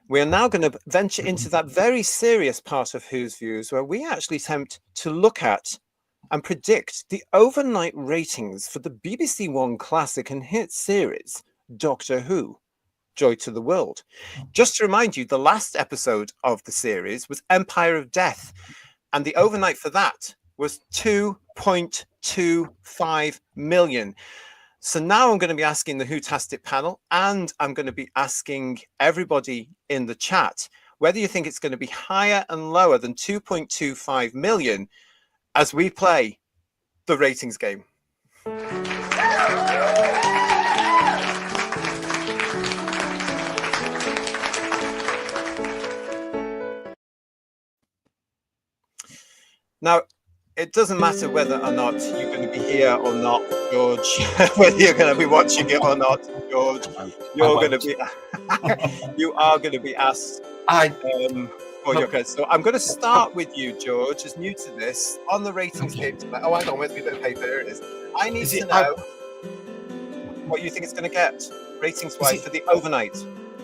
We are now going to venture into that very serious part of Who's Views, where we actually attempt to look at and predict the overnight ratings for the BBC One classic and hit series, Doctor Who, Joy to the World. Just to remind you, the last episode of the series was Empire of Death, and the overnight for that was 2.25 million. So now I'm going to be asking the Whotastic panel, and I'm going to be asking everybody in the chat whether you think it's going to be higher and lower than 2.25 million as we play the ratings game. Now, it doesn't matter whether or not you're going to be here or not, George. Whether you're going to be watching it or not, George, you are going to be asked for your credit. So I'm going to start with you, George, as new to this on the ratings game tonight. Oh, hang on, where's my bit of paper? There it is. I need to know what you think it's going to get ratings-wise for the overnight.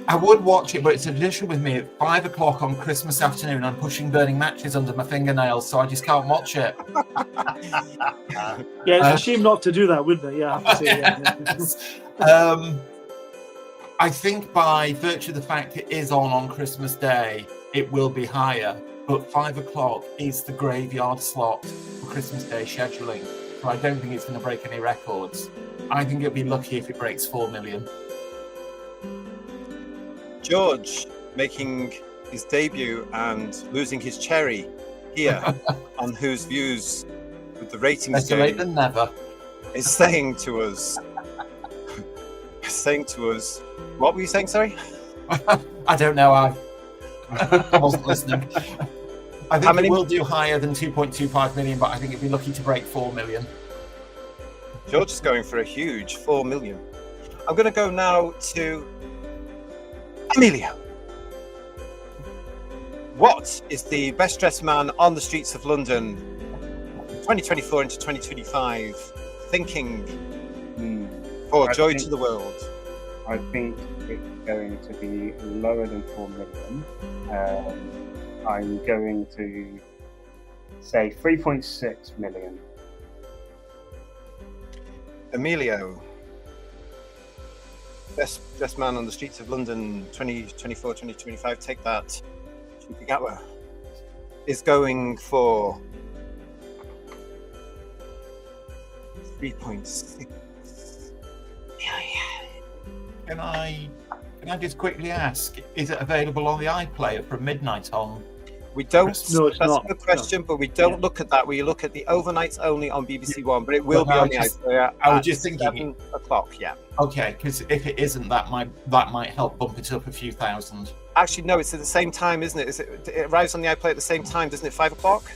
I would watch it, but it's a tradition with me at 5 o'clock on Christmas afternoon. I'm pushing burning matches under my fingernails, so I just can't watch it. Yeah, it's a shame not to do that, wouldn't it? Yeah, I have to say. Yeah. I think by virtue of the fact it is on Christmas Day, it will be higher. But 5 o'clock is the graveyard slot for Christmas Day scheduling, so I don't think it's going to break any records. I think it'll be lucky if it breaks 4 million. George making his debut and losing his cherry here on Who's Views with the ratings Better late than never. Is saying to us, what were you saying, sorry? I don't know, I wasn't listening. I think it will do higher than 2.25 million, but I think it'd be lucky to break 4 million. George is going for a huge 4 million. I'm going to go now to Emilio. What is the best dressed man on the streets of London 2024 into 2025 thinking for Joy to the World? I think it's going to be lower than 4 million. I'm going to say 3.6 million. Emilio. Best dressed man on the streets of London 2024, 2025, take that. Gatwa is going for 3.6 million. Can I just quickly ask, is it available on the iPlayer from midnight on? We don't. No, it's that's not. a good question, but we don't look at that. We look at the overnights only on BBC One, but it will be on the iPlayer. I was just thinking 7 o'clock. Yeah. Okay, because if it isn't, that might help bump it up a few thousand. Actually, no, it's at the same time, isn't it? It arrives on the iPlayer at the same time, doesn't it? 5 o'clock.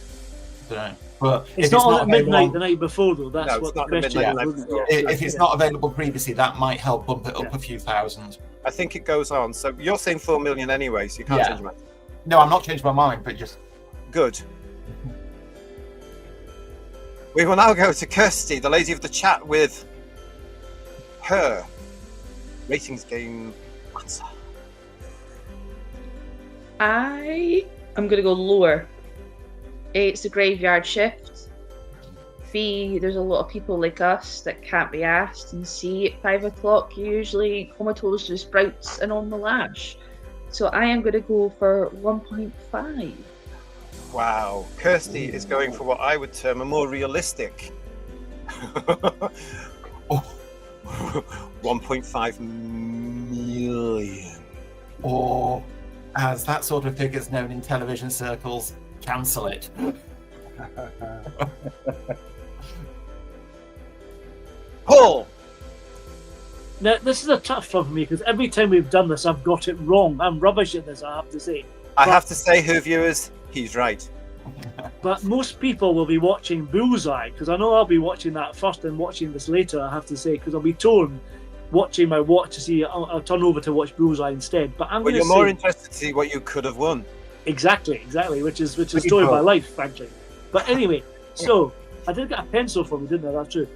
Don't know. But it's not at midnight the night before, though. That's no, what it's not the question midnight is. If it's not available previously, that might help bump it up a few thousand. I think it goes on. So you're saying 4 million anyway, so you can't change your mind. No, I'm not changing my mind, but just good. We will now go to Kirsty, the lady of the chat, with her ratings game answer. I am going to go lower. It's the graveyard shift. B, there's a lot of people like us that can't be asked. And C, at 5 o'clock, you're usually comatose to sprouts and on the lash. So I am going to go for 1.5. Wow. Kirsty is going for what I would term a more realistic 1.5 million. Or, as that sort of figure's known in television circles, cancel it. Paul! Now, this is a tough one for me because every time we've done this, I've got it wrong. I'm rubbish at this, I have to say. I have to say, who viewers, he's right. But most people will be watching Bullseye because I know I'll be watching that first and watching this later, I have to say, because I'll be torn watching my watch to see. I'll turn over to watch Bullseye instead. But I'm going to you're more interested to see what you could have won. Exactly, which is the story of my life, frankly. But anyway, so I did get a pencil for me, didn't I? That's true.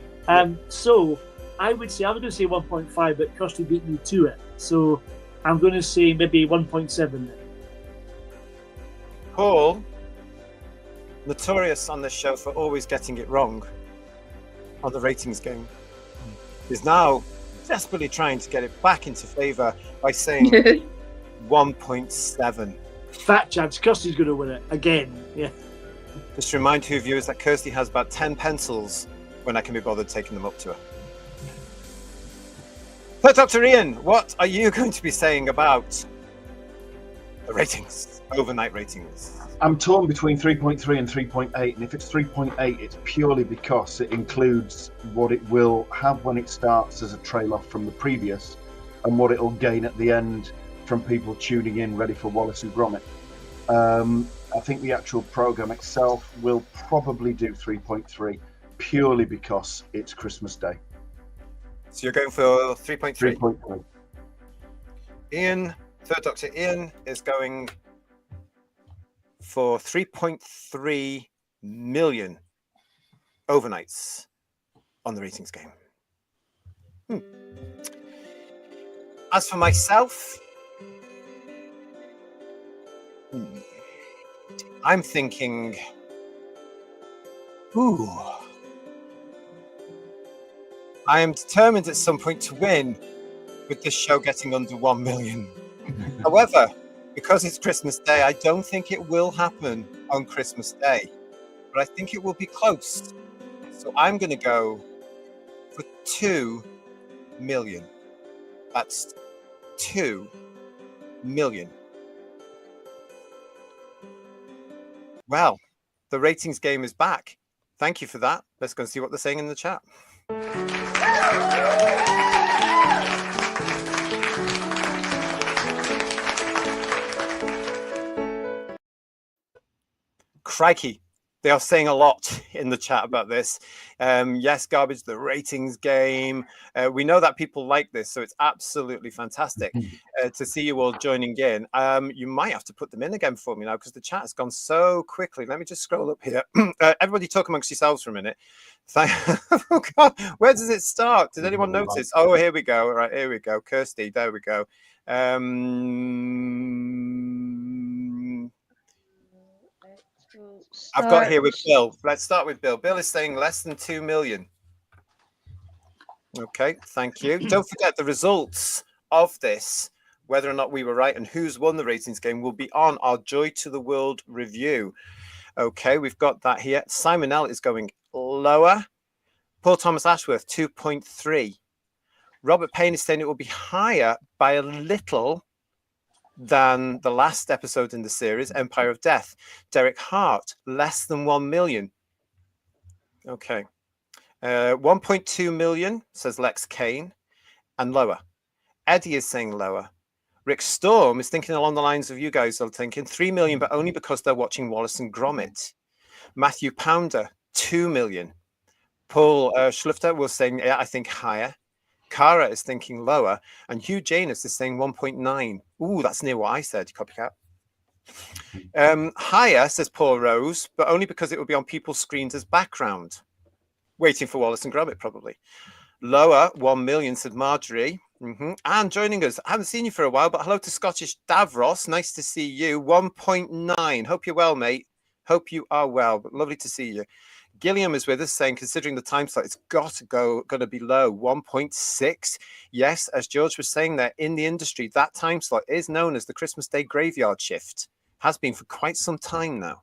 So I was going to say 1.5, but Kirsty beat me to it. So I'm going to say maybe 1.7 then. Paul, notorious on this show for always getting it wrong on the ratings game, is now desperately trying to get it back into favour by saying 1.7. Fat chance Kirsty's going to win it again. Yeah. Just to remind two viewers that Kirsty has about 10 pencils when I can be bothered taking them up to her. So, Dr. Ian, what are you going to be saying about the ratings, overnight ratings? I'm torn between 3.3 and 3.8, and if it's 3.8, it's purely because it includes what it will have when it starts as a trail off from the previous, and what it'll gain at the end from people tuning in ready for Wallace and Gromit. I think the actual program itself will probably do 3.3, purely because it's Christmas Day. So you're going for 3.3? 3.3. Ian, Third Doctor Ian, is going for 3.3 million overnights on the ratings game. As for myself, I'm thinking, I am determined at some point to win with this show getting under 1 million. However, because it's Christmas Day, I don't think it will happen on Christmas Day, but I think it will be close. So I'm going to go for 2 million. That's 2 million. Well, the ratings game is back. Thank you for that. Let's go and see what they're saying in the chat. Crikey, they are saying a lot in the chat about this. Yes, Garbage, the ratings game. We know that people like this, so it's absolutely fantastic to see you all joining in. You might have to put them in again for me now because the chat has gone so quickly. Let me just scroll up here. Everybody talk amongst yourselves for a minute. Oh God, where does it start? Did anyone notice? Oh, here we go. All right, here we go. Kirsty, there we go. I've got here with Bill. Let's start with Bill. Bill is saying less than 2 million. Okay, thank you. Don't forget the results of this, whether or not we were right and who's won the ratings game, will be on our Joy to the World review. Okay, we've got that here. Simon L is going lower. Paul Thomas Ashworth, 2.3. Robert Payne is saying it will be higher by a little. than the last episode in the series, Empire of Death. Derek Hart, less than 1 million. Okay. 1.2 million, says Lex Kane, and lower. Eddie is saying lower. Rick Storm is thinking along the lines of you guys are thinking 3 million, but only because they're watching Wallace and Gromit. Matthew Pounder, 2 million. Paul Schlufter was saying, yeah, I think higher. Cara is thinking lower. And Hugh Janus is saying 1.9. Ooh, that's near what I said, copycat. Higher, says Paul Rose, but only because it will be on people's screens as background. Waiting for Wallace and Gromit, probably. Lower, 1 million, said Marjorie. And joining us, I haven't seen you for a while, but hello to Scottish Davros. Nice to see you. 1.9. Hope you're well, mate. Hope you are well, but lovely to see you. Gilliam is with us saying, considering the time slot, it's got to going to be low. 1.6. Yes, as George was saying there, in the industry, that time slot is known as the Christmas Day graveyard shift. Has been for quite some time now.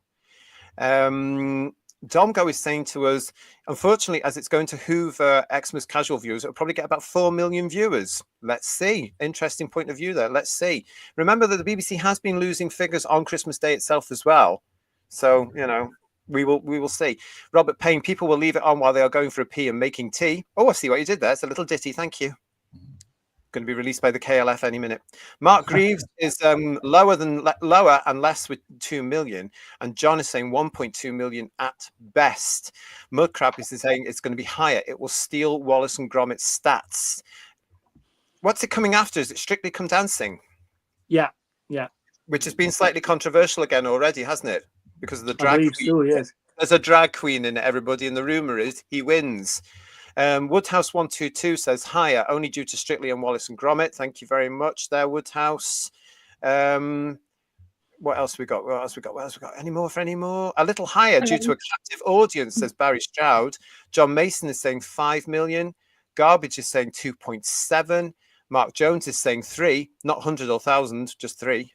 Domgo is saying to us, unfortunately, as it's going to hoover Xmas casual viewers, it'll probably get about 4 million viewers. Let's see. Interesting point of view there. Let's see. Remember that the BBC has been losing figures on Christmas Day itself as well. So, you know, we will see. Robert Payne, people will leave it on while they are going for a pee and making tea. Oh, I see what you did there. It's a little ditty. Thank you. Going to be released by the KLF any minute. Mark Greaves is lower and less with 2 million, and John is saying 1.2 million at best. Mudcrab is saying it's going to be higher. It will steal Wallace and Gromit's stats. What's it coming after? Is it Strictly Come Dancing? Yeah. Which has been slightly controversial again already, hasn't it? Because of the drag queen. So, yes. There's a drag queen in it, everybody, and the rumor is he wins. Woodhouse 122 says higher, only due to Strictly and Wallace and Gromit. Thank you very much there, Woodhouse. What else we got? Any more? A little higher due to a captive audience, says Barry Stroud. John Mason is saying 5 million. Garbage is saying 2.7. Mark Jones is saying 3, not 100 or 1,000, just 3.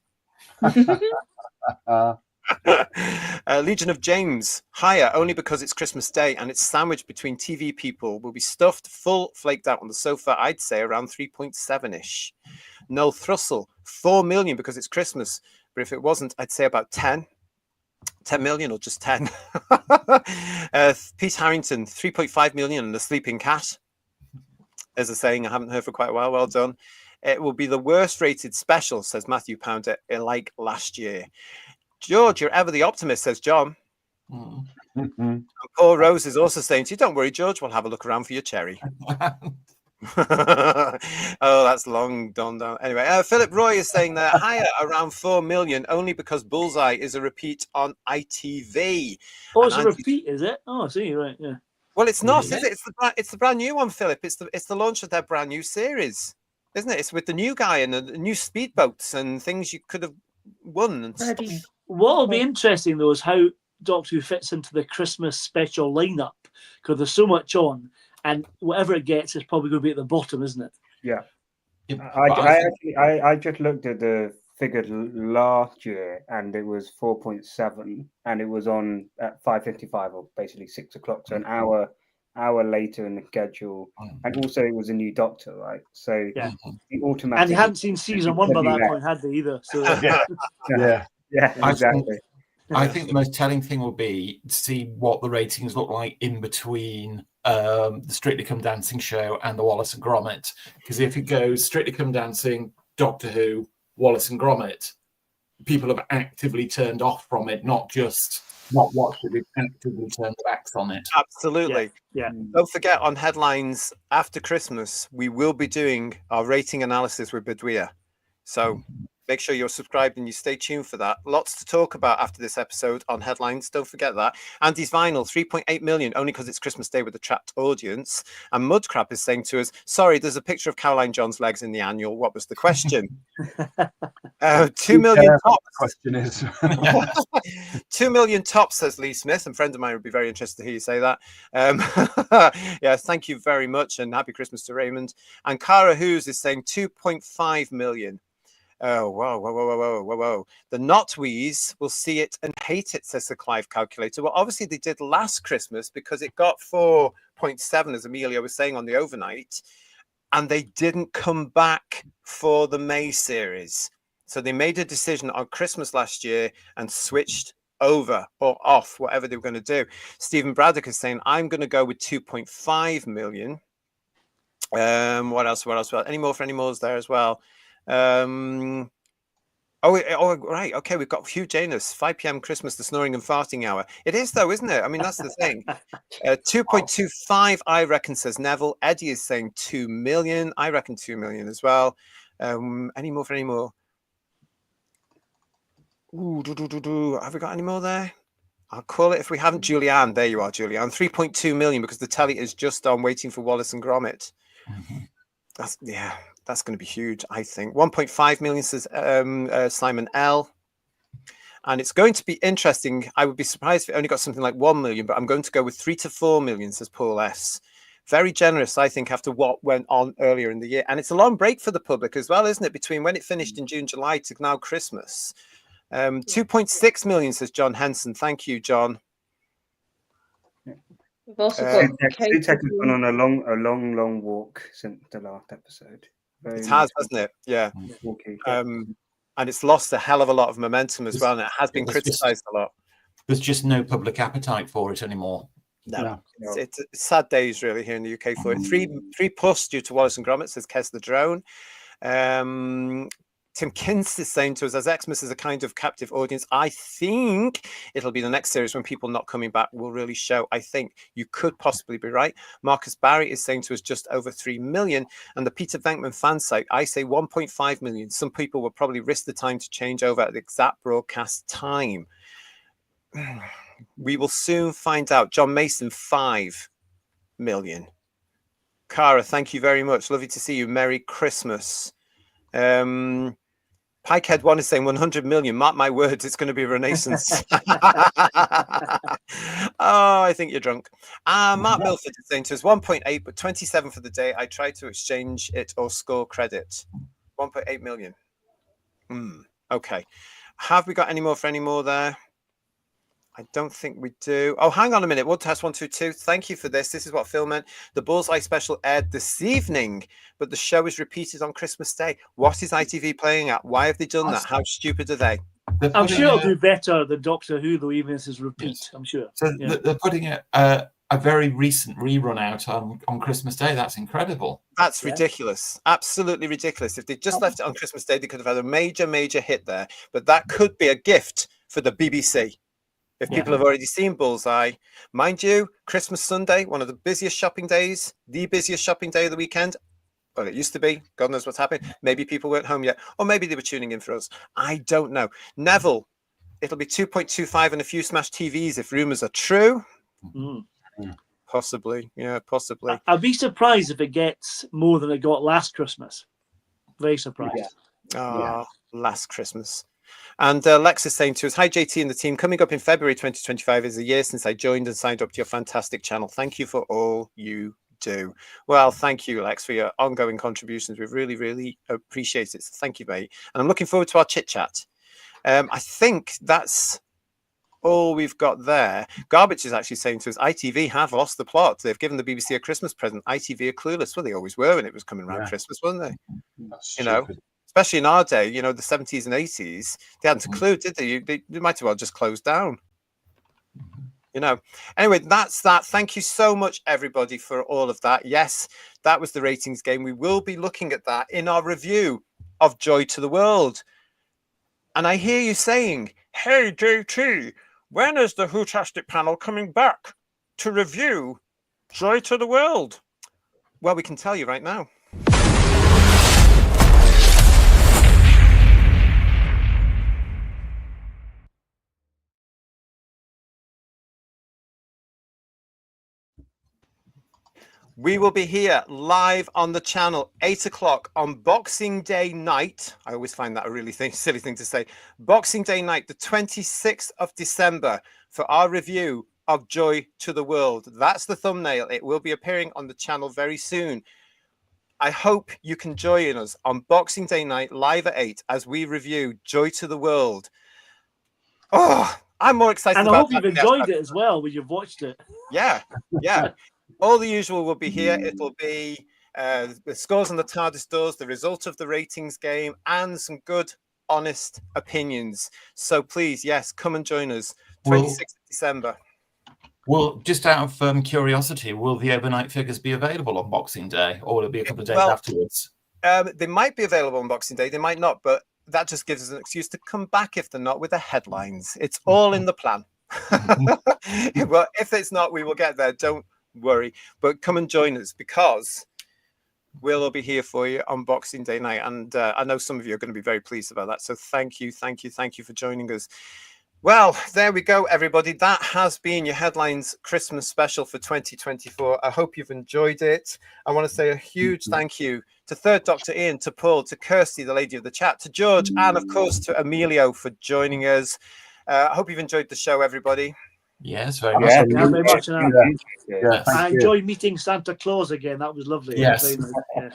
Legion of James, higher only because it's Christmas Day and it's sandwiched between TV people. Will be stuffed, full, flaked out on the sofa. I'd say around 3.7-ish. Noel Thrussell, 4 million because it's Christmas. But if it wasn't, I'd say about 10 million or just 10. Pete Harrington, 3.5 million and a sleeping cat. As a saying I haven't heard for quite a while. Well done. It will be the worst rated special, says Matthew Pounder, like last year. George, you're ever the optimist, says John. And Paul Rose is also saying to you, don't worry, George, we'll have a look around for your cherry. Oh, that's long done down. Anyway, Philip Roy is saying that higher, around 4 million, only because Bullseye is a repeat on ITV. Oh, it's a repeat, is it? Oh, I see, right, yeah. Well, it's not, is it? It's the brand new one, Philip. It's the launch of their brand new series, isn't it? It's with the new guy and the new speedboats and things you could have won and stuff. What will be interesting, though, is how Doctor Who fits into the Christmas special lineup, because there's so much on, and whatever it gets is probably going to be at the bottom, isn't it? Yeah. I just looked at the figure last year, and it was 4.7, and it was on at 5:55, or basically 6 o'clock, so an hour later in the schedule, and also it was a new Doctor, right? So yeah, automatically, and they hadn't seen season 1 by that point, had they either? So yeah, exactly. I think the most telling thing will be to see what the ratings look like in between the Strictly Come Dancing show and the Wallace and Gromit, because if it goes Strictly Come Dancing, Doctor Who, Wallace and Gromit, people have actively turned off from it, not just not watched it, they've actively turned their backs on it. Absolutely. Yeah. Don't forget, on Headlines after Christmas, we will be doing our rating analysis with Bedouia. So make sure you're subscribed and you stay tuned for that. Lots to talk about after this episode on Headlines. Don't forget that. Andy's Vinyl, 3.8 million, only because it's Christmas Day with a trapped audience. And Mudcrab is saying to us, sorry, there's a picture of Caroline John's legs in the annual. What was the question? 2 million tops. Question is 2 million tops, says Lee Smith. And a friend of mine would be very interested to hear you say that. Yes, thank you very much. And happy Christmas to Raymond. And Cara Hughes is saying 2.5 million. Oh, whoa. The Notwees will see it and hate it, says the Clive calculator. Well, obviously they did last Christmas because it got 4.7, as Amelia was saying, on the overnight. And they didn't come back for the May series. So they made a decision on Christmas last year and switched over or off, whatever they were going to do. Stephen Braddock is saying, I'm going to go with 2.5 million. What else? Any more for any more there as well? Right. Okay, we've got Hugh Janus, 5 p.m. Christmas, the snoring and farting hour. It is, though, isn't it? I mean, that's the thing. 2.25, I reckon, says Neville. Eddie is saying 2 million. I reckon 2 million as well. Any more for any more? Ooh, Have we got any more there? I'll call it if we haven't. Julianne, there you are, Julianne. 3.2 million because the telly is just on waiting for Wallace and Gromit. That's going to be huge, I think. 1.5 million says Simon L. And it's going to be interesting. I would be surprised if it only got something like 1 million, but I'm going to go with 3 to 4 million, says Paul S. Very generous, I think, after what went on earlier in the year. And it's a long break for the public as well, isn't it? Between when it finished in June, July to now Christmas. 2.6 million, says John Henson. Thank you, John. We've also got Sutek has gone on a long walk since the last episode. It has, hasn't it? Yeah. And it's lost a hell of a lot of momentum as well, and it has been criticised a lot. There's just no public appetite for it anymore. No. It's sad days really here in the UK for it. 3+ due to Wallace and Gromit, says Kes the Drone. Tim Kinst is saying to us, as Xmas is a kind of captive audience, I think it'll be the next series when people not coming back will really show. I think you could possibly be right. Marcus Barry is saying to us just over 3 million. And the Peter Venkman fan site, I say 1.5 million. Some people will probably risk the time to change over at the exact broadcast time. We will soon find out. John Mason, 5 million. Cara, thank you very much. Lovely to see you. Merry Christmas. Pikehead 1 is saying 100 million. Mark my words, it's going to be a renaissance. I think you're drunk. Mark Milford is saying to us 1.8, but 27 for the day. I tried to exchange it or score credit. 1.8 million. Okay. Have we got any more for any more there? I don't think we do. Oh, hang on a minute. World Test 122. Thank you for this. This is what Phil meant. The Bullseye special aired this evening, but the show is repeated on Christmas Day. What is ITV playing at? Why have they done that? How stupid are they? I'm sure it'll do better than Doctor Who, though, even if this is repeat. Yes. I'm sure. So they're putting a very recent rerun out on Christmas Day. That's incredible. That's ridiculous. Absolutely ridiculous. If they just left it on Christmas Day, they could have had a major hit there. But that could be a gift for the BBC. If people have already seen Bullseye, mind you, Christmas Sunday, one of the busiest shopping days, the busiest shopping day of the weekend. Well, it used to be. God knows what's happened. Maybe people weren't home yet, or maybe they were tuning in for us. I don't know. Neville, it'll be 2.25 and a few smashed TVs if rumours are true. Possibly. Yeah, possibly. I'd be surprised if it gets more than it got last Christmas. Very surprised. Last Christmas. And Lex is saying to us, hi, JT and the team. Coming up in February 2025 is a year since I joined and signed up to your fantastic channel. Thank you for all you do. Well, thank you, Lex, for your ongoing contributions. We really appreciate it. So thank you, mate. And I'm looking forward to our chit-chat. I think that's all we've got there. Garbage is actually saying to us, ITV have lost the plot. They've given the BBC a Christmas present. ITV are clueless. Well, they always were when it was coming around Christmas, weren't they? That's you know. Especially in our day, you know, the 70s and 80s, they hadn't a clue, did they? They might as well just close down. You know. Anyway, that's that. Thank you so much, everybody, for all of that. Yes, that was the ratings game. We will be looking at that in our review of Joy to the World. And I hear you saying, hey, JT, when is the Whotastic panel coming back to review Joy to the World? Well, we can tell you right now. We will be here live on the channel, 8 o'clock on Boxing Day night. I always find that a really silly thing to say. Boxing Day night, the 26th of December, for our review of Joy to the World. That's the thumbnail. It will be appearing on the channel very soon. I hope you can join us on Boxing Day night, live at 8, as we review Joy to the World. Oh, I'm more excited about it. And I hope you've enjoyed it as well when you've watched it. Yeah. All the usual will be here. It'll be the scores on the TARDIS doors, the result of the ratings game, and some good honest opinions. So please, yes, come and join us. 26th of December. Well, just out of curiosity, will the overnight figures be available on Boxing Day, or will it be a couple of days afterwards? They might be available on Boxing Day. They might not, but that just gives us an excuse to come back if they're not with the headlines. It's all in the plan. Well, if it's not, we will get there. Don't worry. But come and join us, because we'll all be here for you on Boxing Day night. And I know some of you are going to be very pleased about that. So thank you for joining us. Well, there we go, everybody. That has been your Headlines Christmas special for 2024. I hope you've enjoyed it. I want to say a huge thank you to Third Doctor Ian, to Paul, to Kirsty, the lady of the chat, to George, and of course to Emilio for joining us. I hope you've enjoyed the show, everybody. Yes, very much. Yeah, very much. Yes. I enjoyed meeting Santa Claus again. That was lovely. Yes. Yeah.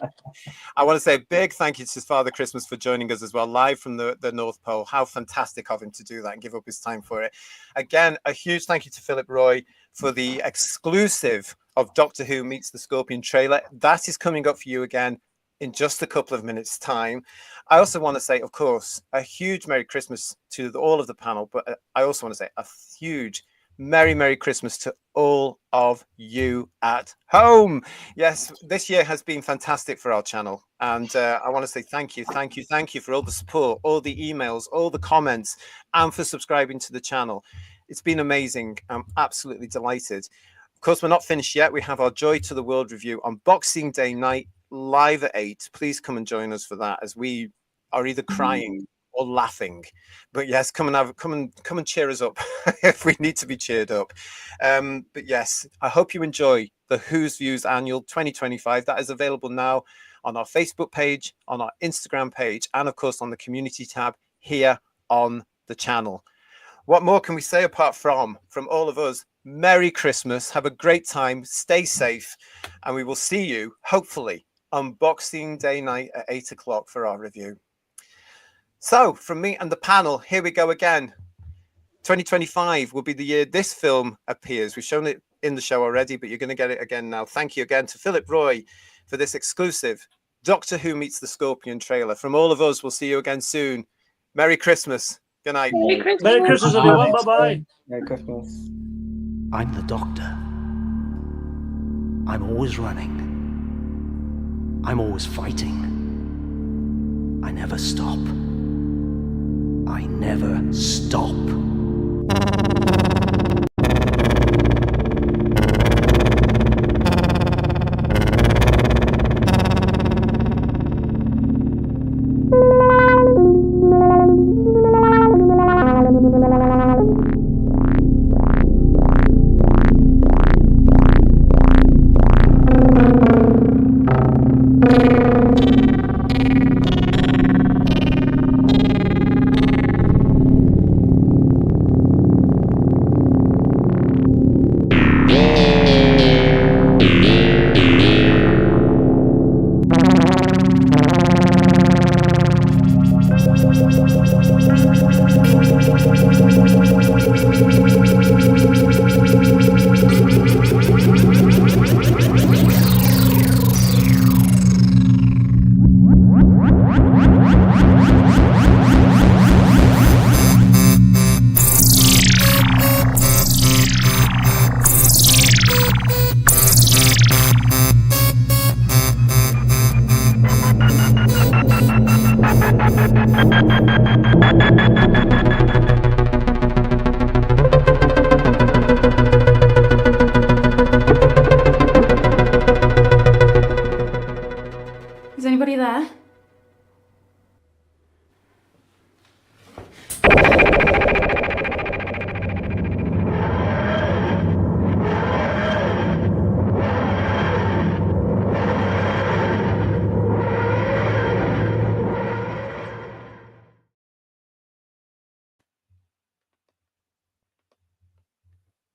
I want to say a big thank you to Father Christmas for joining us as well, live from the North Pole. How fantastic of him to do that and give up his time for it. Again, a huge thank you to Philip Roy for the exclusive of Doctor Who Meets the Scorpion trailer. That is coming up for you again in just a couple of minutes' time. I also want to say, of course, a huge Merry Christmas to all of the panel, but I also want to say a huge Merry Christmas to all of you at home. Yes, this year has been fantastic for our channel. And I want to say thank you for all the support, all the emails, all the comments, and for subscribing to the channel. It's been amazing. I'm absolutely delighted. Of course, we're not finished yet. We have our Joy to the World review on Boxing Day night, live at 8. Please come and join us for that, as we are either crying or laughing. But yes, come and cheer us up if we need to be cheered up. But yes, I hope you enjoy the Who's Views Annual 2025. That is available now on our Facebook page, on our Instagram page, and of course on the community tab here on the channel. What more can we say apart from all of us? Merry Christmas, have a great time, stay safe, and we will see you hopefully on Boxing Day night at 8 o'clock for our review. So from me and the panel, here we go again. 2025 will be the year this film appears. We've shown it in the show already, but you're going to get it again now. Thank you again to Philip Roy for this exclusive Doctor Who Meets the Scorpion trailer. From all of us, we'll see you again soon. Merry Christmas. Good night. Merry Christmas, everyone. Bye-bye. Merry Christmas. I'm the Doctor. I'm always running. I'm always fighting. I never stop. I never stop. Is anybody there?